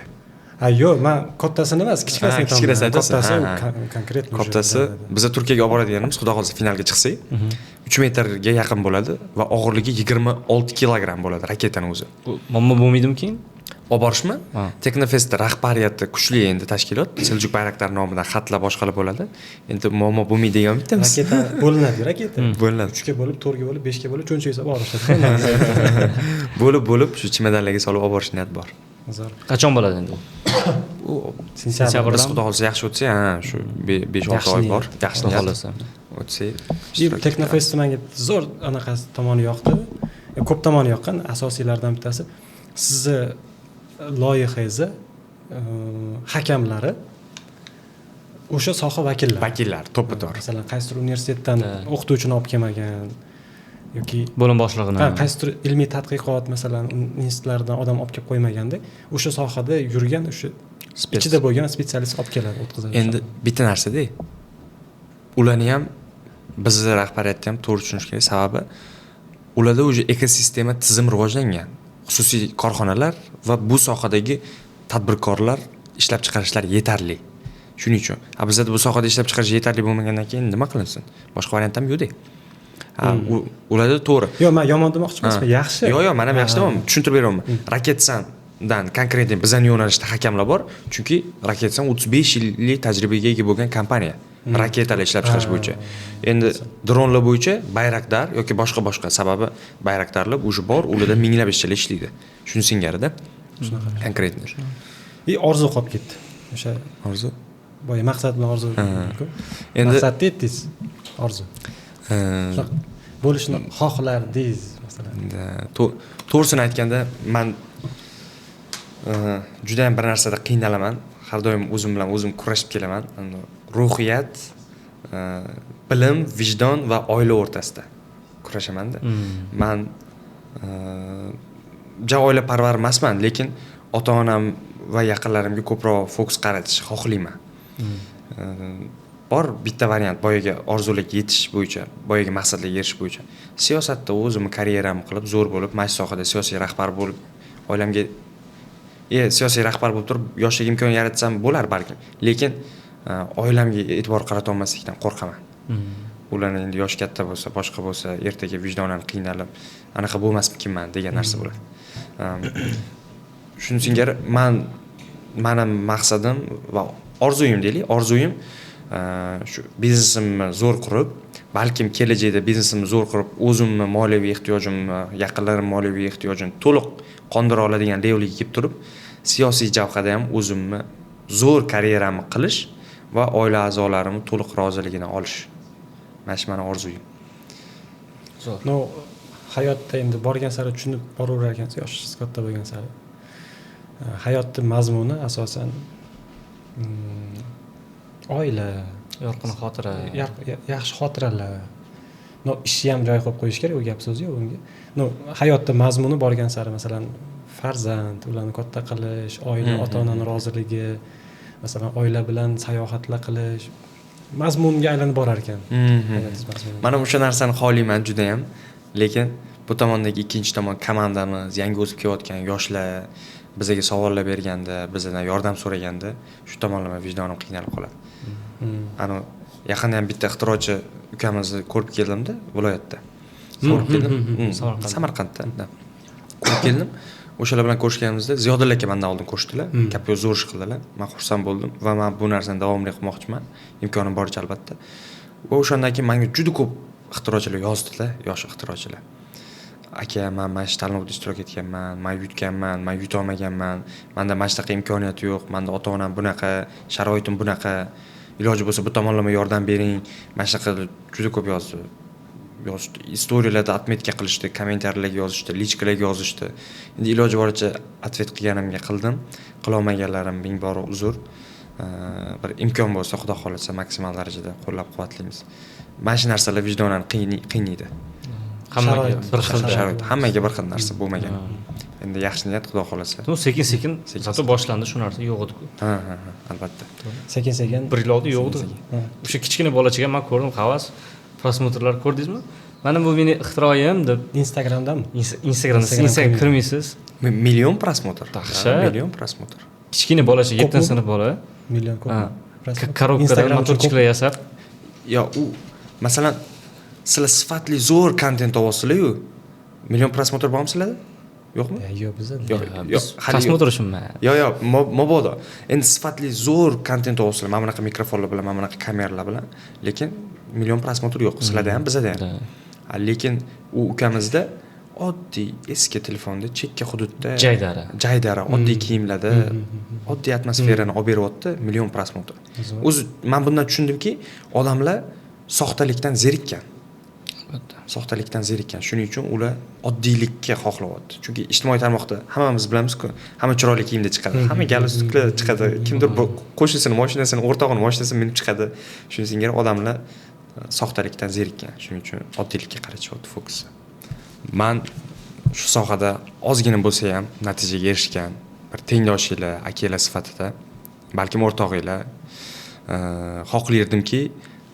Yo'q, men kattasini emas, kichkinasini aytaman. Kichkinasini aytasan. Kattasi konkretно. Kattasi biza Turkiyaga olib boradiganimiz, xudo xohlasa finalga chiqsak, 3 metrga yaqin bo'ladi va og'irligi 26 kilogramm bo'ladi raketani o'zi. Bu muammo bo'lmaydimi keyin? Olib borishmi? Teknofest rahbariyati kuchli endi tashkilot, Seljuk Bayraktar nomidan xatlar boshqalar bo'ladi. Endi muammo bo'lmaydi degan bittamiz. Raketa bo'linadi, raketa. Bo'linadi. 3 ga bo'lib, 4 ga bo'lib, 5 ga bo'lib cho'nchak hisob olishadi. Bo'lib shu chimadanlarga solib olib borish niyat bor. Zo'r. Qachon bo'ladi endi? U Sentyabrda biz xudo xohlasa yaxshi o'tsa, shu 5-6 oy bor. Yaxshi niyat xohlasa. O'tsa. Teknofest menga zo'r anaqasi tomoni yoqdi. Ko'p tomoni yoqqan, asosiylardan bittasi sizni loyihangizni hakamlari o'sha soha vakillari to'ppa-to'g'ri. Masalan, qaysidir universitetdan o'qituvchini olib kelmagan yoki bo'lim boshlig'ini, qaysidir ilmiy tadqiqot masalan institutlardan odam olib kelib qo'ymaganda o'sha sohada yurgan o'sha ichida bo'lgan spetsialist olib keladi, o'tkazadi. Endi bitta narsada ularni ham bizni rahbariyatda ham to'g'ri tushunish kerak, sababi ularda o'sha ekosistema tizim rivojlangan. Xususiy korxonalar va bu sohadagi tadbirkorlar ishlab chiqarishlar yetarli. Shuning uchun bizda bu sohada ishlab chiqarish yetarli bo'lmagandan keyin nima qilinsin? Boshqa variant ham yo'q-da. Ularda to'g'ri. Yo'q, men yomon demoqchi emasman, yaxshi. Yo'q, men ham yaxshi demaman, tushuntirib beraman. Raketsandan konkretniy bizning yo'nalishda hakamlar bor, chunki Raketsan 35 yillik tajribaga ega bo'lgan kompaniya. Raketalar ishlab chiqarish bo'yicha. Endi dronlar bo'yicha Bayraktar yoki boshqa sababi Bayraktarlar o'sha bor, ularda minglab ishchilar ishlaydi. Shuni singari-da. Shunaqa. Konkretni. Orzu qolib ketdi. O'sha orzu. Boya maqsad bilan orzu. Endi maqsad dedingiz, orzu. Bo'lishni xohlardingiz masalan. To'g'risini aytganda, men juda ham bir narsada qiynalaman. Har doim o'zim bilan o'zim kurashib kelaman. Ruhiyat, bilim, vijdon va oila o'rtasida kurashaman-da. Men oila parvar emasman, lekin ota-onam va yaqinlarimga ko'proq fokus qaratishni xohlayman. Bor bitta variant boyaga orzularga yetish bo'yicha, boyaga maqsadlarga erishish bo'yicha. Siyosatda o'zimni karyeramni qilib, zo'r bo'lib, mana shu sohada siyosiy rahbar bo'lib, oilamga siyosiy rahbar bo'lib turib, yoshlik imkon yaratsam bo'lar balkim. Lekin oilamga e'tibor qarata olmaslikdan qo'rqaman. Ularni endi yosh katta bo'lsa, boshqa bo'lsa, ertaga vijdonan qiynalib, anaqa bo'lmasmikinman degan narsa bo'ladi. Shuni singari mening maqsadim va orzuyim deylik, orzuyim shu biznesimni zo'r qurib, balkim kelajakda biznesimni zo'r qurib, o'zimni moliyaviy ehtiyojimni, yaqinlarim moliyaviy ehtiyojini to'liq qondira oladigan levelga kelib turib, siyosiy jabhada ham o'zimni zo'r karyeramni qilish va oila a'zolarimni to'liq roziligini olish. Mana shu mening orzuyim. Zo'r. No, hayotda endi borgan sari tushunib boraverar ekansiz, yoshingiz katta bo'lgan sari. Hayotning mazmuni asosan oila, yorqin xotira, yaxshi xotiralar. No, ishni ham joy qo'yib qo'yish kerak, u gap so'z yo'q unga. No, hayotning mazmuni borgan sari, masalan, farzand, ularni katta qilish, oila, ota-onaning roziligi, masalan, oila bilan sayohatlar qilish mazmunga aylanib borar ekan. Mana o'sha narsani xohlayman juda ham, lekin bu tomondagi ikkinchi tomon komandamiz, yangi o'sib kelayotgan yoshlar bizga savollar berganda, bizdan yordam so'raganda, shu tomonlama vijdonim qiynalib qoladi. Ana yaqinda ham bitta ixtirochi ukamizni ko'rib keldim-da, viloyatda. Ko'rib keldim. Samarqandda. Ko'rib keldim. O'shalar bilan ko'rishganimizda Ziyodulla aka mendan oldin ko'rishdilar. Katta zo'r ish qildilar. Men xursand bo'ldim va men bu narsani davomli qilmoqchiman. Imkonim boricha albatta. Va o'shandan keyin menga juda ko'p ixtirochilar yozdilar, yosh ixtirochilar. Aka, men mana shu tanlovda ishtirok etganman, men yutganman, men yuta olmaganman. Menda mana shunaqa imkoniyat yo'q, menda ota-onam bunaqa, sharoitim bunaqa. Iloji bo'lsa bu tomonlama yordam bering. Mana shunaqa juda ko'p yozdi. Istoriyalarda atmetka qilishdi, kommentarlarga yozishdi, lichkalarga yozishdi. Endi iloji boricha atvet qilganimga qildim. Qila olmaganlarim ming bor uzr. Bir imkon bo'lsa, xudo xolasa maksimal darajada qo'llab-quvvatlaymiz. Mana shu narsalar vijdonan qiynaydi. Hammaga bir xil sharoit, hammaga bir xil narsa bo'lmagan. Endi yaxshi niyat, xudo xolasa. Sekin-sekin zato boshlandi shu narsa yo'q edi-ku. Ha, albatta. Sekin-sekin. Bir yil oldin yo'q edi. O'sha kichkina bolachaga men ko'rdim, havas, prosmotrlar ko'rdingizmi? Mana bu meni ixtiroyim deb Instagramdami? Instagramga kirmaysiz. Million prosmotr. Dahshat. Million prosmotr. kichkina bolacha 7-sinf bola million ko'p. korobkadan motor chiklar yasab yo u masalan sizlar sifatli zo'r kontent olyapsizlar-yu, million prosmotr bormi sizlarda? Yo'qmi? Yo'q bizda. Yo'q, prosmotr tushunmayapti. Yo'q, mabodo. Endi sifatli zo'r kontent olyapsizlar, mana bunaqa mikrofonlar bilan, mana bunaqa kameralar bilan, lekin million prosmotr yo'q, sizlarda ham, bizda ham. Lekin u ukamizda oddiy eski telefonda chekka hududda jaydara oddiy kiyimlarda oddiy atmosferani olib beryapti, million prosmotr. O'zi men bundan tushundimki, odamlar soxtalikdan zerikkan. Soxtalikdan zerikkan. Shuning uchun ular oddiylikka xohlayapti. Chunki ijtimoiy tarmoqda hammamiz bilamiz-ku, hamma chiroyli kiyimda chiqadi, hamma galstuklar chiqadi, kimdir qo'shnisining mashinasini, o'rtog'ining mashinasini minib chiqadi. Shuning singari odamlar soxtalikdan zerikkan. Shuning uchun oddiylikka qarayapti fokusi. Men shu sohada ozgina bo'lsa ham natijaga erishgan bir tengdoshinglar, akalar sifatida, balkim o'rtog'inglar xohlardimki,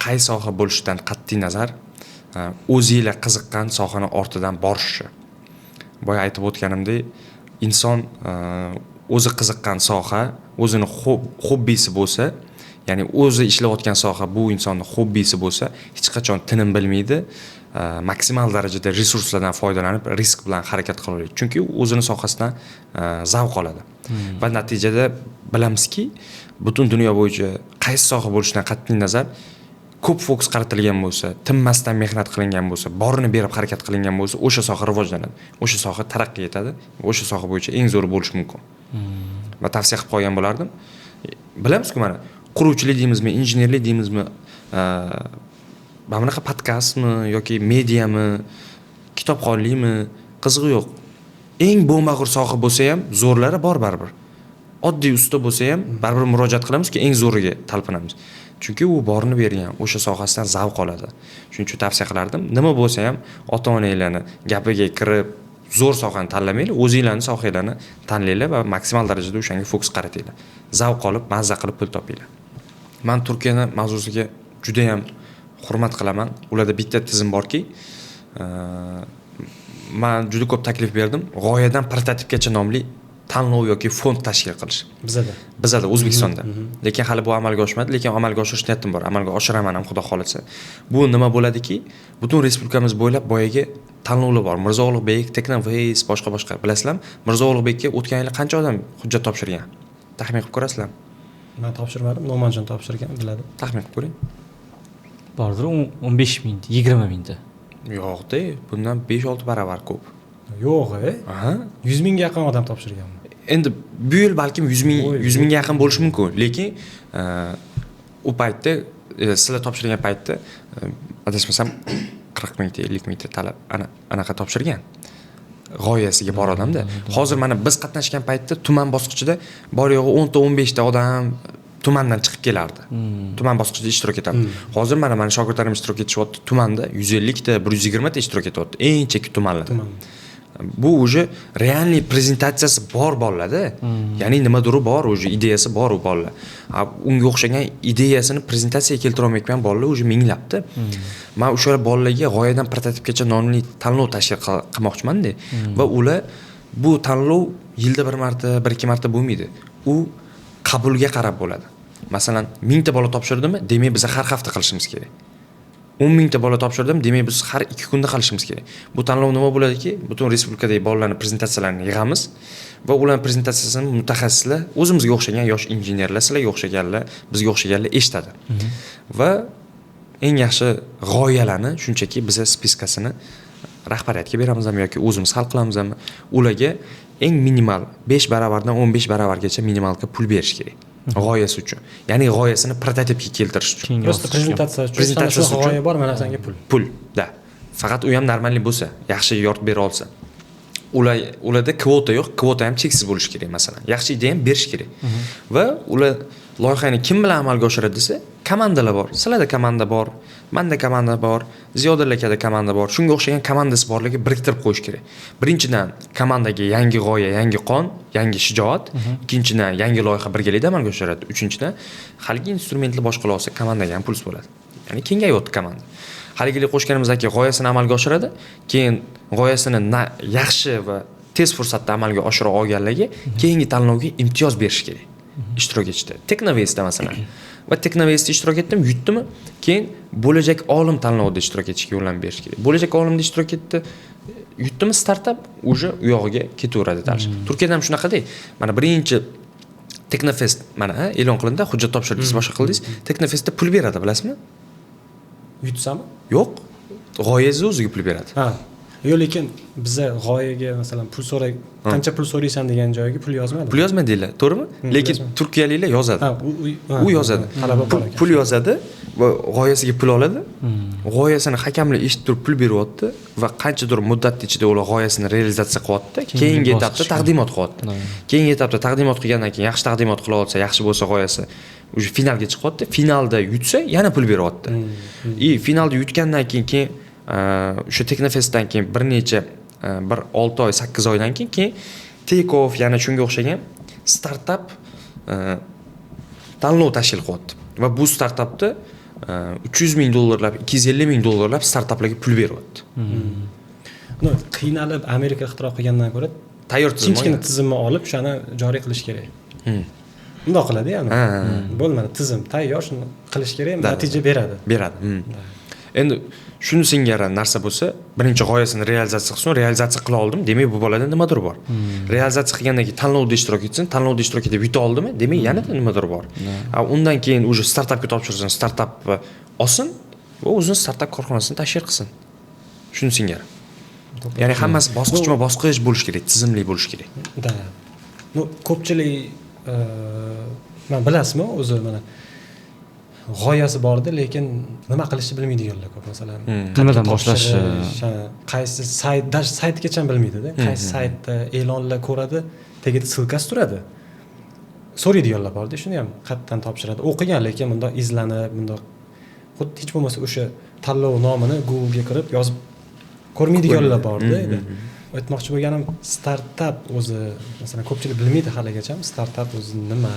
qaysi soha bo'lishidan qat'iy nazar o'zinglar qiziqqan sohani ortidan borishni. Boya aytib o'tganimdek, inson o'zi qiziqqan soha, o'zini xobbisi bo'lsa, ya'ni o'zi ishlayotgan soha bu insonning xobbisi bo'lsa, hech qachon tinim bilmaydi, maksimal darajada resurslardan foydalanib, risk bilan harakat qila oladi. Chunki o'zini sohasidan zavq oladi. Va natijada bilamizki, butun dunyo bo'yicha qaysi soha bo'lishidan qat'iy nazar ko'p fokus qaratilgan bo'lsa, tinmasdan mehnat qilingan bo'lsa, borini berib harakat qilingan bo'lsa, o'sha soha rivojlanadi. O'sha soha taraqqiy etadi, o'sha soha bo'yicha eng zo'ri bo'lishi mumkin. Va tavsiya qilib qo'ygan bo'lardim. Bilamiz-ku, mana quruvchilik deymizmi, injenerlik deymizmi, mana bunaqa podkastmi yoki mediami, kitobxonlikmi, qizig'i yo'q. Eng bo'mag'ur soha bo'lsa ham zo'rlari bor baribir. Oddiy usta bo'lsa ham baribir murojaat qilamiz-ki, eng zo'riga talpinamiz. Chunki u borini bergan, o'sha sohasidan zavq oladi. Shuning uchun tavsiya qilardim, nima bo'lsa ham ota-onanglarni gapiga kirib zo'r sohani tanlamanglar, o'zingizlarning sohanglarni tanlanglar va maksimal darajada o'shanga fokus qaratinglar. Zavq olib, mazza qilib pul topinglar. Men Turkiyani mavzusiga juda ham hurmat qilaman. Ularda bitta tizim borki, men juda ko'p taklif berdim. G'oyadan prototipgacha nomli tanlov yoki fond tashkil qilish. Bizada O'zbekistonda. Lekin hali bu amalga oshmadi, lekin amalga oshirish niyatim bor. Amalga oshiraman ham, xudo xolasa. Bu nima bo'ladiki, butun respublikamiz bo'ylab boyaga tanlovlar bor. Mirzo-Ulug'bek, Technoways, boshqa bilasizlarmi? Mirzo-Ulug'bekka o'tgan yil qancha odam hujjat topshirgan? Taxmin qilib ko'rasizlarmi? Men topshirmadim, Nomanjon topshirgan, biladi. Taxmin qilib ko'ring. Bordir 15 ming, 20 mingta. Yo'q-da, bundan 5-6 baravar ko'p. Yo'q, Aha. 100 mingga yaqin odam topshirgan. Endi bu yil balkim 100 mingga yaqin bo'lishi mumkin, lekin u paytda sizlar topshirgan paytda adashmasam 40 mingta, 50 mingta talab anaqa topshirgan. G'oyasiga bor odamda. Hozir mana biz qatnashgan paytda tuman bosqichida bor yo'g'i 10 ta 15 ta odam tumandan chiqib kelardi. Tuman bosqichida ishtirok etardi. Hozir mana shogirdlarim ishtirok etishyapti. Tumanda 150 ta, 120 ta ishtirok etyapti. Eng chekka tumanlar. Bu уже реальный prezentatsiyasi bor bolalarda. Ya'ni nimaduri bor, уже ideyasi bor u bolalar. Unga o'xshagan ideyasini prezentatsiyaga keltira olmayotgan bolalar уже minglabdi. Men o'sha bolalarga g'oyadan prototipgacha nomli tanlov tashkil qilmoqchiman-da. Va ular bu tanlov yilda bir marta, 1-2 marta bo'lmaydi. U qabulga qarab bo'ladi. Masalan, 1000 ta bola topshirdimi, demak biz har hafta qilishimiz kerak. 10 mingta bola topshirdim, demak biz har 2 kunda qilishimiz kerak. Bu tanlov nima bo'ladiki, butun respublikadagi bolalarning prezentatsiyalarini yig'amiz va ularning prezentatsiyasini mutaxassislar, o'zimizga o'xshagan yosh injenerlar, sizlarga o'xshaganlar, bizga o'xshaganlar eshitadi. Va eng yaxshi g'oyalarni shunchaki biz spiskasini rahbariyatga beramizmi yoki o'zimiz hal qilamizmi, ularga eng minimal 5 baravardan 15 baravargacha minimalga pul berish kerak. G'oyasi uchun. Ya'ni g'oyasini prototipga keltirish uchun. Просто prezentatsiya uchun g'oya bor, mana senga pul. Pul, da. Faqat u ham normalniy bo'lsa, yaxshi yoritib bera olsa. Ularda kvota yo'q, kvota ham cheksiz bo'lishi kerak masalan. Yaxshi ideya ham berish kerak. Va ular loyihani kim bilan amalga oshiradi desa, komandalar bor. Sizlarda komanda bor, menda komanda bor, Ziyodulla akada komanda bor. Shunga o'xshagan komandasi borligi biriktirib qo'yish kerak. Birinchidan, komandaga yangi g'oya, yangi qon, yangi shijoat. Ikkinchidan, yangi loyiha birgalikda amalga oshiradi. Uchinchidan, haligi instrumentni boshqalar olsa, komandaga ham puls bo'ladi. Ya'ni kengayadi komanda. Haligilik qo'shganimizdagi g'oyasini amalga oshiradi, keyin g'oyasini yaxshi va tez fursatda amalga oshira olganlarga keyingi tanlovga imtiyoz berish kerak ishtirok etishda. Teknovestda masalan. Va Teknovestda ishtirok etdim, yutdimmi? Keyin bo'lajak olim tanlovida ishtirok etishga yo'llanma berish kerak. Bo'lajak olimda ishtirok etdi, yutdimmi startap уже u yog'iga ketaveradi dalish. Turkiyada ham shunaqada. Mana birinchi Teknofest mana e'lon qilindi, hujjat topshirdingiz, boshqa qildingiz. Teknofestda pul beradi, bilasizmi? Yutsami? Yo'q. G'oyangiz o'ziga pul beradi. Ha. Yo'q, lekin biza g'oyaga masalan pul so'ray, qancha pul so'raysan degan joyga pul yozmadi. Pul yozmaydilar, to'g'rimi? Lekin turkiyaliklar yozadi. Ha, u yozadi. Pul yozadi va g'oyasiga pul oladi. G'oyasini hakamlar eshitib turib pul beryapti va qanchadir muddat ichida ular g'oyasini realizatsiya qilyapti. Keyingi etapda taqdimot qilyapti. Keyingi etapda taqdimot qilgandan keyin yaxshi taqdimot qila olsa, yaxshi bo'lsa g'oyasi уже finalga chiqyapti. Finalda yutsa, yana pul beryapti. Finalda yutgandan keyin o'sha Teknofestdan keyin bir necha 6 oy, 8 oydan keyin Take-off yana shunga o'xshagan startap tanlov tashkil qilyapti. Va bu startapda $300,000, $250,000 startaplarga pul beryapti. No, qiynalib Amerika ixtiro qilgandan ko'ra tayyor tinchgina tizimni olib, shuni joriy qilish kerak. Bundoq qiladi yani. Bo'lmadi, tizim tayyor, shuni qilish kerak, natija beradi. Endi shuni singari narsa bo'lsa, birinchi g'oyasini realizatsiya qilsin, realizatsiya qila oldim, demak bu bolada nimadir bor. Realizatsiya qilgandan keyin tanlovda ishtirok etsin, tanlovda ishtirok etib yuta oldimi, demak yanada nimadir bor. Undan keyin уже startapga topshirsin, startap olsin va o'zining startap korxonasini tashkil qilsin. Shuni singari. Ya'ni hammasi bosqichma-bosqich bo'lish kerak, tizimli bo'lish kerak. Da. No, ko'pchilik men bilasizmi, o'zi mana g'oyasi bordi, lekin nima qilishni bilmaydiganlar ko'p. Masalan, nimadan boshlashi, qaysi saytgacha bilmaydi-da. Qaysi saytda e'lonlar ko'radi, tagida silkasi turadi. So'raydiganlar borda, shuni ham qayerdan topshiradi. O'qigan, lekin bunda izlanib, bunda xuddi hech bo'lmasa o'sha tanlov nomini Google ga kirib yozib ko'rmaydiganlar borda. Aytmoqchi bo'lganim, startap o'zi, masalan, ko'pchilik bilmaydi haligacha, startap o'zi nima,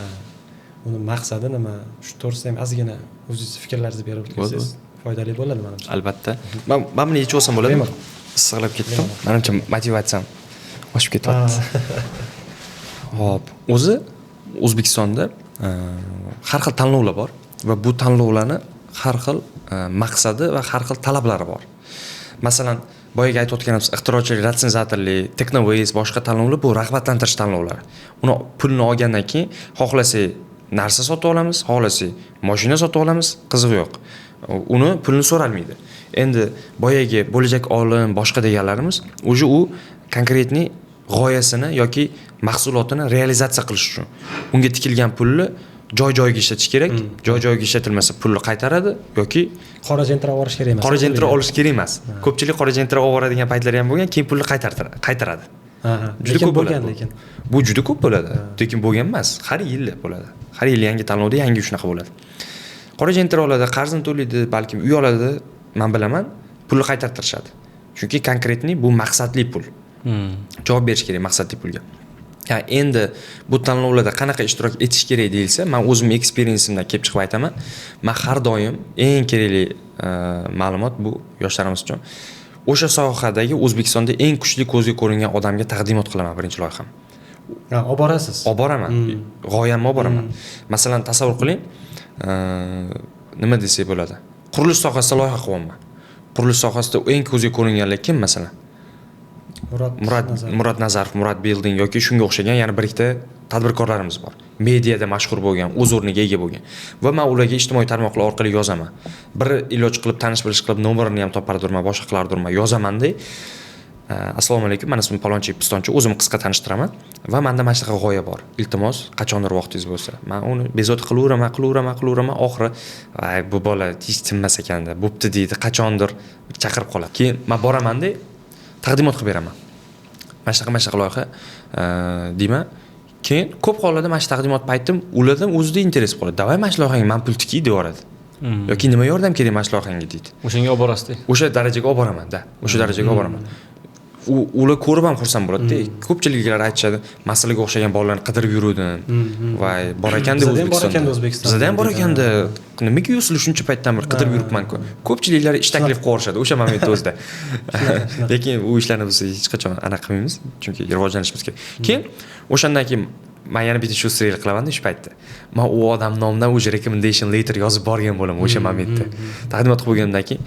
uni maqsadi nima, shu to'g'risida ham ozgina o'zingiz fikrlaringizni berib o'tsangiz foydali bo'ladi menimcha. Albatta. Men buni yechib olsam bo'ladimi? Issiqlab ketdim. Menimcha motivatsiyam oshib ketyapti. Hop, o'zi O'zbekistonda har xil tanlovlar bor va bu tanlovlarni har xil maqsadi va har xil talablari bor. Masalan, boyaga aytayotganimiz ixtirochilik, retsenzatorlik, Teknovest, boshqa tanlovlar bu rag'batlantirish tanlovlari. Uni pulni olgandan keyin xohlasak narsa sotib olamiz, xohlasak mashina sotib olamiz, qizig'i yo'q. Uni pulni so'ralmaydi. Endi boyaga bo'lajak olim, boshqa deganlarimiz o'zi u konkretni g'oyasini yoki mahsulotini realizatsiya qilish uchun unga tikilgan pulni joy-joyiga ishlatish kerak. Joy-joyiga ishlatilmasa pulni qaytaradi yoki qora jentra olish kerak emas. Qora jentra olish kerak emas. Ko'pchilik qora jentra oladigan paytlari ham bo'lgan, keyin pulni qaytaradi. Juda ko'p bo'lgan lekin. Bu juda ko'p bo'ladi. Lekin bo'lgan emas, har yil bo'ladi. Har yil yangi tanlovda yangi shunaqa bo'ladi. Qora jentra oladi, qarzini to'laydi, balkim uy oladi, men bilaman, pulni qaytartirishadi. Chunki konkretni bu maqsadli pul. Javob berish kerak maqsadli pulga. Endi bu tanlovlarda qanaqa ishtirok etish kerak deyilsa, men o'zimning eksperiensimdan kelib chiqib aytaman. Men har doim eng kerakli ma'lumot bu yoshlarimiz uchun o'sha sohadagi O'zbekistonda eng kuchli ko'zga ko'ringan odamga taqdimot qilaman birinchi loyiham. Olib borasiz. Olib boraman. G'oyamni olib boraman. Masalan, tasavvur qiling, nima desak bo'ladi? Qurilish sohasida loyiha qilyapman. Qurilish sohasida eng ko'zga ko'ringanlar kim masalan? Murod Nazarov, Murod Building yoki shunga o'xshagan yana bir ikkita tadbirkorlarimiz bor. Mediada mashhur bo'lgan, o'z o'rniga ega bo'lgan. Va men ularga ijtimoiy tarmoqlar orqali yozaman. Bir iloj qilib, tanish-bilish qilib, nomerini ham topardirman, boshqa qilardirman, yozaman-da. Assalomu alaykum, men ismim Palonchi Pistonchi, o'zimni qisqa tanishtiraman va menda mana shunaqa g'oya bor. Iltimos, qachondir vaqtingiz bo'lsa, men uni bezovta qilaveraman, oxiri bu bola hech tinmas ekanda, bo'pti deydi, qachondir chaqirib qoladi. Keyin men boraman-da, taqdimot qilib beraman. Mana shunaqa loyiha deyman. Keyin ko'p hollarda mana shu taqdimot paytim ulardan o'zida interes bo'ladi. Davay mana shu loyihanga men pul tikib deyoradi. Yoki nima yordam kerak mana shu loyihanga deydi. O'shanga olib borasiz. O'sha darajaga olib boraman-da. O'sha darajaga olib boraman. ular ko'rib ham xursand bo'ladida. Ko'pchiliklar aytishadi, masalaga o'xshagan bolalarni qidirib yuruvdim. Va bor ekanda O'zbekistonda. Bizda ham bor ekanda. Nimaga yusli shuncha paytdan beri qidirib yuribman-ku. Ko'pchiliklar ish taklif qilishadi o'sha momentda o'zida. Lekin u ishlarni biz hech qachon anaqa qilmaymiz, chunki rivojlanishimiz kerak. Keyin o'shandan keyin men yana bitta shustrlik qilaman-da shu paytda. Men u odam nomidan o'sha recommendation letter yozib borgan bo'laman o'sha momentda. Taqdimot qilib bo'lgandan keyin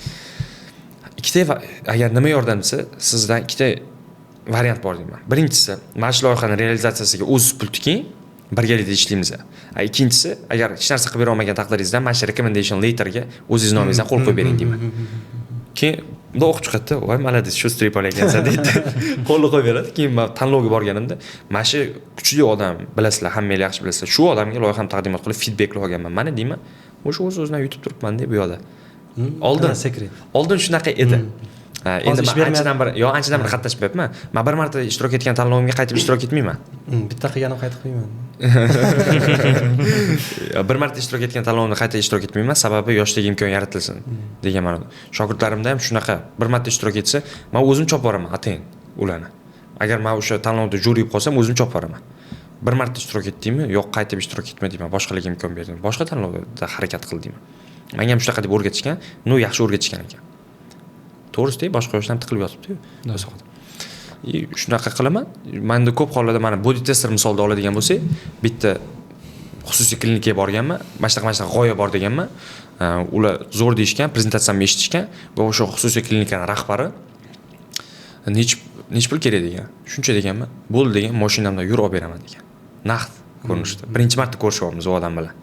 ikkita agar nima yordam desa, sizdan ikkita variant bor deyman. Birinchisi, mana shu loyihaning realizatsiyasiga o'z pul tiking, birgalikda ishlaymiz. Ikkinchisi, agar hech narsa qilib bera olmagan taqdiringizda mana shu recommendation letterga o'zingiz nomingizdan qo'l qo'yib bering deyman. Keyin bunday o'qib chiqadi, voy malades, shustrlik bola ekansan deydi. Qo'lni qo'yib beradi. Keyin men tanlovga borganimda, mana shu kuchli odam, bilasizlar, hammangiz yaxshi bilasizlar. Shu odamga loyihani taqdimot qilib feedback olganman. Mana deyman, o'sha o'z-o'zidan yutib turibman deb bu yoqda. Oldin shunaqa edi. Endi men anchadan beri qatnashmayapman. Men bir marta ishtirok etgan tanlovimga qaytib ishtirok etmayman. Bitta qilganim qaytib qo'ymayman. Bir marta ishtirok etgan tanlovimda qayta ishtirok etmayman, sababi yoshlik imkon yaratilsin degan ma'noda. Shogirdlarimda ham shunaqa, bir marta ishtirok etsa, men o'zim chopib boraman, atayin ularni. Agar men o'sha tanlovda jurib qolsam, o'zim chopib boraman. Bir marta ishtirok etdingmi, yo'q qaytib ishtirok etma deyman, boshqalarga imkon berdim. Boshqa tanlovda harakat qil deyman. Menga ham shunaqa deb o'rgatishgan, yaxshi o'rgatishgan ekan. To'g'risi, boshqa yoshlar tiqilib yotibdi-yu. Shunaqa qilaman. Menda ko'p hollarda mana body tester misolda oladigan bo'lsak, bitta xususiy klinikaga borganman, mana shunaqa g'oya bor deganman. Ular zo'r deyishgan, prezentatsiyamni eshitishgan va o'sha xususiy klinikaning rahbari nech pul kerak degan. Shuncha deganman. Bo'ldi degan, mashinamdan yur olib beraman degan. Naqd ko'rinishda. Birinchi marta ko'rishyapmiz u odam bilan.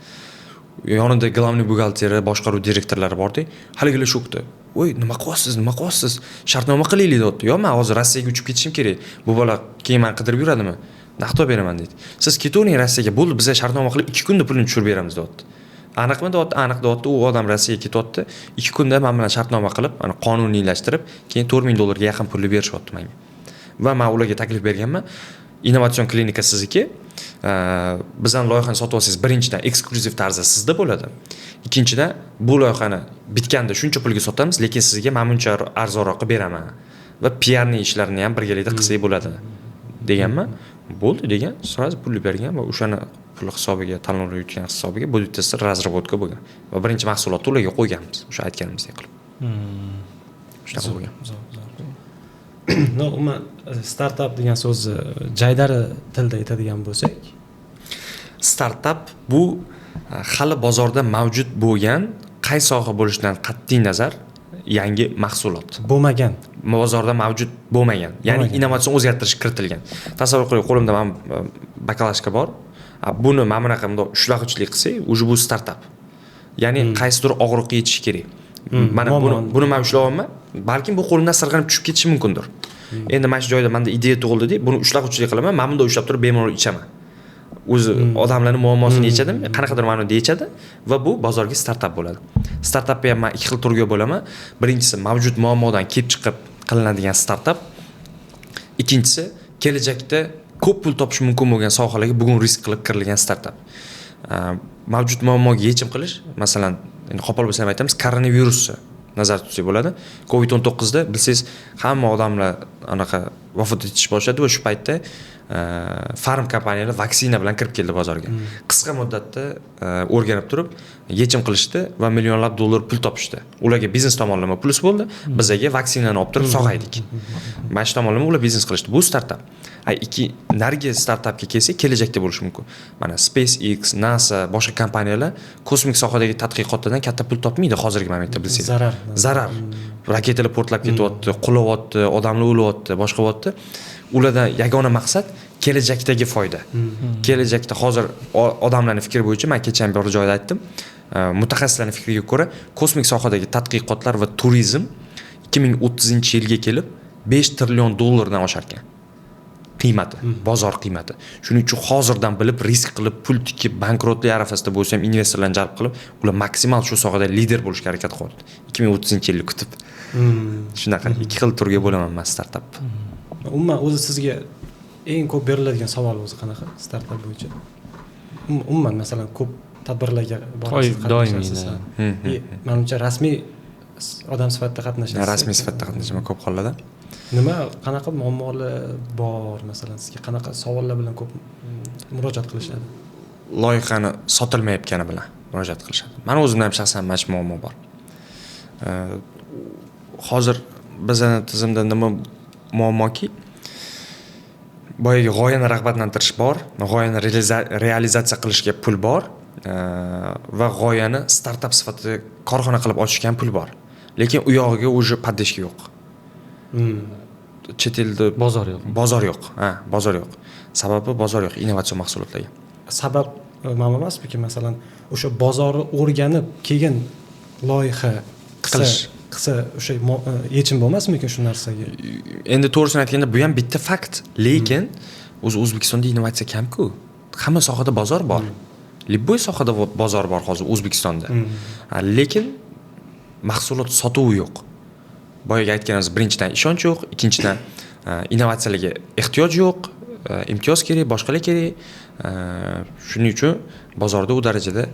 Yonida glавный buxgalteri, boshqaruv direktorlari bordi. Haligilar shokda. Voy, nima qilyapsiz? Shartnoma qilaylik dedi. Yo'q, men hozir Rossiyaga uchib ketishim kerak. Bu bola keyin men qidirib yuradimi? Naqd olib beraman dedi. Siz ketavering Rossiyaga, bo'ldi, biz shartnoma qilib 2 kunda pulini tushirib beramiz dedi. Aniqmi dedi? Aniq dedi. U odam Rossiyaga ketyapti. 2 kunda men bilan shartnoma qilib, mana qonuniylashtirib, keyin $4000 ga yaqin pulni berishyapti menga. Va men ularga taklif berganman. Innovatsion klinika sizniki. Bizdan loyihani sotib olsangiz, birinchidan eksklyuziv tarzda sizda bo'ladi. Ikkinchidan, bu loyihani bitganda shuncha pulga sotamiz, lekin sizga men buncha arzonroq qilib beraman va PR-ning ishlarini ham birgalikda qilsak bo'ladi deganman. Bo'ldi degan, sразу pulni bergan va o'shani pul hisobiga, tanlovlar yutgan hisobiga body tester razrabotka bo'lgan va birinchi mahsulotni ularga qo'yganmiz, o'sha aytganimizdek qilib. Shunaqa bo'lgan. No, umuman startap degan so'zni jaydari tilda aytadigan bo'lsak, startap bu hali bozorda mavjud bo'lgan qaysi soha bo'lishidan qat'iy nazar yangi mahsulot. Bo'lmagan. Bozorda mavjud bo'lmagan. Ya'ni innovatsion o'zgartirish kiritilgan. Tasavvur qiling, qo'limda men bakalashka bor. Buni men bunaqa ushlag'ichlik qilsak, уже bu startap. Ya'ni qaysidir og'riqqa yetish kerak. Mana buni men ushlayapman. Balkim bu qo'limdan sirg'anib tushib ketishi mumkindir. Endi mana shu joyda menda ideya tug'ildi deb, buni ushlag'ichlik qilaman. Men bunda ushlab turib bemalol ichaman. O'zi odamlarning muammosini yechadim, qanaqadir ma'noda yechadi va bu bozorga startap bo'ladi. Startapga ham men 2 xil turga bo'laman. Birinchisi mavjud muammodan kelib chiqib qilinadigan startap. Ikkinchisi kelajakda ko'p pul topish mumkin bo'lgan sohalarga bugun risk qilib kirilgan startap. Mavjud muammoga yechim qilish, masalan, endi qo'pol bo'lsa ham aytamiz, koronavirusni nazarda tutsak bo'ladi. COVID-19 da bilsangiz, hamma odamlar anaqa vafot etish boshladi va shu paytda farm kompaniyalar vaksina bilan kirib keldi bozorga. Qisqa muddatda o'rganib turib, yechim qilishdi va millionlab dollar pul topishdi. Ularga biznes tomonlama plus bo'ldi, bizga vaksinani olib turib sog'aydik. Mana shu tomonlama ular biznes qilishdi. Bu startap. Narigi startapga kelsak, kelajakda bo'lishi mumkin. Mana SpaceX, NASA, boshqa kompaniyalar kosmik sohadagi tadqiqotlardan katta pul topmaydi hozirgi momentda bilsangiz. Zarar. Raketalar portlab ketyapti, qulayapti, odamlar o'lyapti, boshqa bo'lyapti. Ulardan yagona maqsad kelajakdagi foyda. Kelajakda hozir odamlarning fikri bo'yicha men kecha ham bir joyda aytdim. Mutaxassislarning fikriga ko'ra, kosmik sohadagi tadqiqotlar va turizm 2030-yilga kelib $5 trillion oshar ekan. Qiymati, bozor qiymati. Shuning uchun hozirdan bilib, risk qilib, pul tikib, bankrotlik arafasida bo'lsa ham investorlarni jalb qilib, ular maksimal shu sohada lider bo'lishga harakat qilyapti. 2030-yilni kutib. Shunaqa 2 xil turga bo'laman men startap. Umuman o'zi sizga eng ko'p beriladigan savol o'zi qanaqa startap bo'yicha? Umuman masalan ko'p tadbirlarga borasiz, qatnashasiz. Menimcha rasmiy odam sifatida qatnashasiz. Rasmiy sifatida qatnashaman ko'p hollarda. nima qanaqa muammolar bor masalan sizga qanaqa savollar bilan ko'p murojaat qilishadi? Loyihani sotilmayotgani bilan murojaat qilishadi. Mani o'zimda ham shaxsan mana shu muammo bor. Hozir bizning tizimda nima muammoki, boyagi g'oyani rag'batlantirish bor, g'oyani realizatsiya qilishga pul bor va g'oyani startap sifatida korxona qilib ochishga ham pul bor. Lekin u yog'iga уже поддержка yo'q. Chet elda bozor yo'q. Bozor yo'q. Bozor yo'q. Sababi bozor yo'q innovatsion mahsulotlarga. Sabab ma'lum emasmi-ki, masalan, o'sha bozorni o'rganib keyin loyiha qilsa o'sha yechim bo'lmasmikin shu narsaga? Endi to'g'risini aytganda bu ham bitta fakt, lekin O'zbekistonda innovatsiya kam-ku. Hamma sohada bozor bor. Любой sohada bozor bor hozir O'zbekistonda. Lekin mahsulot sotuvi yo'q. Boyaga aytganimiz, birinchidan ishonch yo'q, ikkinchidan innovatsiyalarga ehtiyoj yo'q, imtiyoz kerak, boshqalar kerak. Shuning uchun bozorda u darajada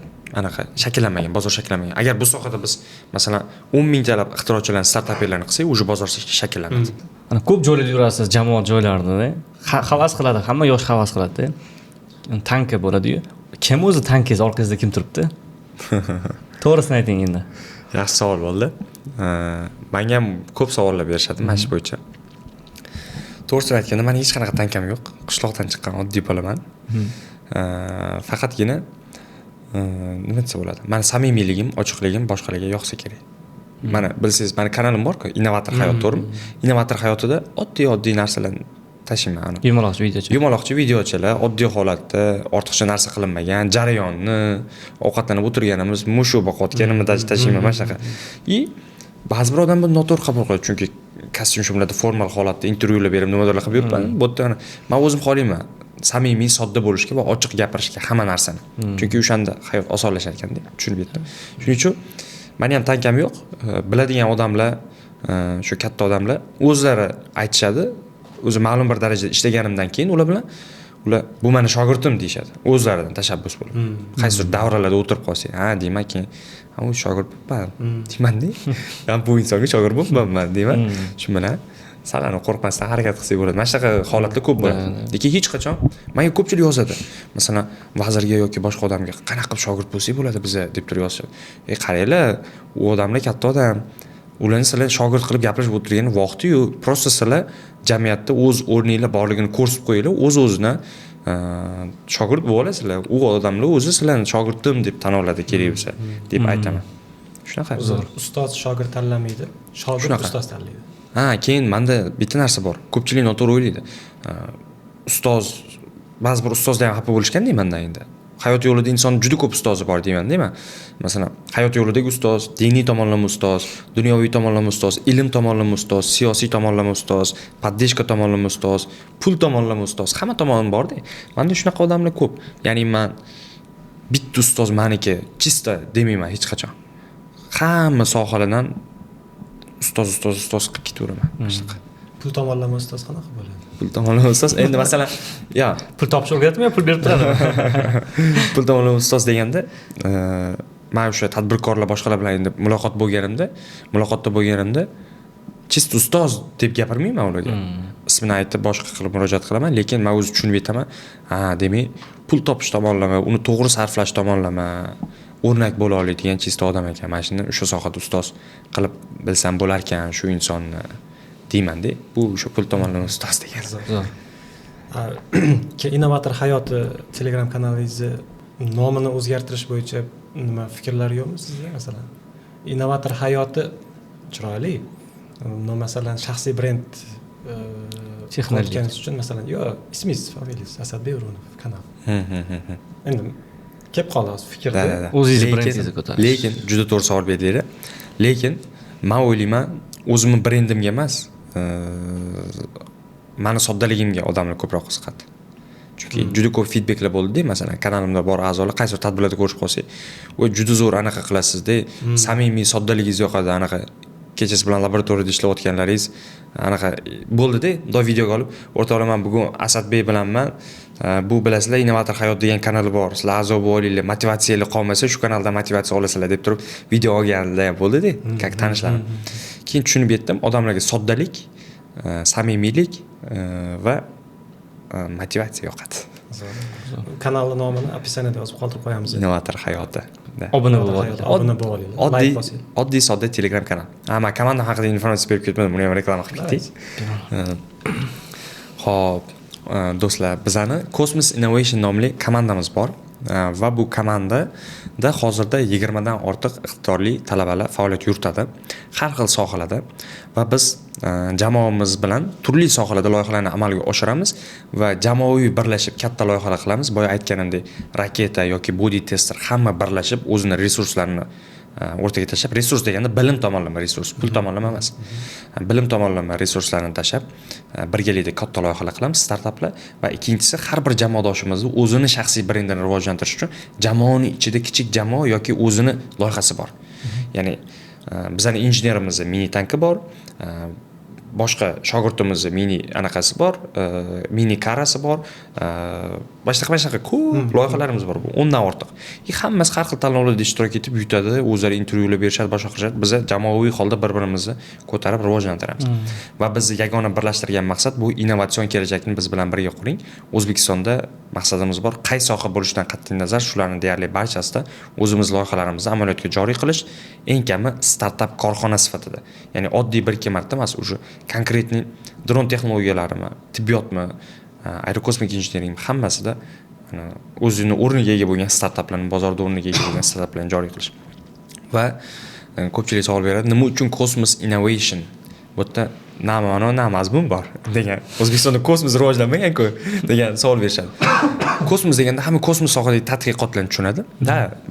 anaqa shakllanmagan, bozor shakllanmagan. Agar bu sohada biz masalan 10 mingtalab ixtirochilarni, startaplarni qilsak, уже bozor shakllanadi. Ana ko'p joylarda yurasiz, jamoat joylarida, havas qiladi, hamma yosh havas qiladi. Tanka bo'ladi-yu. Kim o'zi tankangiz orqangizda kim turibdi? To'g'risini ayting endi. Yaxshi savol bo'ldi. Menga ham ko'p savollar berishadi mana shu bo'yicha. To'g'risini aytganda, men hech qanaqa tankam yo'q. Qishloqdan chiqqan oddiy bolaman. Faqatgina nima desa bo'ladi? Meni samimiyligim, ochiqligim boshqalarga yoqsa kerak. Mana bilsangiz, meni kanalim bor-ku, Innovator hayot, to'g'rimi? Innovator hayotida oddiy narsalarni tashiyman. Yumaloqchi videochalar, oddiy holatda, ortiqcha narsa qilinmagan, jarayonni, ovqatlanib o'tirganimiz, mushu boqayotganimni tashiyman mana shunaqa. Ba'zi bir odam buni noto'g'ri qabul qiladi, chunki kostyum shimlarda formal holatda intervyular berib nimadirlar qilib yuribman. Bu yerda men o'zim xohlayman samimiy, sodda bo'lishga va ochiq gapirishga hamma narsani. Chunki o'shanda hayot osonlashar ekanda, tushunib yetdim. Shuning uchun meni ham tankam yo'q. Biladigan odamlar, shu katta odamlar o'zlari aytishadi. O'zi ma'lum bir darajada ishlaganimdan keyin ular bu meni shogirdim deyshadi. O'zlaridan tashabbus bo'lib. Qaysidir davralarda o'tirib qolsak, deyman keyin, u shogird bo'libman, deyman-da. Men bu insonga shogird bo'libman, deyman. Shu bilan salani qo'rqmasdan harakat qilsak bo'ladi. Mana shunaqa holatlar ko'p bo'ladi. Lekin hech qachon menga ko'pchilik yozadi. Masalan, vazirga yoki boshqa odamga qanaqa qilib shogird bo'lsak bo'ladi biza deb turib yozishadi. Qaranglar, u odamlar katta odam. Ularni sizlar shogird qilib gapirishib o'tirgan vaqti-yu, prosta sizlar jamiyatda o'z o'rninglar borligini ko'rsatib qo'yinglar, o'z-o'zidan shogird bo'lib olasizlar. U odamlar o'zi sizlarni shogirdim deb tan oladi kerak bo'lsa, deb aytaman. Shunaqa. Ustoz shogird tanlamaydi, shogird ustoz tanlaydi. Keyin menda bitta narsa bor. Ko'pchilik noto'g'ri o'ylaydi. Ba'zi bir ustozlar ham xafa bo'lishganda menda endi. Hayot yo'lida inson juda ko'p ustozi bor deyman, deyman. Masalan, hayot yo'lidagi ustoz, diniy tomonlama ustoz, dunyoviy tomonlama ustoz, ilm tomonlama ustoz, siyosiy tomonlama ustoz, поддержка tomonlama ustoz, pul tomonlama ustoz, hamma tomoni bor-da. Menda shunaqa odamlar ko'p. Ya'ni men bitta ustoz meniki chista demayman hech qachon. Hamma sohalardan ustoz qilib ketaveraman. Shunaqa. Pul tomonlama ustoz qanaqa bo'ladi? Pul tomonlama ustoz endi masalan, pul topishni o'rgatmaymi, pul berib turadi. Pul tomonlama ustoz deganda, men o'sha tadbirkorlar boshqalar bilan endi muloqotda bo'lganimda chist ustoz deb gapirmayman ularga. Ismini aytib boshqa qilib murojaat qilaman, lekin men o'zim tushunib yetaman. Demak, pul topish tomonlama, uni to'g'ri sarflash tomonlama o'rnak bo'la oladigan chist odam ekan. Mana shuni o'sha sohada ustoz qilib bilsam bo'lar ekan shu insonni deyman-da. Bu o'sha pul tomonlama ustoz degan. Innovator hayoti Telegram kanalingizni nomini o'zgartirish bo'yicha nima fikrlar yo'qmi sizda masalan? Innovator hayoti chiroyli. Masalan, shaxsiy brend texnologiyasi uchun masalan, ismingiz, familiyangiz Asadbek O'runov kanal. Endi kelib qoldi fikrda. O'zingiz brendingizni ko'tarish. Lekin juda to'g'ri savol berdinglar. Lekin men o'ylayman, o'zimning brendimga emas, meni soddaligimga odamlar ko'proq qiziqadi. Chunki juda ko'p feedbacklar bo'ldi-da, masalan, kanalimda bor a'zolar qaysi tadbirlarda ko'rishib qolsak, juda zo'r anaqa qilasizda, samimiy soddaligingiz yoqadi, anaqa kechasi bilan laboratoriyada ishlayotganlaringiz anaqa bo'ldi-da, bunday videoga olib, o'rtoqlar, men bugun Asadbek bilanman, bu bilasizlar, Innovator hayot degan kanali bor. Sizlar a'zo bo'linglar, motivatsiyali qolmasa shu kanaldan motivatsiya olasizlar deb turib video olganlar ham bo'ldi-da, tanishlar. Keyin tushunib yetdim, odamlarga soddalik samimiylik va motivatsiya yoqadi. Kanalni nomini описаниеda yozib qoldirib qo'yamiz. Innovator hayoti. Obuna bo'lib olinglar. Obuna bo'lib olinglar. Oddiy, Like bosing. oddiy sodda Telegram kanal. Men komanda haqida informatsiya berib ketmadim, buni ham reklama qilib ketdik. Xo'p, do'stlar, bizani Cosmos Innovation nomli komandamiz bor va bu komandada hozirda 20 dan ortiq iqtidorli talabalar faoliyat yuritadi har xil sohalarda va biz jamoamiz bilan turli sohalarda loyihalarni amalga oshiramiz va jamoaviy birlashib katta loyihalar qilamiz. Boya aytganimdek, raketa yoki body tester hamma birlashib o'zini resurslarini o'rtaga tashlab, resurs deganda bilim tomonlama resurs, pul tomonlama emas. Bilim tomonlama resurslarni tashlab birgalikda katta loyihalar qilamiz, startaplar va ikkinchisi har bir jamoadoshimizni o'zini shaxsiy brendini rivojlantirish uchun jamoaning ichida kichik jamoa yoki o'zini loyihasi bor. Ya'ni bizning injenerimizda mini tanki bor, boshqa shogirdimizda mini anaqasi bor, mini karasi bor, boshqa ko'p loyihalarimiz bor. Bu 10 dan ortiq. Hammasi har xil tanlovlarda ishtirok etib yutadi, o'zlari intervyular berishadi, boshqa qilishadi. Biz jamoaviy holda bir-birimizni ko'tarib rivojlantiramiz. Va bizni yagona birlashtirgan maqsad bu innovatsion kelajakni biz bilan birga quring. O'zbekistonda maqsadimiz bor. Qay soha bo'lishidan qat'iy nazar, shularning deyarli barchasida o'zimiz loyihalarimizni amaliyotga joriy qilish, eng kami startap korxona sifatida. Ya'ni oddiy 1-2 marta emas, o'sha konkretniy dron texnologiyalarimi, tibbiyotmi, aerokosmik injiniring hammasida o'zini o'rniga ega bo'lgan startaplarni, bozorda o'rniga ega bo'lgan startaplarni joriy qilish. Va ko'pchilik savol beradi, nima uchun Cosmos Innovation? Bu yerda na ma'no, na mazmun bor degan. O'zbekistonda kosmos rivojlanmagan-ku degan savol berishadi. Kosmos deganda hamma kosmos sohadagi tadqiqotlarni tushunadi.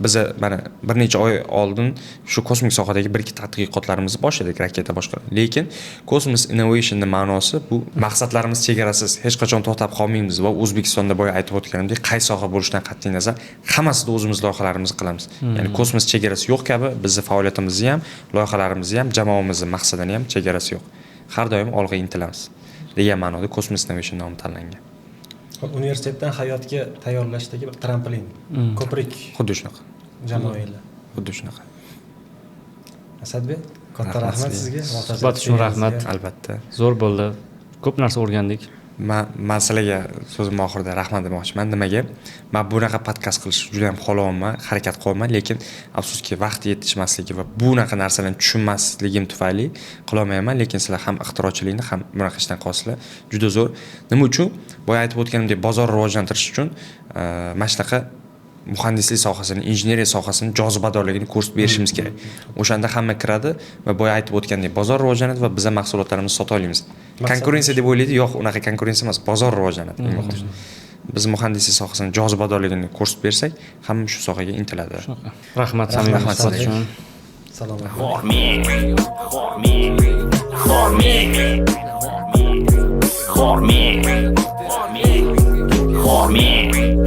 Biz mana bir necha oy oldin shu kosmik sohadagi 1-2 tadqiqotlarimizni boshladik, raketa boshqa. Lekin Cosmos Innovationning ma'nosi bu maqsadlarimiz chegarasiz, hech qachon to'xtab qolmaymiz va O'zbekistonda boya aytib o'tganimdek, qay soha bo'lishidan qat'iy nazar hammasida o'zimiz loyihalarimizni qilamiz. Ya'ni kosmos chegarasi yo'q kabi bizni faoliyatimizni ham, loyihalarimizni ham, jamoamizning maqsadini ham chegarasi yo'q. Har doim olg'a intilamiz degan ma'noda Cosmos Innovation nomi tanlangan. Universitetdan hayotga tayyorlashdagi bir trampolin, ko'prik. Xuddi shunaqa. Jamoalar. Xuddi shunaqa. Asadbek, katta rahmat sizga. Suhbat uchun rahmat. Albatta. Zo'r bo'ldi. Ko'p narsa o'rgandik. Men sizlarga so'zim oxirida rahmat demoqchiman. Nimaga? Men bunaqa podkast qilish juda ham xohlamayman, harakat qilaman, lekin afsuski vaqt yetishmasligi va bunaqa narsalarni tushunmasligim tufayli qila olmayman, lekin sizlar ham ixtirochilikni ham bunaqa ishdan qolasizlar. Juda zo'r. Nima uchun? Boya aytib o'tganimdek, bozor rivojlantirish uchun mana shunaqa muhandislik sohasini, injineriya sohasini jozibadorligini ko'rsatib berishimiz kerak. O'shanda hamma kiradi va boya aytib o'tgandek, bozor rivojlanadi va biz mahsulotlarimizni sota olamiz. Konkurensiya deb o'ylaydi, yo'q, unaqa konkurensiya emas, bozor rivojlanadi. Biz muhandislik sohasini jozibadorligini ko'rsatib bersak, hamma shu sohaga intiladi. Rahmat samimiy suhbat uchun. Salomat. Hormi.